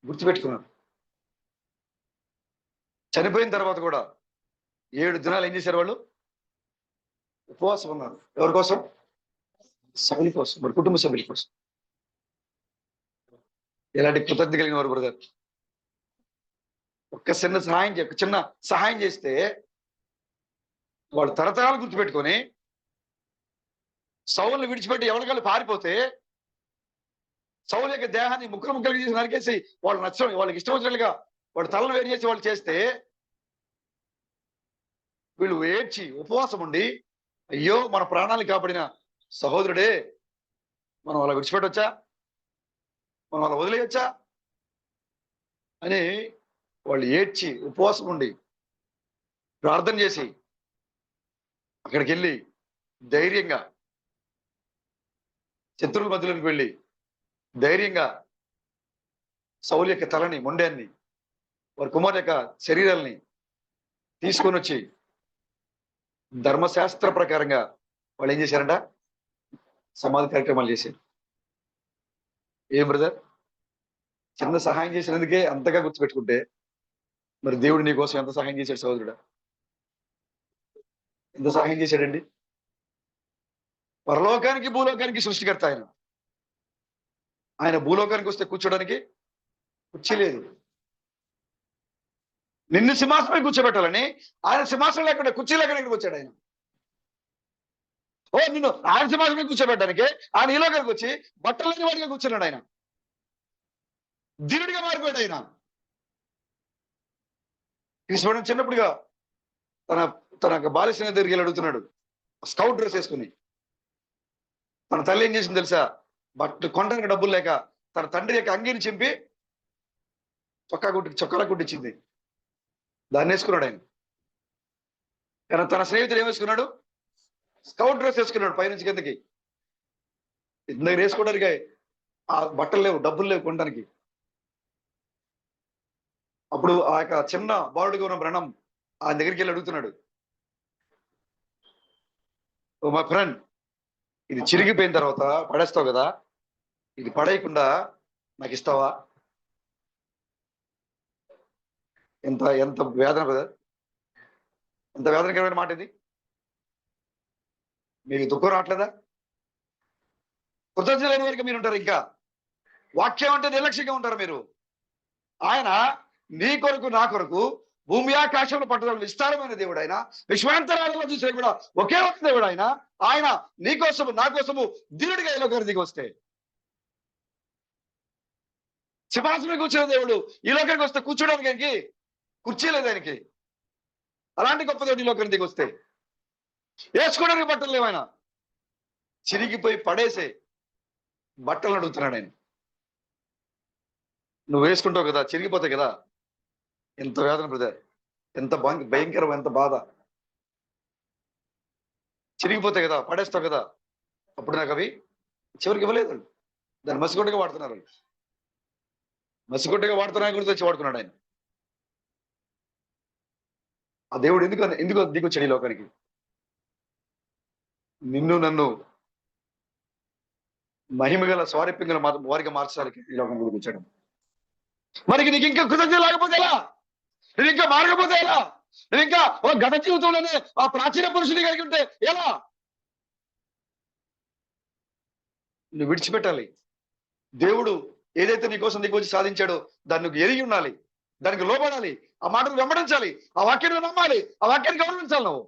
[SPEAKER 1] గుర్తుపెట్టుకున్నారు. చనిపోయిన తర్వాత కూడా 7 దినాలు ఏం చేశారు? వాళ్ళు ఉపవాసం ఉన్నారు. ఎవరి కోసం? సౌలు కోసం, మరి కుటుంబ సభ్యుల కోసం. ఎలాంటి కృతజ్ఞత కలిగిన వారు బ్రదర్. చిన్న సహాయం చేస్తే వాళ్ళు తరతరాలు గుర్తుపెట్టుకొని సౌలుని విడిచిపెట్టి ఎవరికాళ్ళు పారిపోతే సౌలు యొక్క దేహాన్ని ముక్కలు చేసి నరికేసి వాళ్ళకి ఇష్టం వచ్చినట్లుగా వాడు తలను వేరు చేసి వాళ్ళు చేస్తే వీళ్ళు ఏడ్చి ఉపవాసం ఉండి, అయ్యో మన ప్రాణాలు కాపాడిన సహోదరుడే, మనం వాళ్ళ విడిచిపెట్టొచ్చా, మనం వాళ్ళ వదిలేయచ్చా అని వాళ్ళు ఏడ్చి ఉపవాసం ఉండి ప్రార్థన చేసి అక్కడికి వెళ్ళి ధైర్యంగా శత్రువుల మధ్యలోకి వెళ్ళి ధైర్యంగా సౌలు యొక్క తలని, మొండాన్ని, వారి కుమారు యొక్క శరీరాల్ని తీసుకొని వచ్చి ధర్మశాస్త్ర ప్రకారంగా వాళ్ళు ఏం చేశారంట? సమాధి కార్యక్రమాలు చేశారు. ఏం బ్రదర్, చిన్న సహాయం చేసినందుకే అంతగా గుర్తుపెట్టుకుంటే మరి దేవుడు నీ కోసం ఎంత సహాయం చేశాడు సహోదరుడా? ఎంత సహాయం చేశాడండి? పరలోకానికి భూలోకానికి సృష్టికర్త ఆయన. ఆయన భూలోకానికి వస్తే కూర్చోడానికి కుర్చీ లేదు. నిన్ను సింహాసనమే కూర్చోబెట్టాలని ఆయన సింహాసనం లేకుండా కుర్చీ లేకుండా ఇక్కడికి వచ్చాడు ఆయన. నిన్ను ఆయన సింహాసనం కూర్చోబెట్టడానికి ఆయన ఈ లోకానికి వచ్చి బట్టలేని వాడిగా కూర్చున్నాడు ఆయన. దీనుడిగా మారిపోయాడు ఆయన. కృష్ణుడు చిన్నప్పుడుగా తన బాల్య స్నేహితుడి దగ్గరికి వెళ్ళి అడుగుతున్నాడు, స్కౌట్ డ్రెస్ వేసుకుని. తన తల్లి ఏం చేసింది తెలుసా? కొనడానికి డబ్బులు లేక తన తండ్రి యొక్క అంగీని చింపి చొక్కాల కుట్టించింది. దాన్ని వేసుకున్నాడు ఆయన. కానీ తన స్నేహితుడు ఏం వేసుకున్నాడు? స్కౌట్ డ్రెస్ వేసుకున్నాడు పైనుంచి కిందకి. ఇంత వేసుకోవడానికి ఆ బట్టలు లేవు, డబ్బులు లేవు కొనడానికి. అప్పుడు ఆ యొక్క చిన్న బాలుడిగా ఉన్న బ్రహ్మం ఆయన దగ్గరికి వెళ్ళి అడుగుతున్నాడు, ఓ మై ఫ్రెండ్, ఇది చిరిగిపోయిన తర్వాత పడేస్తావు కదా, ఇది పడేయకుండా నాకు ఇస్తావా? ఎంత ఎంత వేదన బ్రదర్, ఎంత వేదనకరమైన మాట ఇది. మీకు దుఃఖం రావట్లేదా? కృతజ్ఞత వరకు మీరు ఉంటారు. ఇంకా వాక్యం అంటే నిర్లక్ష్యంగా ఉంటారు మీరు. ఆయన నీ కొరకు నా కొరకు భూమి ఆకాశంలో పట్టుదల విస్తారమైన దేవుడు ఆయన, విశ్వాంతరాలలో చూసే కూడా ఒకే ఒక దేవుడు ఆయన. ఆయన నీ కోసము నా కోసము దీనుడిగా ఈ లోకానికి దిగి వస్తే, సింహాసనం కూర్చున్న దేవుడు ఈ లోకానికి వస్తే కూర్చోడానికి కుర్చీ లేదు ఆయనకి. అలాంటి గొప్ప దేవుడు ఈ లోకానికి దిగి వస్తే వేసుకోవడానికి బట్టలు లేవు. ఆయన చిరిగిపోయి పడేసే బట్టలు అడుగుతున్నాడు ఆయన. నువ్వు వేసుకుంటావు కదా, చిరిగిపోతాయి కదా. ఎంత వేదన బ్రదర్, ఎంత భయంకరం, ఎంత బాధ. చిరిగిపోతాయి కదా, పడేస్తావు కదా. అప్పుడు నాకు అవి చివరికి ఇవ్వలేదు. దాన్ని మసిగొడ్డగా వాడుతున్నారు. మసిగొడ్డగా వాడుతున్నా గురించి వచ్చి వాడుకున్నాడు ఆయన. ఆ దేవుడు ఎందుకు దిగొచ్చాడు ఈ లోకానికి? నిన్ను నన్ను మహిమగల స్వారూప్యంగల వారిగా మార్చడానికి ఈ లోకానికి దిగొచ్చాడు. మరి నీకు ఇంకా కృతజ్ఞత లేకపోతే ఎలా? నువ్వు ఇంకా మారకపోతే ఎలా? నువ్వు ఇంకా ఒక గత జీవితంలోనే ఆ ప్రాచీన పురుషుని కలిగి ఉంటే ఎలా? నువ్వు విడిచిపెట్టాలి. దేవుడు ఏదైతే నీకోసం నీకు వచ్చి సాధించాడో దాన్ని నువ్వు ఎరిగి ఉండాలి, దానికి లోబడాలి, ఆ మాటను వెంబడించాలి, ఆ వాక్యాన్ని నమ్మాలి, ఆ వాక్యాన్ని గౌరవించాలి. నువ్వు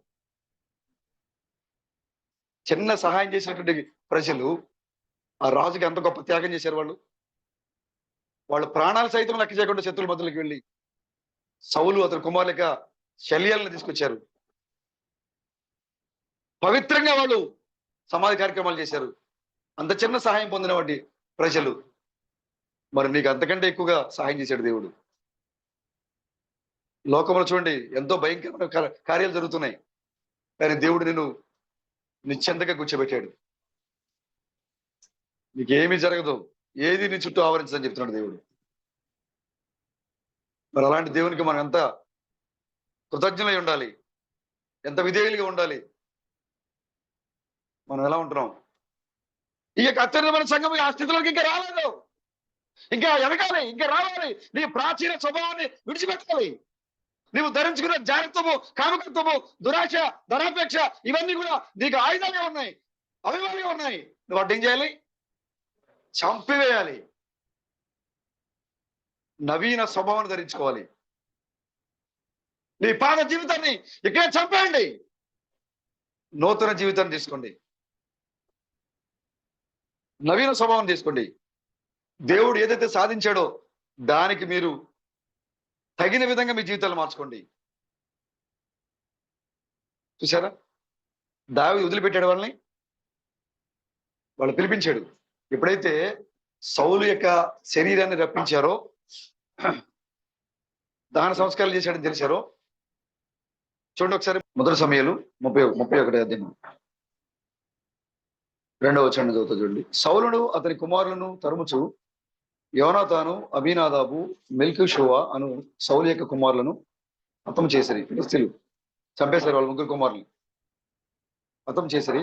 [SPEAKER 1] చిన్న సహాయం చేసినటువంటి ప్రజలు ఆ రాజుకి ఎంత గొప్ప త్యాగం చేశారు. వాళ్ళ ప్రాణాలు సైతం లెక్క చేయకుండా శత్రుల మధ్యలోకి వెళ్ళి సౌలు అతని కుమారులక శల్యాలను తీసుకొచ్చారు. పవిత్రంగా వాళ్ళు సమాధి కార్యక్రమాలు చేశారు. అంత చిన్న సహాయం పొందిన వాటి ప్రజలు మరి నీకు అంతకంటే ఎక్కువగా సహాయం చేశాడు దేవుడు. లోకంలో చూడండి ఎంతో భయంకరమైన కార్యాలు జరుగుతున్నాయి, కానీ దేవుడు నిన్ను నిశ్చింతగా కూర్చోబెట్టాడు. నీకేమీ జరగదు, ఏది నీ చుట్టూ ఆవరించదని చెప్తున్నాడు దేవుడు. మరి అలాంటి దేవునికి మనం ఎంత కృతజ్ఞులై ఉండాలి, ఎంత విధేయులుగా ఉండాలి. మనం ఎలా ఉంటున్నాం? ఇక అత్యున్నతమైన సంఘం ఆ స్థితిలోకి ఇంకా రాలేదు, ఇంకా ఎదగాలి, ఇంకా రావాలి. నీ ప్రాచీన స్వభావాన్ని విడిచిపెట్టాలి. నువ్వు ధరించుకున్న జాగ్రత్తము, కామకత్వము, దురాశ, ధనాపేక్ష ఇవన్నీ కూడా నీకు ఆయుధాలుగా ఉన్నాయి, అభిమానిగా ఉన్నాయి. నువ్వు వాటిని ఏం చేయాలి? చంపివేయాలి. నవీన స్వభావాన్ని ధరించుకోవాలి. నీ పాత జీవితాన్ని ఇక్కడే చంపేయండి, నూతన జీవితాన్ని తీసుకోండి, నవీన స్వభావం తీసుకోండి. దేవుడు ఏదైతే సాధించాడో దానికి మీరు తగిన విధంగా మీ జీవితాలు మార్చుకోండి. చూసారా, దావీదు వదిలిపెట్టాడు వాళ్ళని, వాళ్ళు పిలిపించాడు. ఎప్పుడైతే సౌలు యొక్క శరీరాన్ని రప్పించారో, దహన సంస్కారాలు చేశాడని తెలిసారో, చూడండి ఒకసారి మొదటి సమయాలు 31 అధ్యాయం 2వ వచనం చదువుతా చూడండి. సౌలును అతని కుమారులను తరుముచు యోనాతాను, అబీనాదాబు, మెల్కీషువ అను సౌలు యొక్క కుమారులను హతం చేసిరి. ఫిలిష్తీయులు చంపేశారు వాళ్ళ ముగ్గురు కుమారులు, హతం చేసిరి.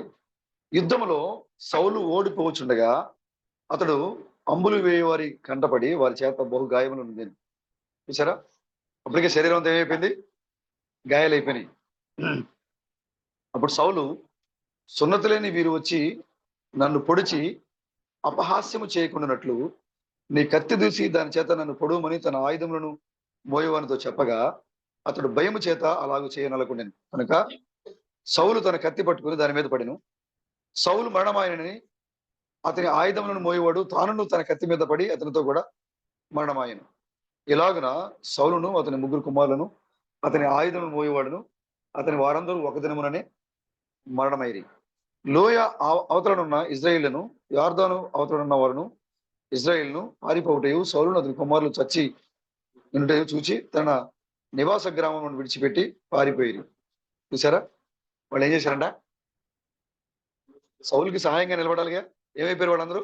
[SPEAKER 1] యుద్ధములో సౌలు ఓడిపోవచ్చుండగా అతడు అంబులు వేయవారి కంటపడి వారి చేత బహు గాయములు ఉంది. చూసారా, అప్పటికే శరీరం అంతా ఏమైపోయింది, గాయాలైపోయినాయి. అప్పుడు సౌలు, సున్నతి లేని వీరు వచ్చి నన్ను పొడిచి అపహాస్యము చేయకుండానట్లు నీ కత్తి దూసి దాని చేత నన్ను పొడవమని తన ఆయుధములను మోయవానితో చెప్పగా అతడు భయము చేత అలాగూ చేయనలకుండాను. కనుక సౌలు తన కత్తి పట్టుకుని దాని మీద పడిను. సౌలు మరణమాయనని అతని ఆయుధములను మోయేవాడు తానును తన కత్తి మీద పడి అతనితో కూడా మరణమాయను. ఇలాగున సౌలును అతని ముగ్గురు కుమారులను అతని ఆయుధములను మోయేవాడును అతని వారందరూ ఒక దినముననే మరణమైరి. లోయ అవతలనున్న ఇజ్రాయిలను, యార్దాను అవతలనున్న వారును ఇజ్రాయిల్ను పారిపోవుటయు సౌలును అతని కుమారులు చచ్చి ఉంటయు చూచి తన నివాస గ్రామం విడిచిపెట్టి పారిపోయారు. చూసారా, వాళ్ళు ఏం చేశారంట? సౌలుకి సహాయంగా నిలబడాలిగా, ఏమైపోయారు వాళ్ళందరూ?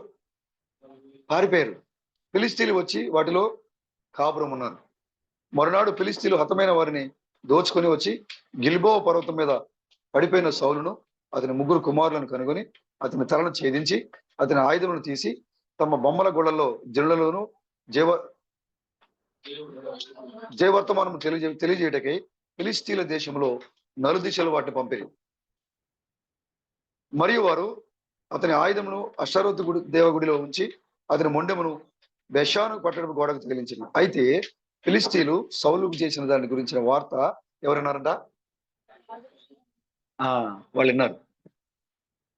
[SPEAKER 1] పారిపోయారు. ఫిలిష్తీయులు వచ్చి వాటిలో కాపురం ఉన్నారు. మరునాడు ఫిలిష్తీయులు హతమైన వారిని దోచుకొని వచ్చి గిల్బోవ పర్వతం మీద పడిపోయిన సౌలును అతని ముగ్గురు కుమారులను కనుగొని అతని తలను ఛేదించి అతని ఆయుధములను తీసి తమ బొమ్మల గొడల్లో జనులలోను జయవర్తమానం తెలియజేయటకై ఫిలిస్తీన్ల దేశంలో నలుదిశలు వాటిని పంపిరి. మరియు వారు అతని ఆయుధమును అష్టారోతు దేవగుడిలో ఉంచి అతని మొండెమును బెషాను పట్టణపు గోడకు తగిలించింది. అయితే ఫిలిస్తీన్లు సౌలుకు చేసిన దాని గురించిన వార్త ఎవరన్నారంట? వాళ్ళు విన్నారు.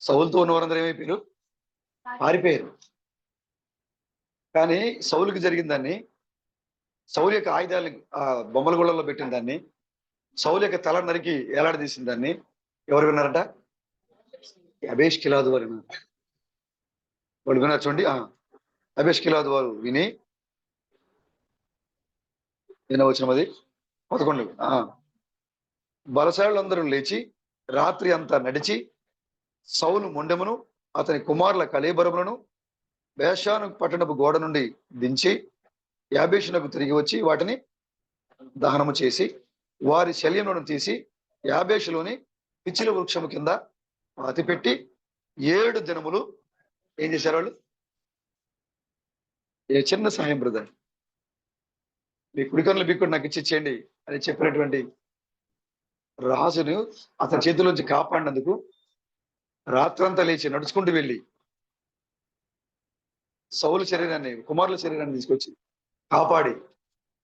[SPEAKER 1] సౌలుతో ఉన్న వారందరూ ఏమైపోయారు? పారిపోయారు. కానీ సౌలుకి జరిగిన దాన్ని, సౌలు యొక్క ఆయుధాలు బొమ్మల గుళ్ళలో పెట్టిన దాన్ని, సౌలు యొక్క తల నరికి ఏలాడదీసిన దాన్ని ఎవరు విన్నారంట? అబేష్ కిలాదు వారు విన్నారు. వాళ్ళు విన్నారు. చూడండి, అబేష్ కిలాదు వారు విని వినవచ్చినది 11. బలశాలందరూ లేచి రాత్రి అంతా నడిచి సౌలు మొండెమును అతని కుమారుల కళేబరములను బేషాను పట్టణపు గోడ నుండి దించి యాబేషునకు తిరిగి వచ్చి వాటిని దహనము చేసి వారి శల్యములను తీసి యాబేషులోని పిచ్చిల వృక్షము కింద పాతిపెట్టి 7 దినములు ఏం చేశారు వాళ్ళు? ఏ చిన్న సహాయం బ్రదర్, మీ కుడికన్నుల బిక్కుడు నాకు ఇచ్చేయండి అని చెప్పినటువంటి రాజును అతని చేతిలోంచి కాపాడినందుకు రాత్రంతా లేచి నడుచుకుంటూ వెళ్ళి సౌలు శరీరాన్ని, కుమారుల శరీరాన్ని తీసుకొచ్చి కాపాడి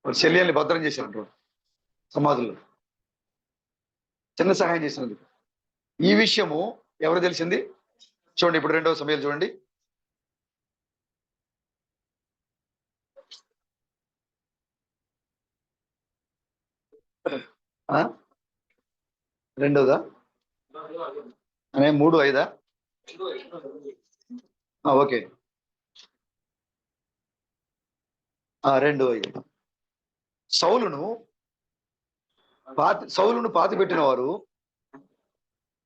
[SPEAKER 1] వారి శల్యాన్ని భద్రం చేశారు సమాధుల్లో. చిన్న సహాయం చేసినందుకు. ఈ విషయము ఎవరు తెలిసింది? చూడండి, ఇప్పుడు 2వ సమయాలు చూడండి. రెండోదా అనే 3:5. ఓకే, 2:5. సౌలును పాతి పెట్టిన వారు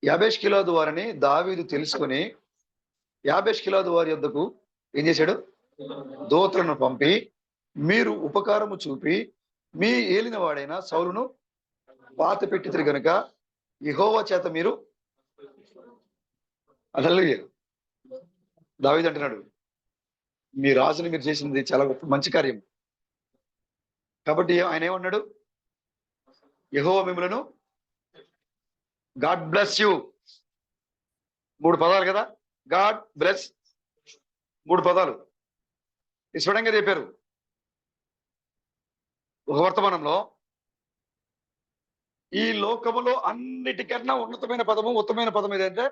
[SPEAKER 1] యాబేష్ గిలాదు వారిని దావీదు తెలుసుకొని యాబేష్ గిలాదు వారి యొద్దకు ఏం చేశాడు? దూతలను పంపి, మీరు ఉపకారము చూపి మీ ఏలిన వాడైన సౌలును పాతి పెట్టితిరి గనుక యెహోవా చేత మీరు హల్లెలూయా. దావీదు అంటున్నాడు, మీ రాజుని మీరు చేసింది చాలా గొప్ప మంచి కార్యం. కాబట్టి ఆయన ఏమన్నాడు? యెహోవా మిమ్ములను, గాడ్ బ్లెస్ యూ. 3 పదాలు కదా, గాడ్ బ్లెస్, 3 పదాలు స్ఫుటంగా చెప్పారు. ఒక వర్తమానంలో ఈ లోకములో అన్నిటికన్నా ఉన్నతమైన పదము, ఉత్తమైన పదం ఏదంటే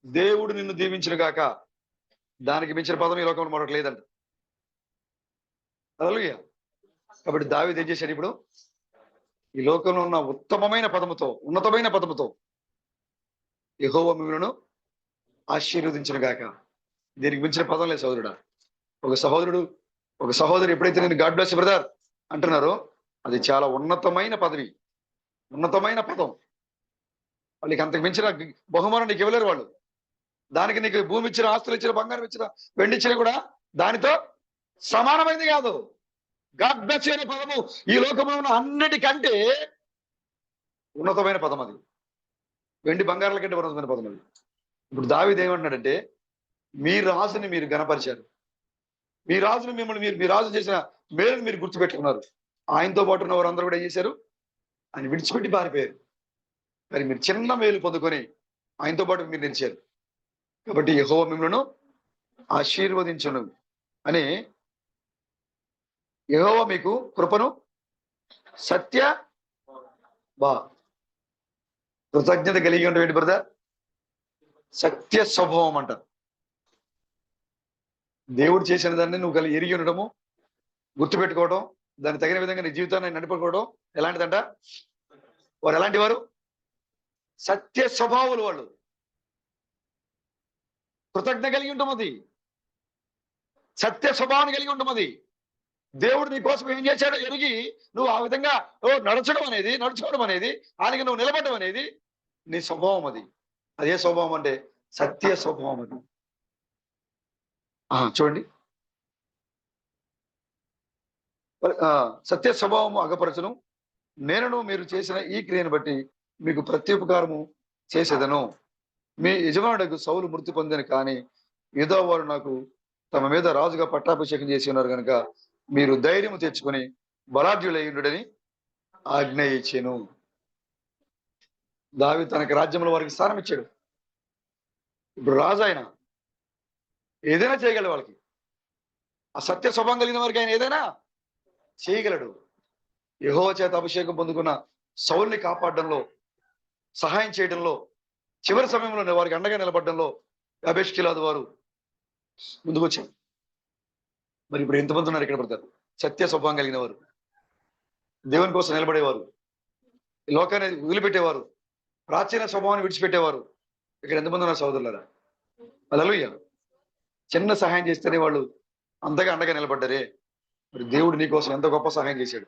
[SPEAKER 1] దేవుడు నిన్ను దీవించిన గాక. దానికి మించిన పదం ఈ లోకంలో మరొకటి లేదంట. హల్లెలూయా. కాబట్టి దావీదు ఏం చేశాడు? ఇప్పుడు ఈ లోకంలో ఉన్న ఉత్తమమైన పదముతో, ఉన్నతమైన పదముతో యెహోవా మిమ్ములను ఆశీర్వదించిన గాక. దీనికి మించిన పదం లేదు సహోదరుడా. ఒక సహోదరు ఎప్పుడైతే నేను గాడ్ బ్లెస్ బ్రదర్ అంటున్నారో అది చాలా ఉన్నతమైన పదవి, ఉన్నతమైన పదం. వాళ్ళకి అంతకు మించిన బహుమానం నీకు ఇవ్వలేరు వాళ్ళు. దానికి నీకు భూమి ఇచ్చిన, ఆస్తులు ఇచ్చిన, బంగారం ఇచ్చిన, వెండి ఇచ్చిన కూడా దానితో సమానమైంది కాదు. గాడ్ బ్లెస్ అనే పదము ఈ లోకంలో ఉన్న అన్నిటికంటే ఉన్నతమైన పదం అది. వెండి బంగారాల కంటే ఉన్నతమైన పదం అది. ఇప్పుడు దావీదు ఏమంటున్నాడంటే, మీ రాజుని మీరు గణపరిచారు, మీ రాజుని మీ రాజు చేసిన మేలుని మీరు గుర్తుపెట్టుకున్నారు. ఆయనతో పాటు ఉన్న వారందరూ కూడా ఏం చేశారు? ఆయన విడిచిపెట్టి పారిపోయారు. కానీ మీరు చిన్న మేలు పొందుకొని ఆయనతో పాటు మీరు నిలిచారు. కాబట్టి యెహోవా మిమ్ములను ఆశీర్వదించును అని, యెహోవా మీకు కృపను కృతజ్ఞత కలిగి ఉండడం ఏంటి బ్రదర్? సత్య స్వభావం అంటారు. దేవుడు చేసిన దాన్ని నువ్వు ఎరిగి ఉండడము, గుర్తుపెట్టుకోవడం, దాన్ని తగిన విధంగా నీ జీవితాన్ని నడుపుకోవడం ఎలాంటిదంట? వారు ఎలాంటి వారు? సత్య స్వభావాలు. వాళ్ళు కృతజ్ఞత కలిగి ఉండడం, అది సత్య స్వభావాన్ని కలిగి ఉండడం. అది దేవుడు నీ కోసం ఏం చేశాడో ఎరిగి నువ్వు ఆ విధంగా నడుచుకోవడం అనేది, ఆయనకి నువ్వు నిలబడడం అనేది నీ స్వభావం. అది అదే స్వభావం అంటే సత్య స్వభావం. అది చూడండి, సత్య స్వభావము అగపరచును. నేనును మీరు చేసిన ఈ క్రియను బట్టి మీకు ప్రత్యుపకారము చేసేదను. మీ యజమానుడికి సౌలు మృతి పొందిన, కానీ యూదా వారు నాకు తమ మీద రాజుగా పట్టాభిషేకం చేసి ఉన్నారు కనుక మీరు ధైర్యం తెచ్చుకొని బలాఢ్యులయ్యుడని ఆజ్ఞ ఇచ్చాను. దావీదు తనకి రాజ్యంలో వారికి స్థానం ఇచ్చాడు. ఇప్పుడు రాజు ఆయన ఏదైనా చేయగలడు. వాళ్ళకి ఆ సత్య స్వభావం కలిగిన వారికి ఆయన ఏదైనా చేయగలడు. యెహోవా చేత అభిషేకం పొందుకున్న సౌల్ని కాపాడడంలో, సహాయం చేయడంలో, చివరి సమయంలో వారికి అండగా నిలబడడంలో అబేష్కిలాదు వారు ముందుకు వచ్చారు. మరి ఇప్పుడు ఎంతమంది ఉన్నారు ఇక్కడ పడతారు? సత్య స్వభావం కలిగిన వారు, దేవుని కోసం నిలబడేవారు, ఈ లోకాన్ని వదిలిపెట్టేవారు, ప్రాచీన స్వభావాన్ని విడిచిపెట్టేవారు ఇక్కడ ఎంతమంది ఉన్నారు సోదరులారా? హల్లెలూయా. చిన్న సహాయం చేస్తేనే వాళ్ళు అంతగా అండగా నిలబడ్డారే. మరి దేవుడు నీకోసం ఎంత గొప్ప సహాయం చేశాడు.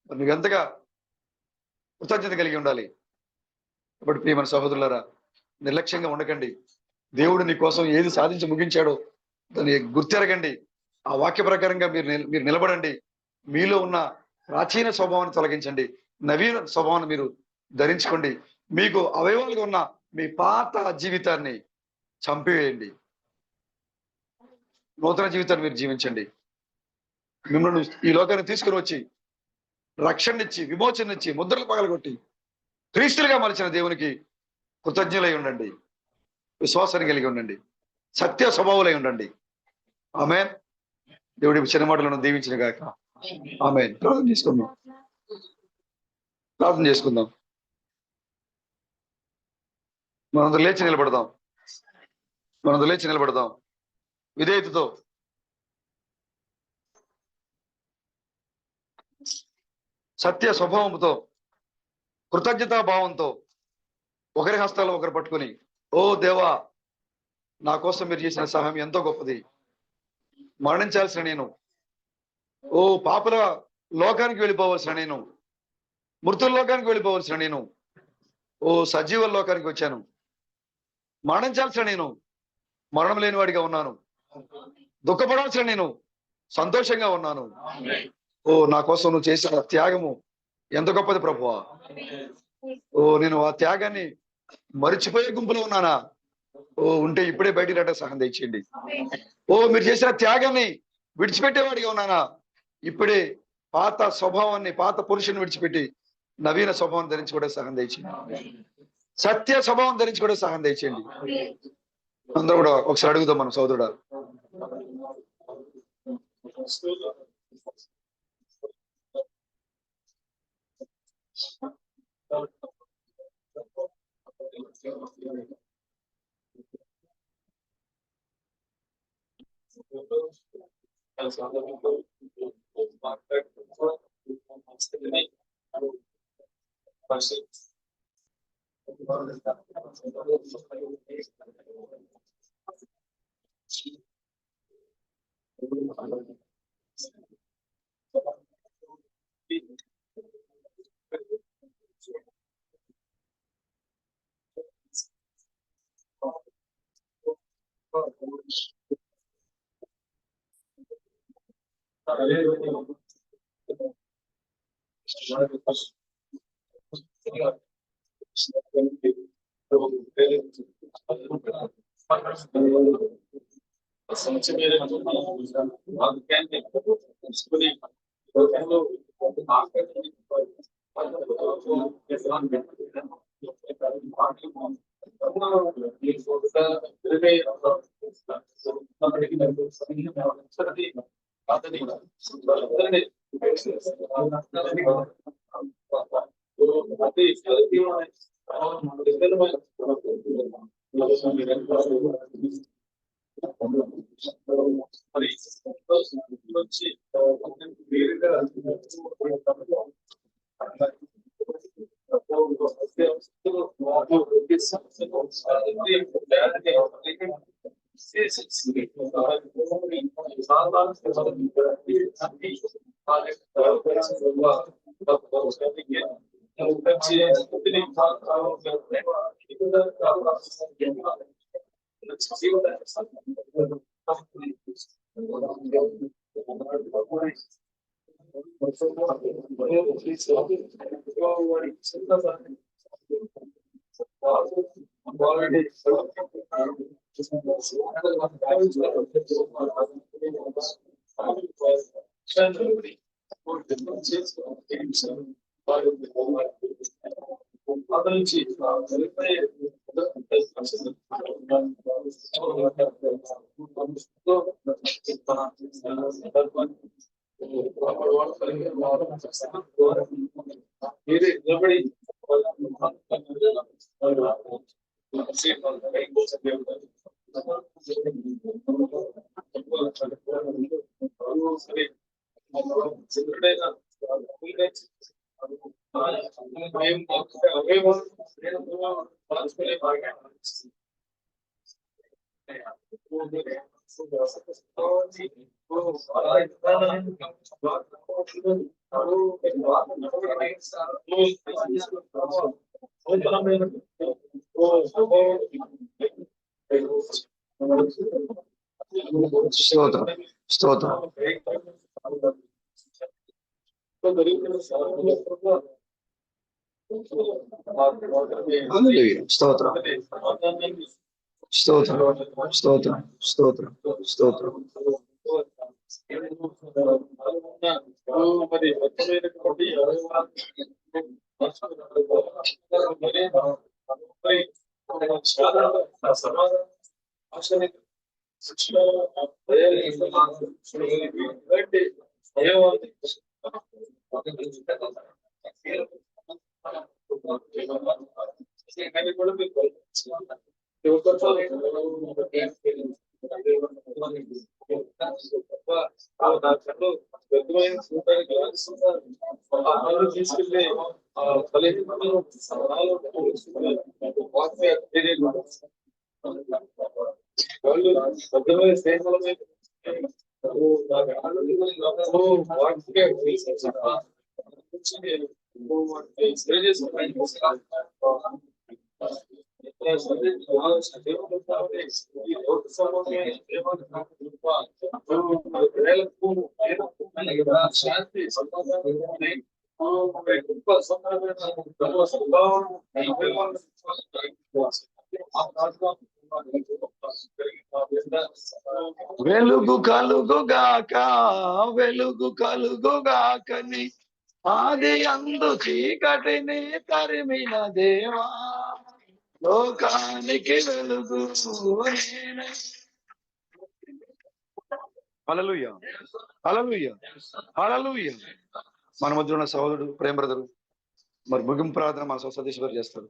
[SPEAKER 1] మరి నువ్వు ఎంతగా కృతజ్ఞత కలిగి ఉండాలి. కాబట్టి ప్రియమైన సహోదరులారా, నిర్లక్ష్యంగా ఉండకండి. దేవుడు నీ కోసం ఏది సాధించి ముగించాడో దాన్ని గుర్తెరగండి. ఆ వాక్య ప్రకారంగా మీరు నిలబడండి. మీలో ఉన్న ప్రాచీన స్వభావాన్ని తొలగించండి. నవీన స్వభావాన్ని మీరు ధరించుకోండి. మీకు అవయవాలుగా ఉన్న మీ పాత జీవితాన్ని చంపివేయండి. నూతన జీవితాన్ని మీరు జీవించండి. మిమ్మల్ని ఈ లోకాన్ని తీసుకుని వచ్చి రక్షణనిచ్చి, విమోచననిచ్చి, ముద్రలు పగలగొట్టి క్రీస్తులుగా మలిచిన దేవునికి కృతజ్ఞులై ఉండండి. విశ్వాసాన్ని కలిగి ఉండండి. సత్య స్వభావులై ఉండండి. ఆమేన్. దేవుడి చిన్న మాటలను దీవించిన గాక. ఆమేన్. ప్రార్థన చేసుకుందాం. ప్రార్థన చేసుకుందాం. మనందరూ లేచి నిలబడదాం. మనందరూ లేచి నిలబడదాం విధేయతతో. సత్య స్వభావంతో, కృతజ్ఞతా భావంతో ఒకరి హస్తాలు ఒకరు పట్టుకొని, ఓ దేవా, నా కోసం మీరు చేసిన సహాయం ఎంతో గొప్పది. మరణించాల్సిన నేను, ఓ పాపల లోకానికి వెళ్ళిపోవలసిన నేను, మృతుల లోకానికి వెళ్ళిపోవలసిన నేను, ఓ సజీవ లోకానికి వచ్చాను. మరణించాల్సిన నేను మరణం లేని వాడిగా ఉన్నాను. దుఃఖపడాల్సిన నేను సంతోషంగా ఉన్నాను. ఓ నా కోసం నువ్వు చేసిన త్యాగము ఎంత గొప్పది ప్రభువా. ఓ నేను ఆ త్యాగాన్ని మరిచిపోయే గుంపులో ఉన్నానా? ఓ ఉంటే ఇప్పుడే బయటికి రావడం సహాయం తెచ్చేయండి. ఓ మీరు చేసిన త్యాగాన్ని విడిచిపెట్టేవాడిగా ఉన్నానా? ఇప్పుడే పాత స్వభావాన్ని, పాత పురుషుని విడిచిపెట్టి నవీన స్వభావం ధరించుకోవడం సహాయం తెచ్చేయండి. సత్య స్వభావం ధరించుకోవడం సహాయం తెచ్చేయండి. అందరూ కూడా ఒకసారి అడుగుదాం మనం సోదరుడా. స్తోత్రం స్తోత్రం హల్లెలూయా స్తోత్రం స్తోత్రం స్తోత్రం స్తోత్రం స్తోత్రం వెలుగు కలుగుగాక వెలుగు కలుగుగాకని ఆది అందు చీకటిని తరిమిన దేవా లోకానికి వెలుగు నేనై. హల్లెలూయా హల్లెలూయా హల్లెలూయా. మన మధ్య ఉన్న సహోదరుడు ప్రేమ బ్రదరు మరి ముగింపు ప్రార్థన మన సతీష్ గారు చేస్తారు.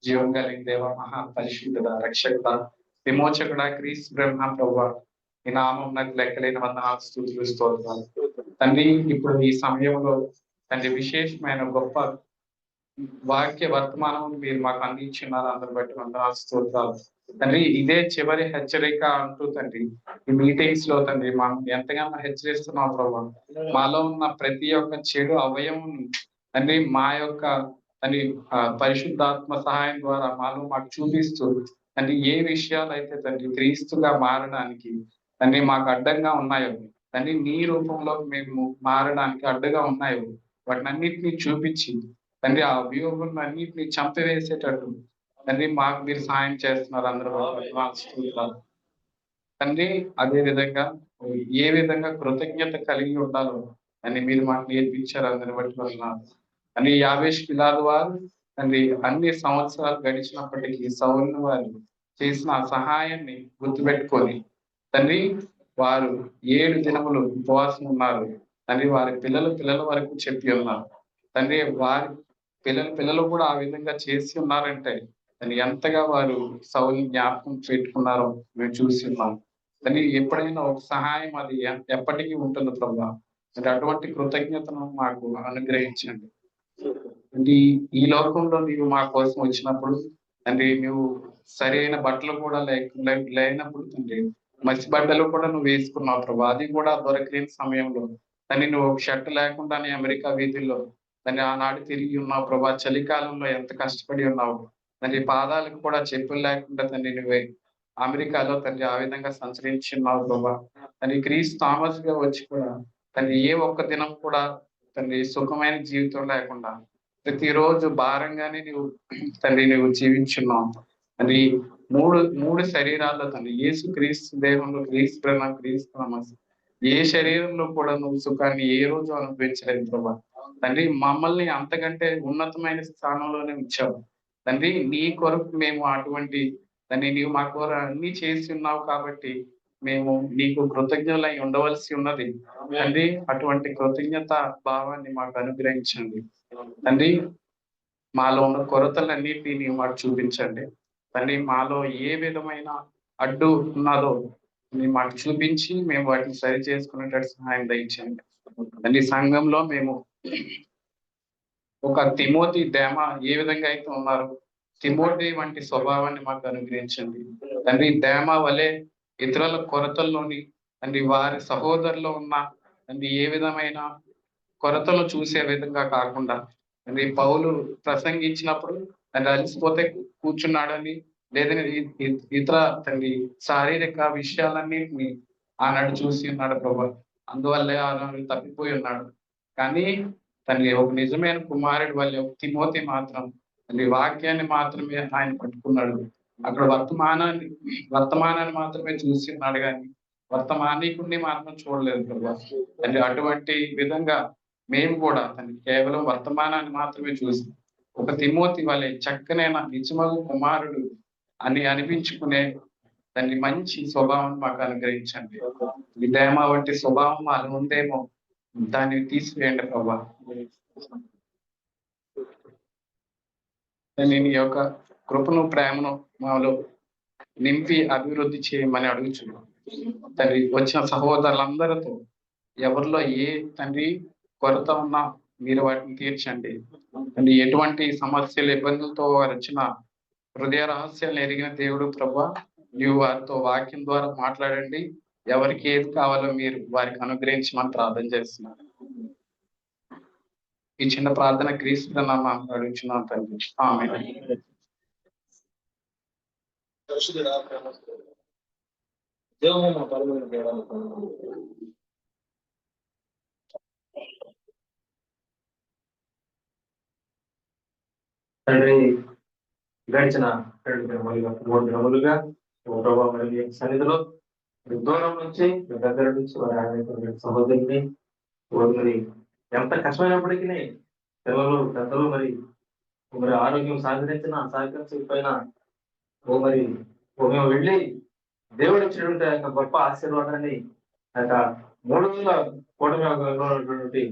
[SPEAKER 2] జీవం కలిగిన దేవ, మహాపరిశుద్ధుడ, రక్షకుడ, విమోచకుడ, క్రీస్తు బ్రహ్మ ప్రభువా, ఈ నామం నాకు లెక్కలేని వందనాలు, స్తుతులు, స్తోత్రాలు తండ్రి. ఇప్పుడు ఈ సమయంలో తండ్రి విశేషమైన గొప్ప వాక్య వర్తమానం మీరు మాకు అందించున్నారు. అందరు బట్టి వందనాలు, స్తోత్రాలు తండ్రి. ఇదే చివరి హెచ్చరిక అంటూ తండ్రి ఈ మీటింగ్స్ లో తండ్రి మనం ఎంతగానో హెచ్చరిస్తున్నాం ప్రభావ. మాలో ఉన్న ప్రతి ఒక్క చెడు అవయవం తండ్రి మా యొక్క తండ్రి పరిశుద్ధాత్మ సహాయం ద్వారా మాకు చూపిస్తూ తండ్రి ఏ విషయాలు అయితే తండ్రి క్రీస్తుగా మారడానికి తండ్రి మాకు అడ్డంగా ఉన్నాయో తండ్రి నీ రూపంలో మేము మారడానికి అడ్డుగా ఉన్నాయో వాటిని అన్నిటినీ చూపించి తండ్రి ఆ అభియోగులను అన్నిటినీ చంపివేసేటట్టు తండ్రి మాకు మీరు సహాయం చేస్తున్నారు. అందరూ తండ్రి అదే విధంగా ఏ విధంగా కృతజ్ఞత కలిగి ఉండాలో అని మీరు మాకు నేర్పించారు. అందరి బట్టి వస్తున్నారు అని యావేష్ గిలాదు వారు తండ్రి అన్ని సంవత్సరాలు గడిచినప్పటికీ సౌలు వారు చేసిన సహాయాన్ని గుర్తుపెట్టుకొని తండ్రి వారు 7 దినములు ఉపవాసం ఉన్నారు. తండ్రి వారి పిల్లల వరకు చెప్పి ఉన్నారు. తండ్రి వారి పిల్లలు కూడా ఆ విధంగా చేసి ఉన్నారంటే తండ్రి ఎంతగా వారు సౌలుని జ్ఞాపకం పెట్టుకున్నారో మేము చూసి ఉన్నాం. తండ్రి ఎప్పుడైనా ఒక సహాయం అది ఎప్పటికీ ఉంటుంది ప్రభా. మరి అటువంటి కృతజ్ఞతను మాకు అనుగ్రహించండి. అంటే ఈ లోకంలో నీవు మా కోసం వచ్చినప్పుడు తండ్రి నువ్వు సరైన బట్టలు కూడా లేనప్పుడు తండ్రి మసి బట్టలు కూడా నువ్వు వేసుకున్నావు ప్రభా. అది కూడా దొరకలేని సమయంలో తండ్రి నువ్వు ఒక షర్ట్ లేకుండానే అమెరికా వీధుల్లో తండ్రి ఆనాడు తిరిగి ఉన్నావు ప్రభా. చలికాలంలో ఎంత కష్టపడి ఉన్నావు తండ్రి. పాదాలకు కూడా చెప్పులు లేకుండా తండ్రి నువ్వే అమెరికాలో తండ్రి ఆ విధంగా సంచరించి ఉన్నావు ప్రభా. తండ్రి క్రీస్తు థామస్ గా వచ్చి కూడా తండ్రి ఏ ఒక్క దినం కూడా తండ్రి సుఖమైన జీవితం లేకుండా ప్రతిరోజు భారంగానే నువ్వు తండ్రి నువ్వు జీవించున్నావు. తండ్రి మూడు మూడు శరీరాల్లో తండ్రి యేసు క్రీస్తు దేహంలో క్రీస్తు ప్రేమ క్రీస్తు నమస్సు ఏ శరీరంలో కూడా నువ్వు సుఖాన్ని ఏ రోజు అనుభవించలేదు ప్రభా. తండ్రి మమ్మల్ని అంతకంటే ఉన్నతమైన స్థానంలోనే ఉంచావు తండ్రి. నీ కొరకు మేము అటువంటి తండ్రి నీవు మా కొరకు అన్ని చేసి ఉన్నావు కాబట్టి మేము నీకు కృతజ్ఞులై ఉండవలసి ఉన్నది తండ్రి. అటువంటి కృతజ్ఞత భావాన్ని మాకు అనుగ్రహించండి తండ్రి. మాలో ఉన్న కొరతలన్నిటినీ నీవు మాకు చూపించండి తండ్రి. మాలో ఏ విధమైన అడ్డు ఉన్నదో మీరు మాకు చూపించి మేము వాటిని సరి చేసుకునేటట్టు సహాయం దయచేయండి తండ్రి. సంఘంలో మేము ఒక తిమోతి దేమ ఏ విధంగా అయితే ఉన్నారు తిమోతి వంటి స్వభావాన్ని మాకు అనుగ్రహించండి తండ్రి. దేమ వలె ఇతరుల కొరతల్లోని తండ్రి వారి సహోదరులో ఉన్న తండ్రి ఏ విధమైన కొరతలు చూసే విధంగా కాకుండా తండ్రి పౌలు ప్రసంగించినప్పుడు తండ్రి అలసిపోతే కూర్చున్నాడని లేదని ఇతర తండ్రి శారీరక విషయాలన్నింటినీ ఆనాడు చూసి ఉన్నాడు ప్రభా. అందువల్లే ఆనాడు తప్పిపోయి ఉన్నాడు. కానీ తండ్రి ఒక నిజమైన కుమారుడి వల్ల తిమోతి మాత్రం తండ్రి వాక్యాన్ని మాత్రమే ఆయన పట్టుకున్నాడు. అక్కడ వర్తమానాన్ని మాత్రమే చూసి ఉన్నాడు కానీ వర్తమానికుడిని మాత్రం చూడలేదు ప్రభా. తండ్రి అటువంటి విధంగా మేము కూడా తండ్రి కేవలం వర్తమానాన్ని మాత్రమే చూసి ఒక తిమోతి వలె చక్కనైన నిజమగు కుమారుడు అని అనిపించుకునే తండ్రి మంచి స్వభావం మాకు అనుగ్రహించండి. విధేమ వంటి స్వభావం మాలో ఉందేమో దాన్ని తీసివేయండి ప్రభా. నేను ఈ యొక్క కృపను ప్రేమను మాలో నింపి అభివృద్ధి చేయమని అడుగుచున్నాను తండ్రి. వచ్చిన సహోదరులందరితో ఎవరిలో ఏ తండ్రి కొరత ఉన్నా మీరు వాటిని తీర్చండి తండ్రి. ఎటువంటి సమస్యలు ఇబ్బందులతో వారు వచ్చిన హృదయ రహస్యాలు ఎరిగిన దేవుడు ప్రభా. నీవు వారితో వాక్యం ద్వారా మాట్లాడండి. ఎవరికి ఏది కావాలో మీరు వారికి అనుగ్రహించమని ప్రార్థన చేస్తున్నారు. ఈ చిన్న ప్రార్థన క్రీస్తు నామమున అడుగుచున్నాను తండ్రి. ఆమేన్.
[SPEAKER 3] తండ్రి గడిచిన 2 దినములుగా 3 దినములుగా ఓ ప్రభావ మరి మీ సన్నిధిలో దూరం నుంచి దగ్గర నుంచి వారి ఆయన సహోదరుని మరి ఎంత కష్టమైనప్పటికీ పిల్లలు పెద్దలు మరి మరి ఆరోగ్యం సహకరించకపోయినా మరి మేము వెళ్ళి దేవుడు ఇచ్చినటువంటి ఆ యొక్క గొప్ప ఆశీర్వాదాన్ని ఆ యొక్క 3 రోజుల కూటమి ఉన్నటువంటి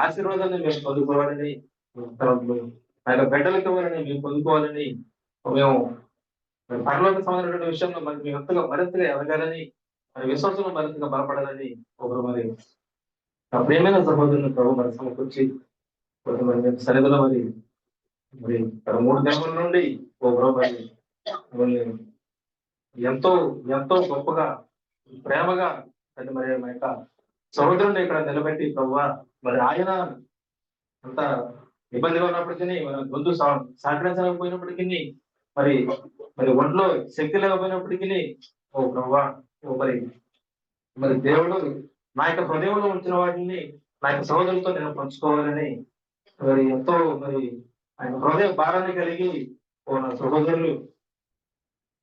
[SPEAKER 3] ఆశీర్వాదాన్ని మేము పొందుకోవాలని ఆ యొక్క బిడ్డలకి ఇవ్వాలని మేము పొందుకోవాలని మేము పరలోక సంబంధమైన విషయంలో మరి మేము మరింతగా ఎదగాలని మరి విశ్వాసంలో మరింతగా బలపడాలని ఒకరు మరి ప్రేమైన సహోదరుని ప్రభు మరి సమకూర్చి మరి సన్నిధిలో మరి 3 దినముల నుండి ఒకరు మరి ఎంతో ఎంతో గొప్పగా ప్రేమగా మరి మా యొక్క సహోదరుని ఇక్కడ నిలబెట్టి ప్రభు మరి ఆయన అంత ఇబ్బందిగా ఉన్నప్పటికీ గొంతు సహకరించలేకపోయినప్పటికీ మరి ఒంట్లో శక్తి లేకపోయినప్పటికీ ఓ ప్రభా మరి దేవుడు నా యొక్క హృదయంలో ఉంచిన వాటిని నా యొక్క సహోదరులతో నేను పంచుకోవాలని మరి ఎంతో మరి ఆయన హృదయ భారాన్ని కలిగి ఓ నా సహోదరులు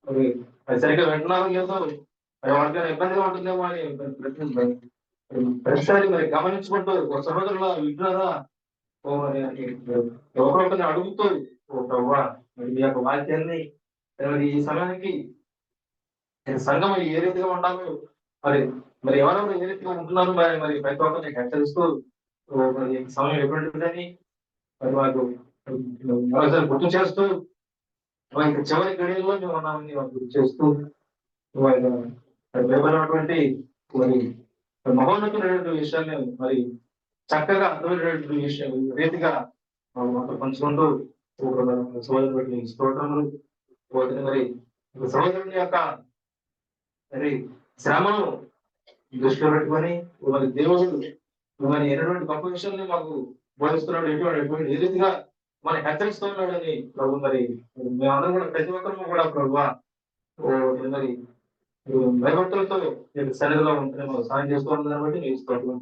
[SPEAKER 3] మరి సరిగ్గా వింటున్నారు లేదో మరి వాళ్ళకి ఇబ్బందిగా ఉంటుందేమో అని ప్రతిసారి మరి గమనించుకుంటూ ఒక సహోదరులు వింటున్నారా ఓ మరి ఎవరిని అడుగుతూ ఓ ప్రభా మరి మీ యొక్క వాక్యాన్ని మరి ఈ సమయానికి సంఘం ఏ రీతిగా ఉండాలో మరి ఎవరెవరు ఏ రీతిగా ఉంటున్నారు మరి ప్రతి ఒక్కరిని హెచ్చరిస్తూ మరి సమయం ఎటువంటిదని మరి మాకు మరోసారి గుర్తు చేస్తూ మరి చివరి గడియల్లో మేము ఉన్నామని మాకు గుర్తు చేస్తూ భయపడినటువంటి మరి మహోన్నతమైనటువంటి విషయాన్ని మరి చక్కగా అర్థమైనటువంటి విషయం రీతిగా మాతో పంచుకుంటూ సోదరుని స్తోత్రములు మరి సోదరుని యొక్క మరి శ్రమను దృష్టిలో పెట్టుకొని మరి దేవుడు మరి ఎటువంటి గొప్ప విషయాన్ని మాకు బోధిస్తున్నాడు ఎటువంటి ఏ రీతిగా మన హెచ్చరిస్తున్నాడని ప్రభు మరి మేమందరం కూడా ప్రతి ఒక్కరు కూడా ప్రభు మరి భయభక్తులతో సన్నిధిలో ఉంటే మనం సాయం చేసుకోవాలి కాబట్టి నేను స్తోత్రం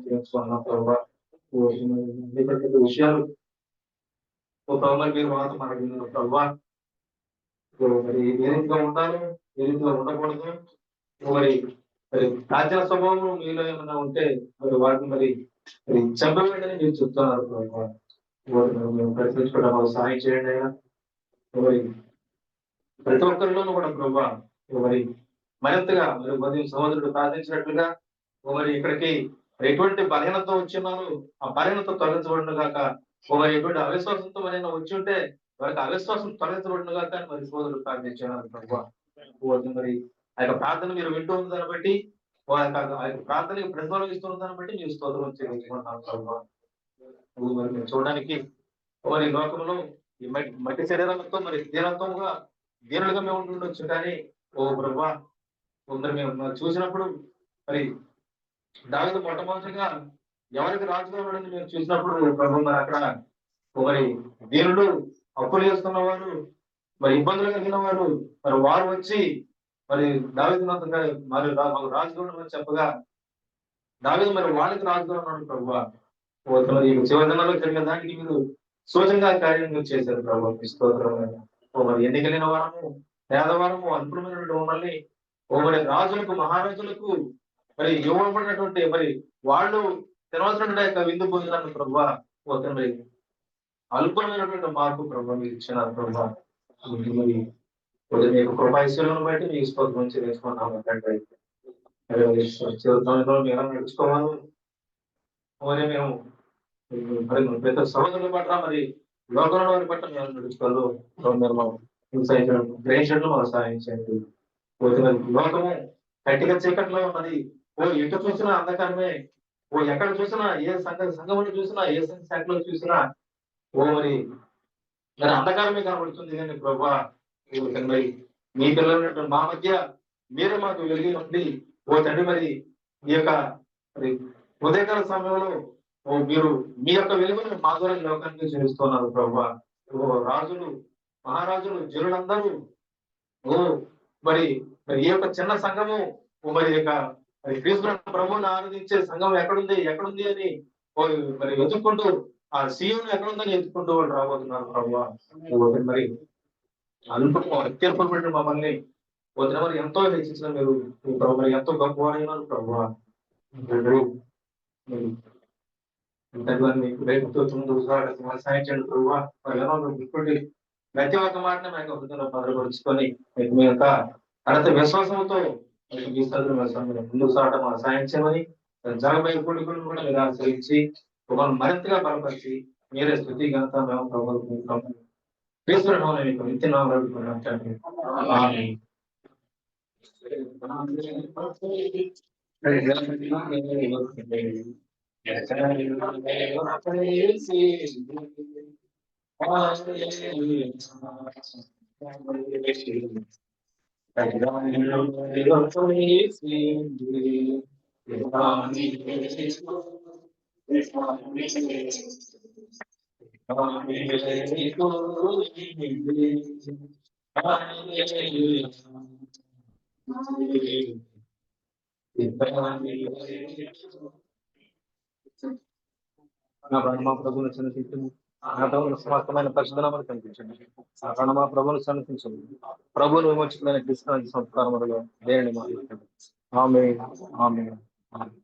[SPEAKER 3] ప్రభు విషయాలు ప్రభు మీరు మాత్రం మనకు ప్రభు మరి ఏ రీతిగా ఉండాలి, ఏ రీతిగా ఉండకూడదు, మరి మరి ప్రాచీన స్వభావం మీలో ఏమైనా ఉంటే మరి వాటిని మరి చంపవేయడని మీరు చెప్తున్నారు ప్రభావ. మేము ప్రశ్నించుకోవడం సహాయం చేయండి అయినా మరి ప్రతి ఒక్కరిలోనూ కూడా ప్రభావ మరి మరింతగా మరి ఉదయం సహోదరుడు ప్రార్థించినట్లుగా మరి ఇక్కడికి ఎటువంటి బలహీనత వచ్చినాను ఆ బలహీనత తొలగించబడిన గాక, మరి ఎటువంటి అవిశ్వాసంతో మరి వచ్చి ఉంటే వారికి అవిశ్వాసం తొలగించబడిన గాక అని మరి సోదరుడు ప్రార్థించాను ప్రభావ. మరి ఆ యొక్క ప్రార్థన మీరు వింటూ ఉంది దాన్ని బట్టి ఆ యొక్క ప్రార్థనకి ప్రతిఫలం దాన్ని బట్టి మీరు స్తోత్రం చెల్లించుకుంటాం ప్రభావ. మరి మేము చూడడానికి మరి లోకంలో ఈ మట్టి శరీరాలతో మరి దీనులుగా మేము ఉండొచ్చు, కానీ ఓ ప్రభా కొందరు మేము చూసినప్పుడు మరి దావీదు మొట్టమొదటిగా ఎవరికి రాజుగా ఉన్నాడని మేము చూసినప్పుడు ప్రభు మరి అక్కడ మరి దీనుడు, అప్పులు చేస్తున్న వారు, మరి ఇబ్బందులు కలిగిన వారు, మరి వారు వచ్చి మరి దావీదు మరి మాకు రాజుగా ఉండమని చెప్పగా దావీదు మరి వాళ్ళకి రాజుగా ఉన్నాడు ప్రభు. మరి చివరి దినాల్లో జరిగిన దానికి మీరు సూచనగా కార్యం మీరు చేశారు ప్రభు. స్తోత్రమైన మరి ఎన్నికలైన వారము, పేదవారము, అల్పులమైనటువంటి మమ్మల్ని మరి రాజులకు, మహారాజులకు మరి ఇవ్వబడినటువంటి మరి వాళ్ళు తినవలసినటువంటి యొక్క విందు భోజనాన్ని ప్రభావ మరి అల్పమైనటువంటి మార్పు ప్రభావ మీరు ఇచ్చినారు ప్రభావ. మరి మీకు కృపాయిశ్వరులను బట్టి మీ స్తోత్రం నుంచి నేర్చుకుంటాము తండ్రి. మీరు ఎలా నడుచుకోవాలి మరి మేము మరి ప్రతి సహోదరుల పట్ల మరి లోకంలో వారి పట్ల మేము నడుచుకోవాలి గ్రహించడం మనం సాధించండి. లోకము కట్టిగా చీకట్లో ఉన్నది, ఎటు చూసినా అంధకారమే, ఎక్కడ చూసినా ఏ సంఘంలో చూసినా ఏ శాఖలో చూసినా మరి అంధకారమే కనబడుతుంది. కానీ ప్రభా మరి మీ పిల్లలు మా మధ్య మీరు మాకు వెలిగి ఉండి తండ్రి మరి ఈ యొక్క మరి ఉదయకాల సమయంలో మీరు మీ యొక్క వెలుగును మా ద్వారా లోకానికి చూపిస్తున్నారు ప్రభా. రాజులు, మహారాజులు, జనులందరూ మరి ఈ యొక్క చిన్న సంఘము మరి యొక్క క్రీస్తు ప్రభువుని ఆరాధించే సంఘం ఎక్కడుంది అని మరి వెతుక్కుంటూ ఆ సీఎం ఎక్కడుందని వెతుక్కుంటూ వాళ్ళు రాబోతున్నారు ప్రభు. మరి అత్యల్పమైన మమ్మల్ని వదిన మరి ఎంతో హెచ్చించిన మీరు ప్రభు, మరి ఎంతో గొప్పవారైనారు ప్రభు. సాయించండి ప్రభు. మరి ప్రతి ఒక్క మాటని మేము హృదయంలో భద్రపరుచుకొని మీ యొక్క అనంత విశ్వాసంతో ముందుకు సాగడం మనం సాయించమని జగబై కొడుకులను కూడా మీరు ఆశ్రయించి మమ్మల్ని మరింతగా బలపరిచి మీరే స్థుతి ఘనత మేము ప్రభుత్వం మీకు నిత్య నామం మా ప్రభువును సన్నిధించండి. సమస్తమైన పరిశుధనామని కనిపించండి. మా ప్రభువును సన్నిధించండి. ప్రభువును విమోచకులైన క్రీస్తు సంస్కారములలో దేనిని మాట్లాడండి. ఆమేన్, ఆమేన్, ఆమేన్.